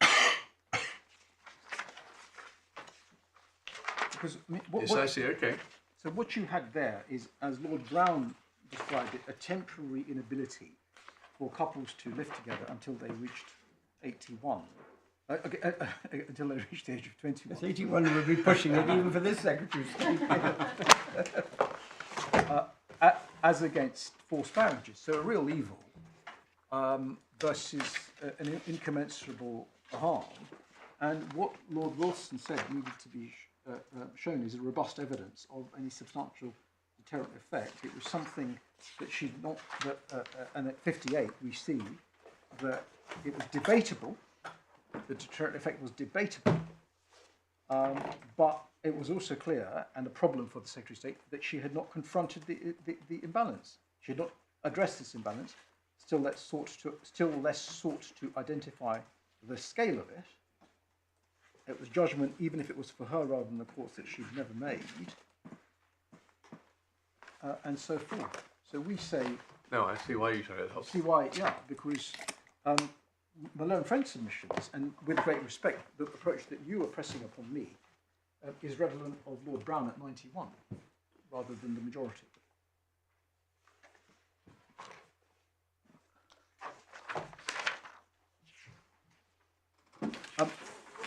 yes. Because Yes, I see. Okay. So what you had there is, as Lord Brown described it, a temporary inability for couples to live together until they reached 81. Until they reached the age of 21. Yes, 81 would be pushing it even for this Secretary of State. As against forced marriages. So a real evil versus an incommensurable harm. And what Lord Wilson said needed to be shown is a robust evidence of any substantial deterrent effect. It was something that she'd not, and at 58 we see that it was debatable, the deterrent effect was debatable, but it was also clear, and a problem for the Secretary of State, that she had not confronted the imbalance. She had not addressed this imbalance, still less sought to identify the scale of it. It was judgment, even if it was for her rather than the courts, that she'd never made, and so forth. So we say... No, I see why you say it. See why, yeah, because Malone Friend's submissions, and with great respect, the approach that you are pressing upon me is redolent of Lord Brown at 91, rather than the majority.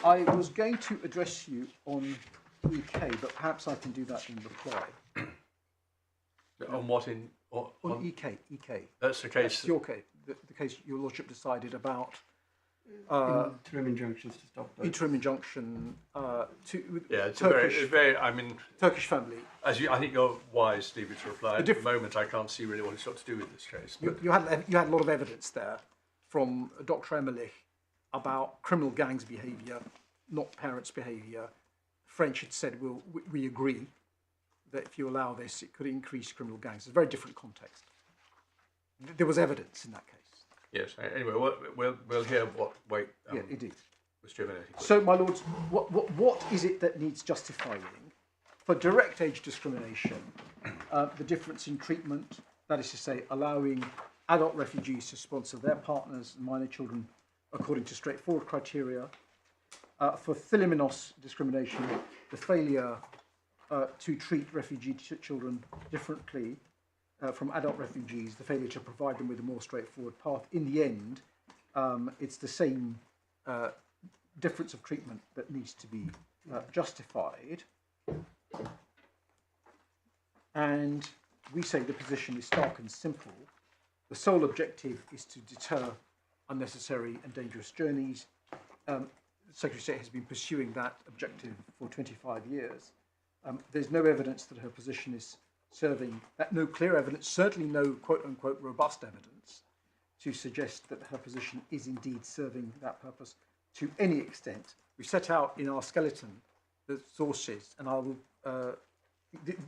I was going to address you on EK, but perhaps I can do that in reply. On what in? On EK. That's the case. That's your case. The case your lordship decided about. Interim injunctions to stop those. Interim injunction it's Turkish, very. I mean, Turkish family. I think you're wise, Stevie, to reply. At the moment, I can't see really what it's got to do with this case. You had a lot of evidence there from Dr. Emmerlich about criminal gangs' behaviour, not parents' behaviour. French had said, "Well, we agree that if you allow this, it could increase criminal gangs." It's a very different context. There was evidence in that case. Yes. Anyway, we'll hear what weight indeed was given. So, my lords, what is it that needs justifying for direct age discrimination, the difference in treatment, that is to say, allowing adult refugees to sponsor their partners and minor children according to straightforward criteria. For Thiliminos discrimination, the failure to treat refugee children differently from adult refugees, the failure to provide them with a more straightforward path. In the end, it's the same difference of treatment that needs to be justified. And we say the position is stark and simple. The sole objective is to deter unnecessary and dangerous journeys. The Secretary of State has been pursuing that objective for 25 years. There's no evidence that her position is serving that, no clear evidence, certainly no quote-unquote robust evidence to suggest that her position is indeed serving that purpose to any extent. We set out in our skeleton the sources, and I will.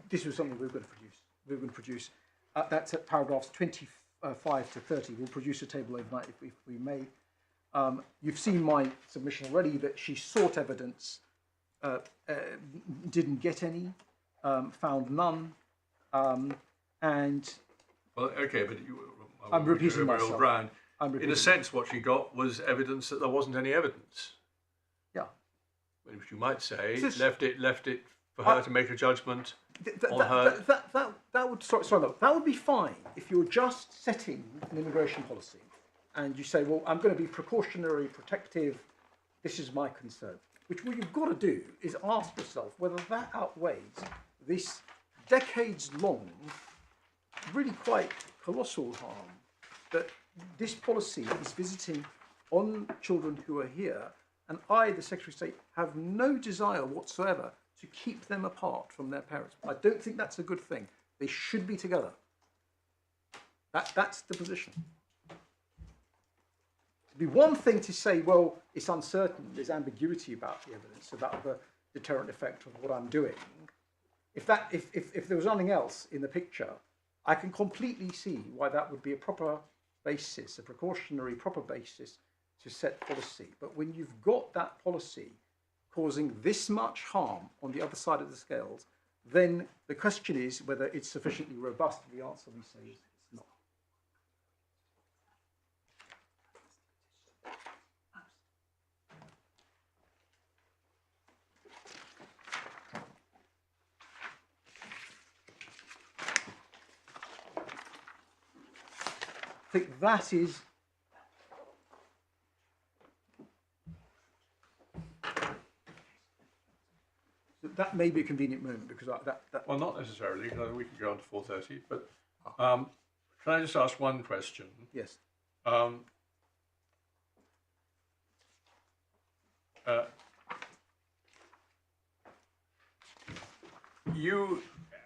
This was something we were going to produce. That's at paragraphs 25 to 30. We'll produce a table overnight if we may. You've seen my submission already that she sought evidence, didn't get any, found none, and. Well, okay, but I'm repeating myself. Brand. In a sense, what she got was evidence that there wasn't any evidence. Yeah. Which you might say left it for her to make a judgment on her. That would that would be fine if you're just setting an immigration policy, and you say, well, I'm going to be precautionary, protective. This is my concern. Which what you've got to do is ask yourself whether that outweighs this decades-long, really quite colossal harm that this policy is visiting on children who are here, and I, the Secretary of State, have no desire whatsoever to keep them apart from their parents. I don't think that's a good thing. They should be together. That's the position. It'd be one thing to say, well, it's uncertain, there's ambiguity about the evidence, about the deterrent effect of what I'm doing. If there was nothing else in the picture, I can completely see why that would be a proper basis, a precautionary proper basis to set policy. But when you've got that policy causing this much harm on the other side of the scales, then the question is whether it's sufficiently robust. The answer we say is it's not. I think that is that may be a convenient moment because Well, not necessarily. Because we can go on to 4:30. But can I just ask one question? Yes. You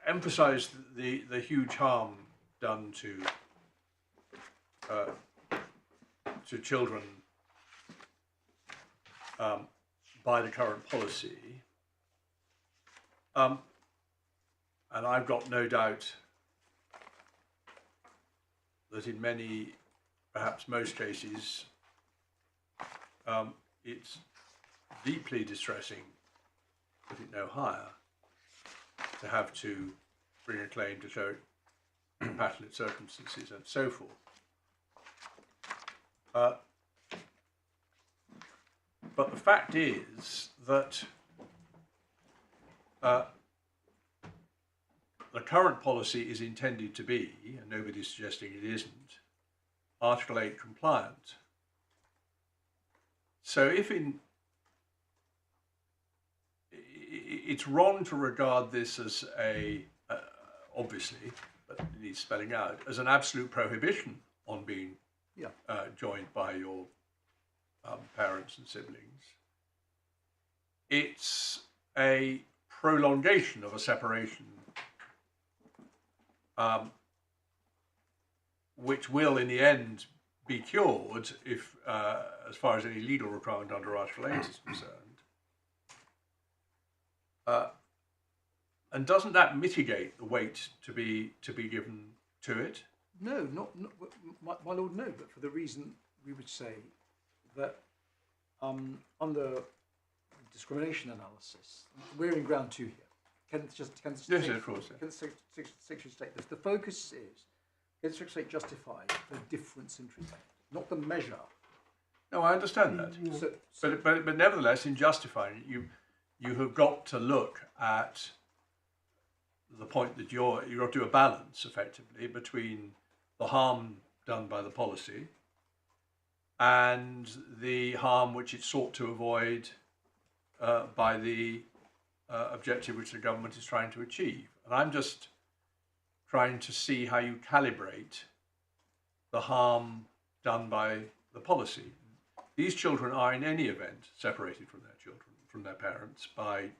emphasised the huge harm done to children by the current policy. And I've got no doubt that in many, perhaps most cases, it's deeply distressing, put it no higher, to have to bring a claim to show compassionate circumstances and so forth. But the fact is that the current policy is intended to be, and nobody's suggesting it isn't, Article 8 compliant. So it's wrong to regard this as obviously, but it needs spelling out, as an absolute prohibition on being joined by your parents and siblings. It's a prolongation of a separation which will in the end be cured if, as far as any legal requirement under Article 8 is concerned. And doesn't that mitigate the weight to be given to it? No, not my lord, no, but for the reason we would say that under discrimination analysis, we're in ground 2 here. Yes, of course. Can the Secretary of State, the focus is, can the Secretary of State justify the difference in treatment, not the measure? No, I understand that. But nevertheless, in justifying it, you have got to look at the point that you've got to do a balance, effectively, between the harm done by the policy and the harm which it sought to avoid by the objective which the government is trying to achieve. And I'm just trying to see how you calibrate the harm done by the policy. These children are in any event separated from their children, from their parents, by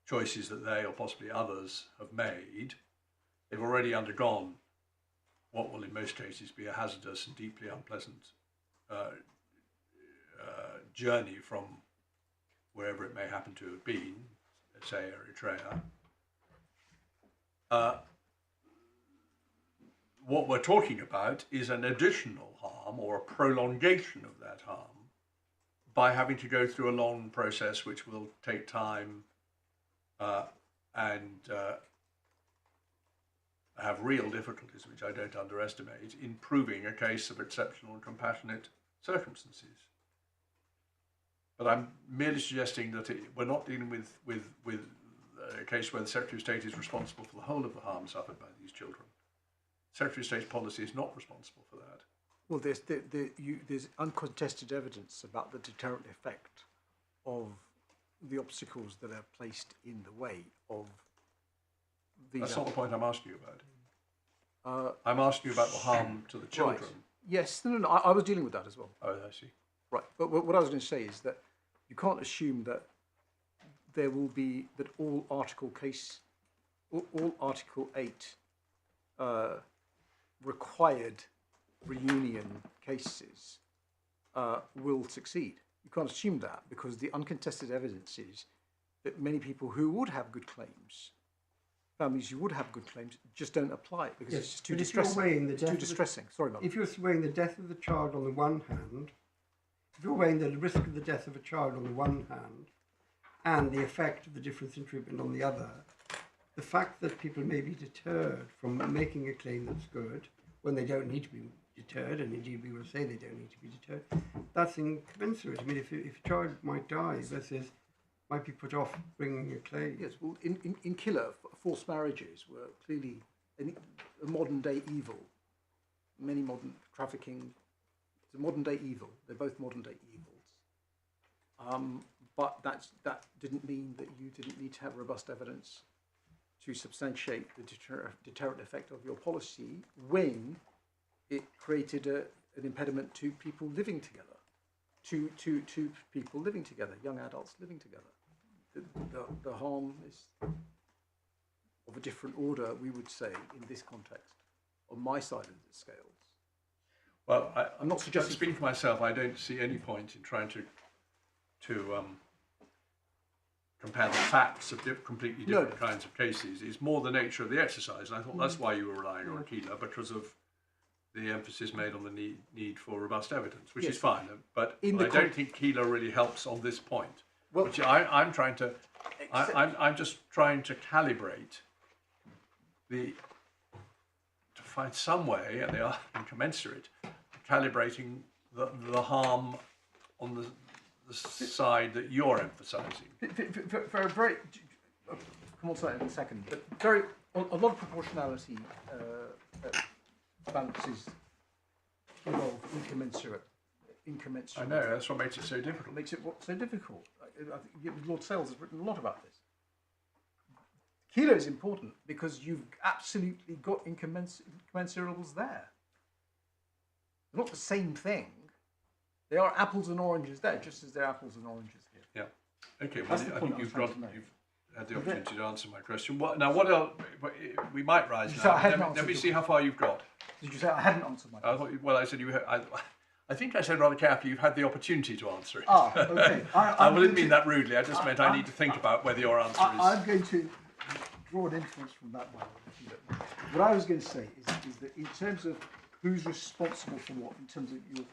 choices that they or possibly others have made. They've already undergone what will in most cases be a hazardous and deeply unpleasant journey from wherever it may happen to have been, let's say Eritrea. What we're talking about is an additional harm or a prolongation of that harm by having to go through a long process which will take time and have real difficulties, which I don't underestimate, in proving a case of exceptional and compassionate circumstances. But I'm merely suggesting that we're not dealing with a case where the Secretary of State is responsible for the whole of the harm suffered by these children. Secretary of State's policy is not responsible for that. Well, there's uncontested evidence about the deterrent effect of the obstacles that are placed in the way of these. That's not the point I'm asking you about. I'm asking you about the harm to the children. Right. Yes, no, I was dealing with that as well. Oh, I see. Right, but what I was going to say is that you can't assume that there will be, that all Article 8 required reunion cases will succeed. You can't assume that, because the uncontested evidence is that many people who would have good claims, families who would have good claims, just don't apply it because it's just too distressing. It's too distressing. Sorry, Mark. If you're weighing the death of the child on the one hand, if you're weighing the risk of the death of a child on the one hand, and the effect of the difference in treatment on the other, the fact that people may be deterred from making a claim that's good when they don't need to be deterred, and indeed we will say they don't need to be deterred, that's incommensurate. I mean, if a child might die versus might be put off bringing a claim. Yes, well, in Killer, forced marriages were clearly a modern-day evil. Many modern trafficking, it's a modern-day evil. They're both modern-day evils. But that didn't mean that you didn't need to have robust evidence to substantiate the deterrent effect of your policy when it created an impediment to people living together, to people living together, young adults living together. The harm is of a different order, we would say, in this context, on my side of the scales. Well, I'm not suggesting. Speaking for myself, I don't see any point in trying to compare the facts of completely different kinds of cases. It's more the nature of the exercise, and I thought that's why you were relying on Keeler, because of the emphasis made on the need for robust evidence, which is fine. But I don't think Keeler really helps on this point. Well, which I'm trying to. I'm just trying to calibrate to find some way, and they are incommensurate, calibrating the harm on the side that you're emphasising. Very, come on to that in a second, but a lot of proportionality balances involve incommensurate. I know, that's what makes it so difficult. Makes it so difficult. I think Lord Sales has written a lot about this. Kilo is important because you've absolutely got incommensurables there. They're not the same thing. They are apples and oranges there, just as they're apples and oranges here. Yeah. Okay. Well, I think you've had the opportunity to answer my question. What else? We might rise now. Let me see how far you've got. Did you say I hadn't answered my question? I said you had. I think I said rather carefully, you've had the opportunity to answer it. Ah, okay. I didn't mean that rudely. I just meant I need to think about whether your answer is. I'm going to draw an inference from that one. What I was going to say is that in terms of who's responsible for what, in terms of your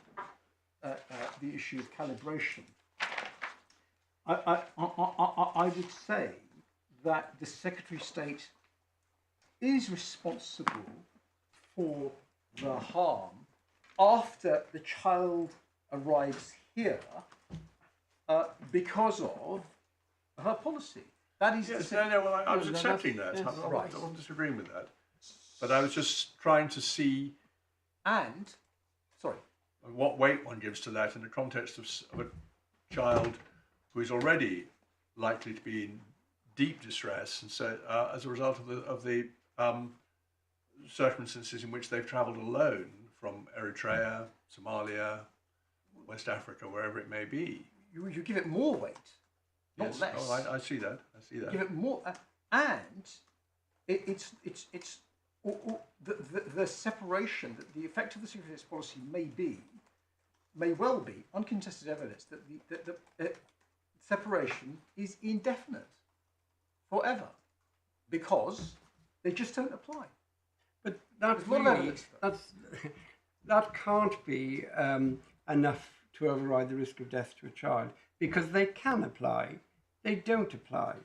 the issue of calibration, I would say that the Secretary of State is responsible for the harm after the child arrives here because of her policy. That is Yes, well, I was accepting that. Yes, I right. wasn't disagreeing with that. But I was just trying to see And, sorry, what weight one gives to that in the context of a child who is already likely to be in deep distress, and so as a result of the circumstances in which they've travelled alone from Eritrea, Somalia, West Africa, wherever it may be. you give it more weight, not Yes. less. Oh, I see that. I see that. Give it more, and it's the separation, that the effect of the Secretary of State's policy may well be uncontested evidence that the separation is indefinite, forever, because they just don't apply. But that There's a lot of really, evidence for that can't be enough to override the risk of death to a child, because they can apply, they don't apply.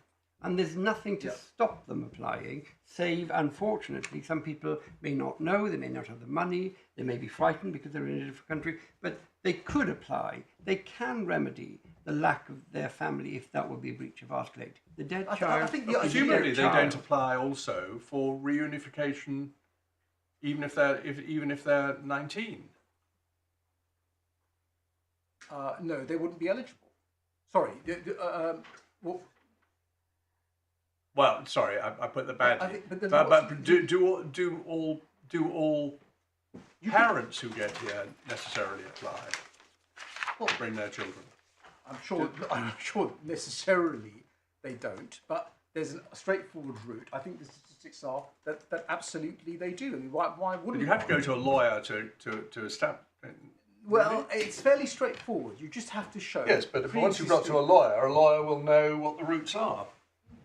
And there's nothing to stop them applying, save, unfortunately, some people may not know, they may not have the money, they may be frightened because they're in a different country, but they could apply. They can remedy the lack of their family if that would be a breach of Article 8. The dead child... I think the Presumably they child. don't apply also for reunification, even if they're 19. No, they wouldn't be eligible. Sorry. Well, sorry, I put the badly. I think- but then But what's- do all parents who get here necessarily apply to bring their children? I'm sure necessarily they don't, but there's a straightforward route. I think the statistics are that absolutely they do. I mean, why But wouldn't you have to go to a lawyer to establish. Well, it's fairly straightforward. You just have to show. Yes, but once you've got to a lawyer will know what the routes are.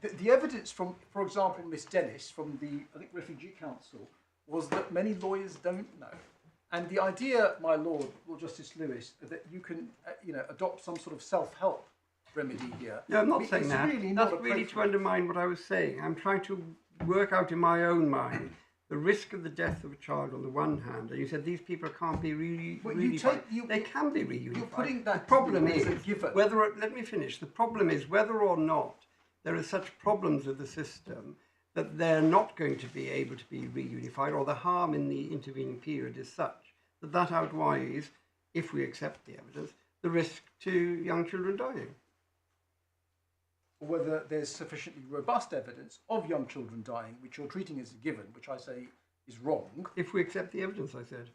The evidence from, for example, Miss Dennis from the Refugee Council was that many lawyers don't know. And the idea, my Lord Justice Lewis, that you can adopt some sort of self-help remedy here. No, I'm not saying it's that. Really not That's really to appropriate. undermine what I was saying. I'm trying to work out in my own mind the risk of the death of a child on the one hand, and you said these people can't be But they can be reunified. You're putting that the problem as a is given. let me finish. The problem is whether or not there are such problems with the system that they're not going to be able to be reunified, or the harm in the intervening period is such that outweighs, if we accept the evidence, the risk to young children dying. Or whether there's sufficiently robust evidence of young children dying, which you're treating as a given, which I say is wrong. If we accept the evidence, I said.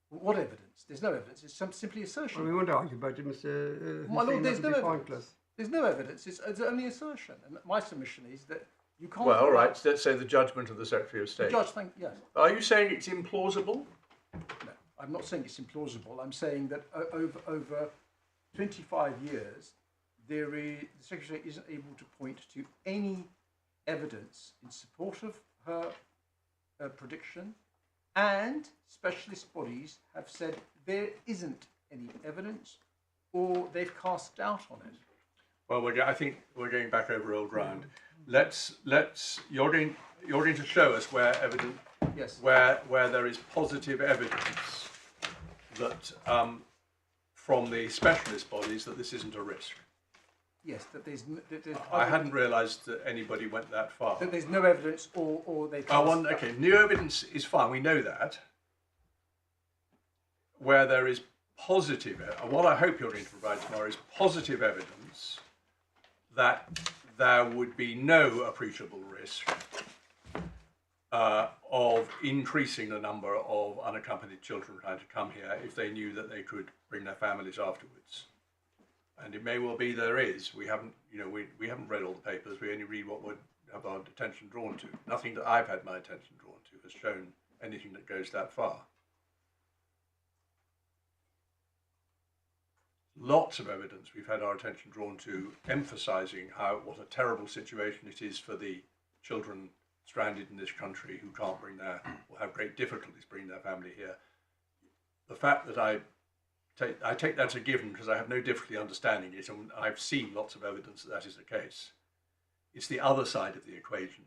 What evidence? There's no evidence. It's simply assertion. Well, we won't argue about it, Mr. My Lord, Hussain, there's that no would be evidence. pointless. There's no evidence. It's only assertion. And my submission is that you can't. Well, all right. Let's say the judgment of the Secretary of State. Judge, yes. Are you saying it's implausible? No, I'm not saying it's implausible. I'm saying that over 25 years, the Secretary isn't able to point to any evidence in support of her prediction, and specialist bodies have said there isn't any evidence, or they've cast doubt on it. Well, I think we're going back over old ground. You're going to show us where evidence, Yes. where there is positive evidence that from the specialist bodies that this isn't a risk. Yes, that there's I hadn't realised that anybody went that far. that there's no evidence, or they cast doubt. Okay, new evidence is fine. We know that. Where there is positive, what I hope you're going to provide tomorrow is positive evidence that there would be no appreciable risk of increasing the number of unaccompanied children trying to come here if they knew that they could bring their families afterwards. And it may well be there is. We haven't read all the papers. We only read what would have our attention drawn to. Nothing that I've had my attention drawn to has shown anything that goes that far. Lots of evidence we've had our attention drawn to, emphasising what a terrible situation it is for the children stranded in this country who can't will have great difficulties bringing their family here. The fact that I take that as a given because I have no difficulty understanding it, and I've seen lots of evidence that is the case. it's the other side of the equation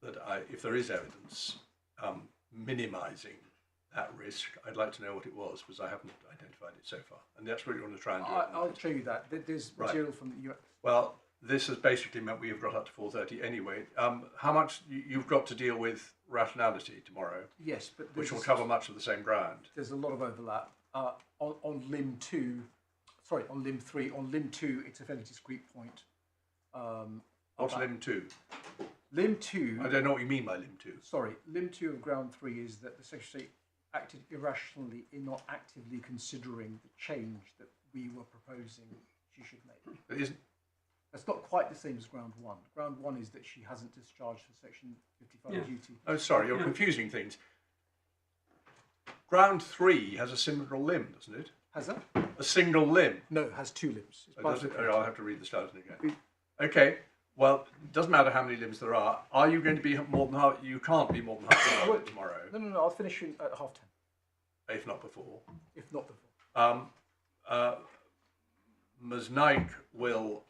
that if there is evidence minimising that risk, I'd like to know what it was, because I haven't identified it so far. And that's what you want to try and do. I'll show you that. There's material from the US. Well, this has basically meant we have got up to 4:30 anyway. How much you've got to deal with rationality tomorrow? Yes, but which will cover much of the same ground. There's a lot of overlap. On limb 2, sorry, on limb 3. On limb 2, it's a fairly discrete point. What's limb 2? Limb 2... I don't know what you mean by limb 2. Sorry, limb 2 of ground 3 is that the Secretary of State acted irrationally in not actively considering the change that we were proposing she should make. It isn't. That's not quite the same as ground 1. Ground 1 is that she hasn't discharged her Section 55 duty. Oh, sorry, you're confusing things. Ground 3 has a single limb, doesn't it? Has that? A single limb. No, it has 2 limbs. It's Does it? bifurcated. I'll have to read the skeleton again. Okay. Well, it doesn't matter how many limbs there are. Are you going to be more than half? You can't be more than half an hour tomorrow. No. I'll finish at 10:30. If not before. If not before. Ms. Naik will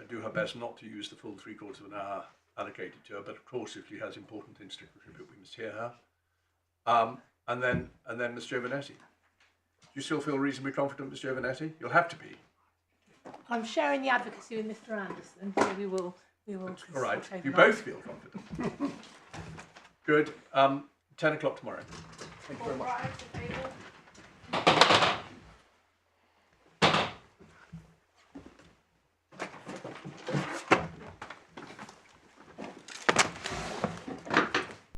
do her best not to use the full 3/4 of an hour allocated to her, but of course, if she has important things to contribute, we must hear her. And then Ms. Giovanetti. Do you still feel reasonably confident, Ms. Giovanetti? You'll have to be. I'm sharing the advocacy with Mr Anderson, so we will. All right. consult You overnight. both feel confident. Good. 10 o'clock tomorrow. Thank you very much.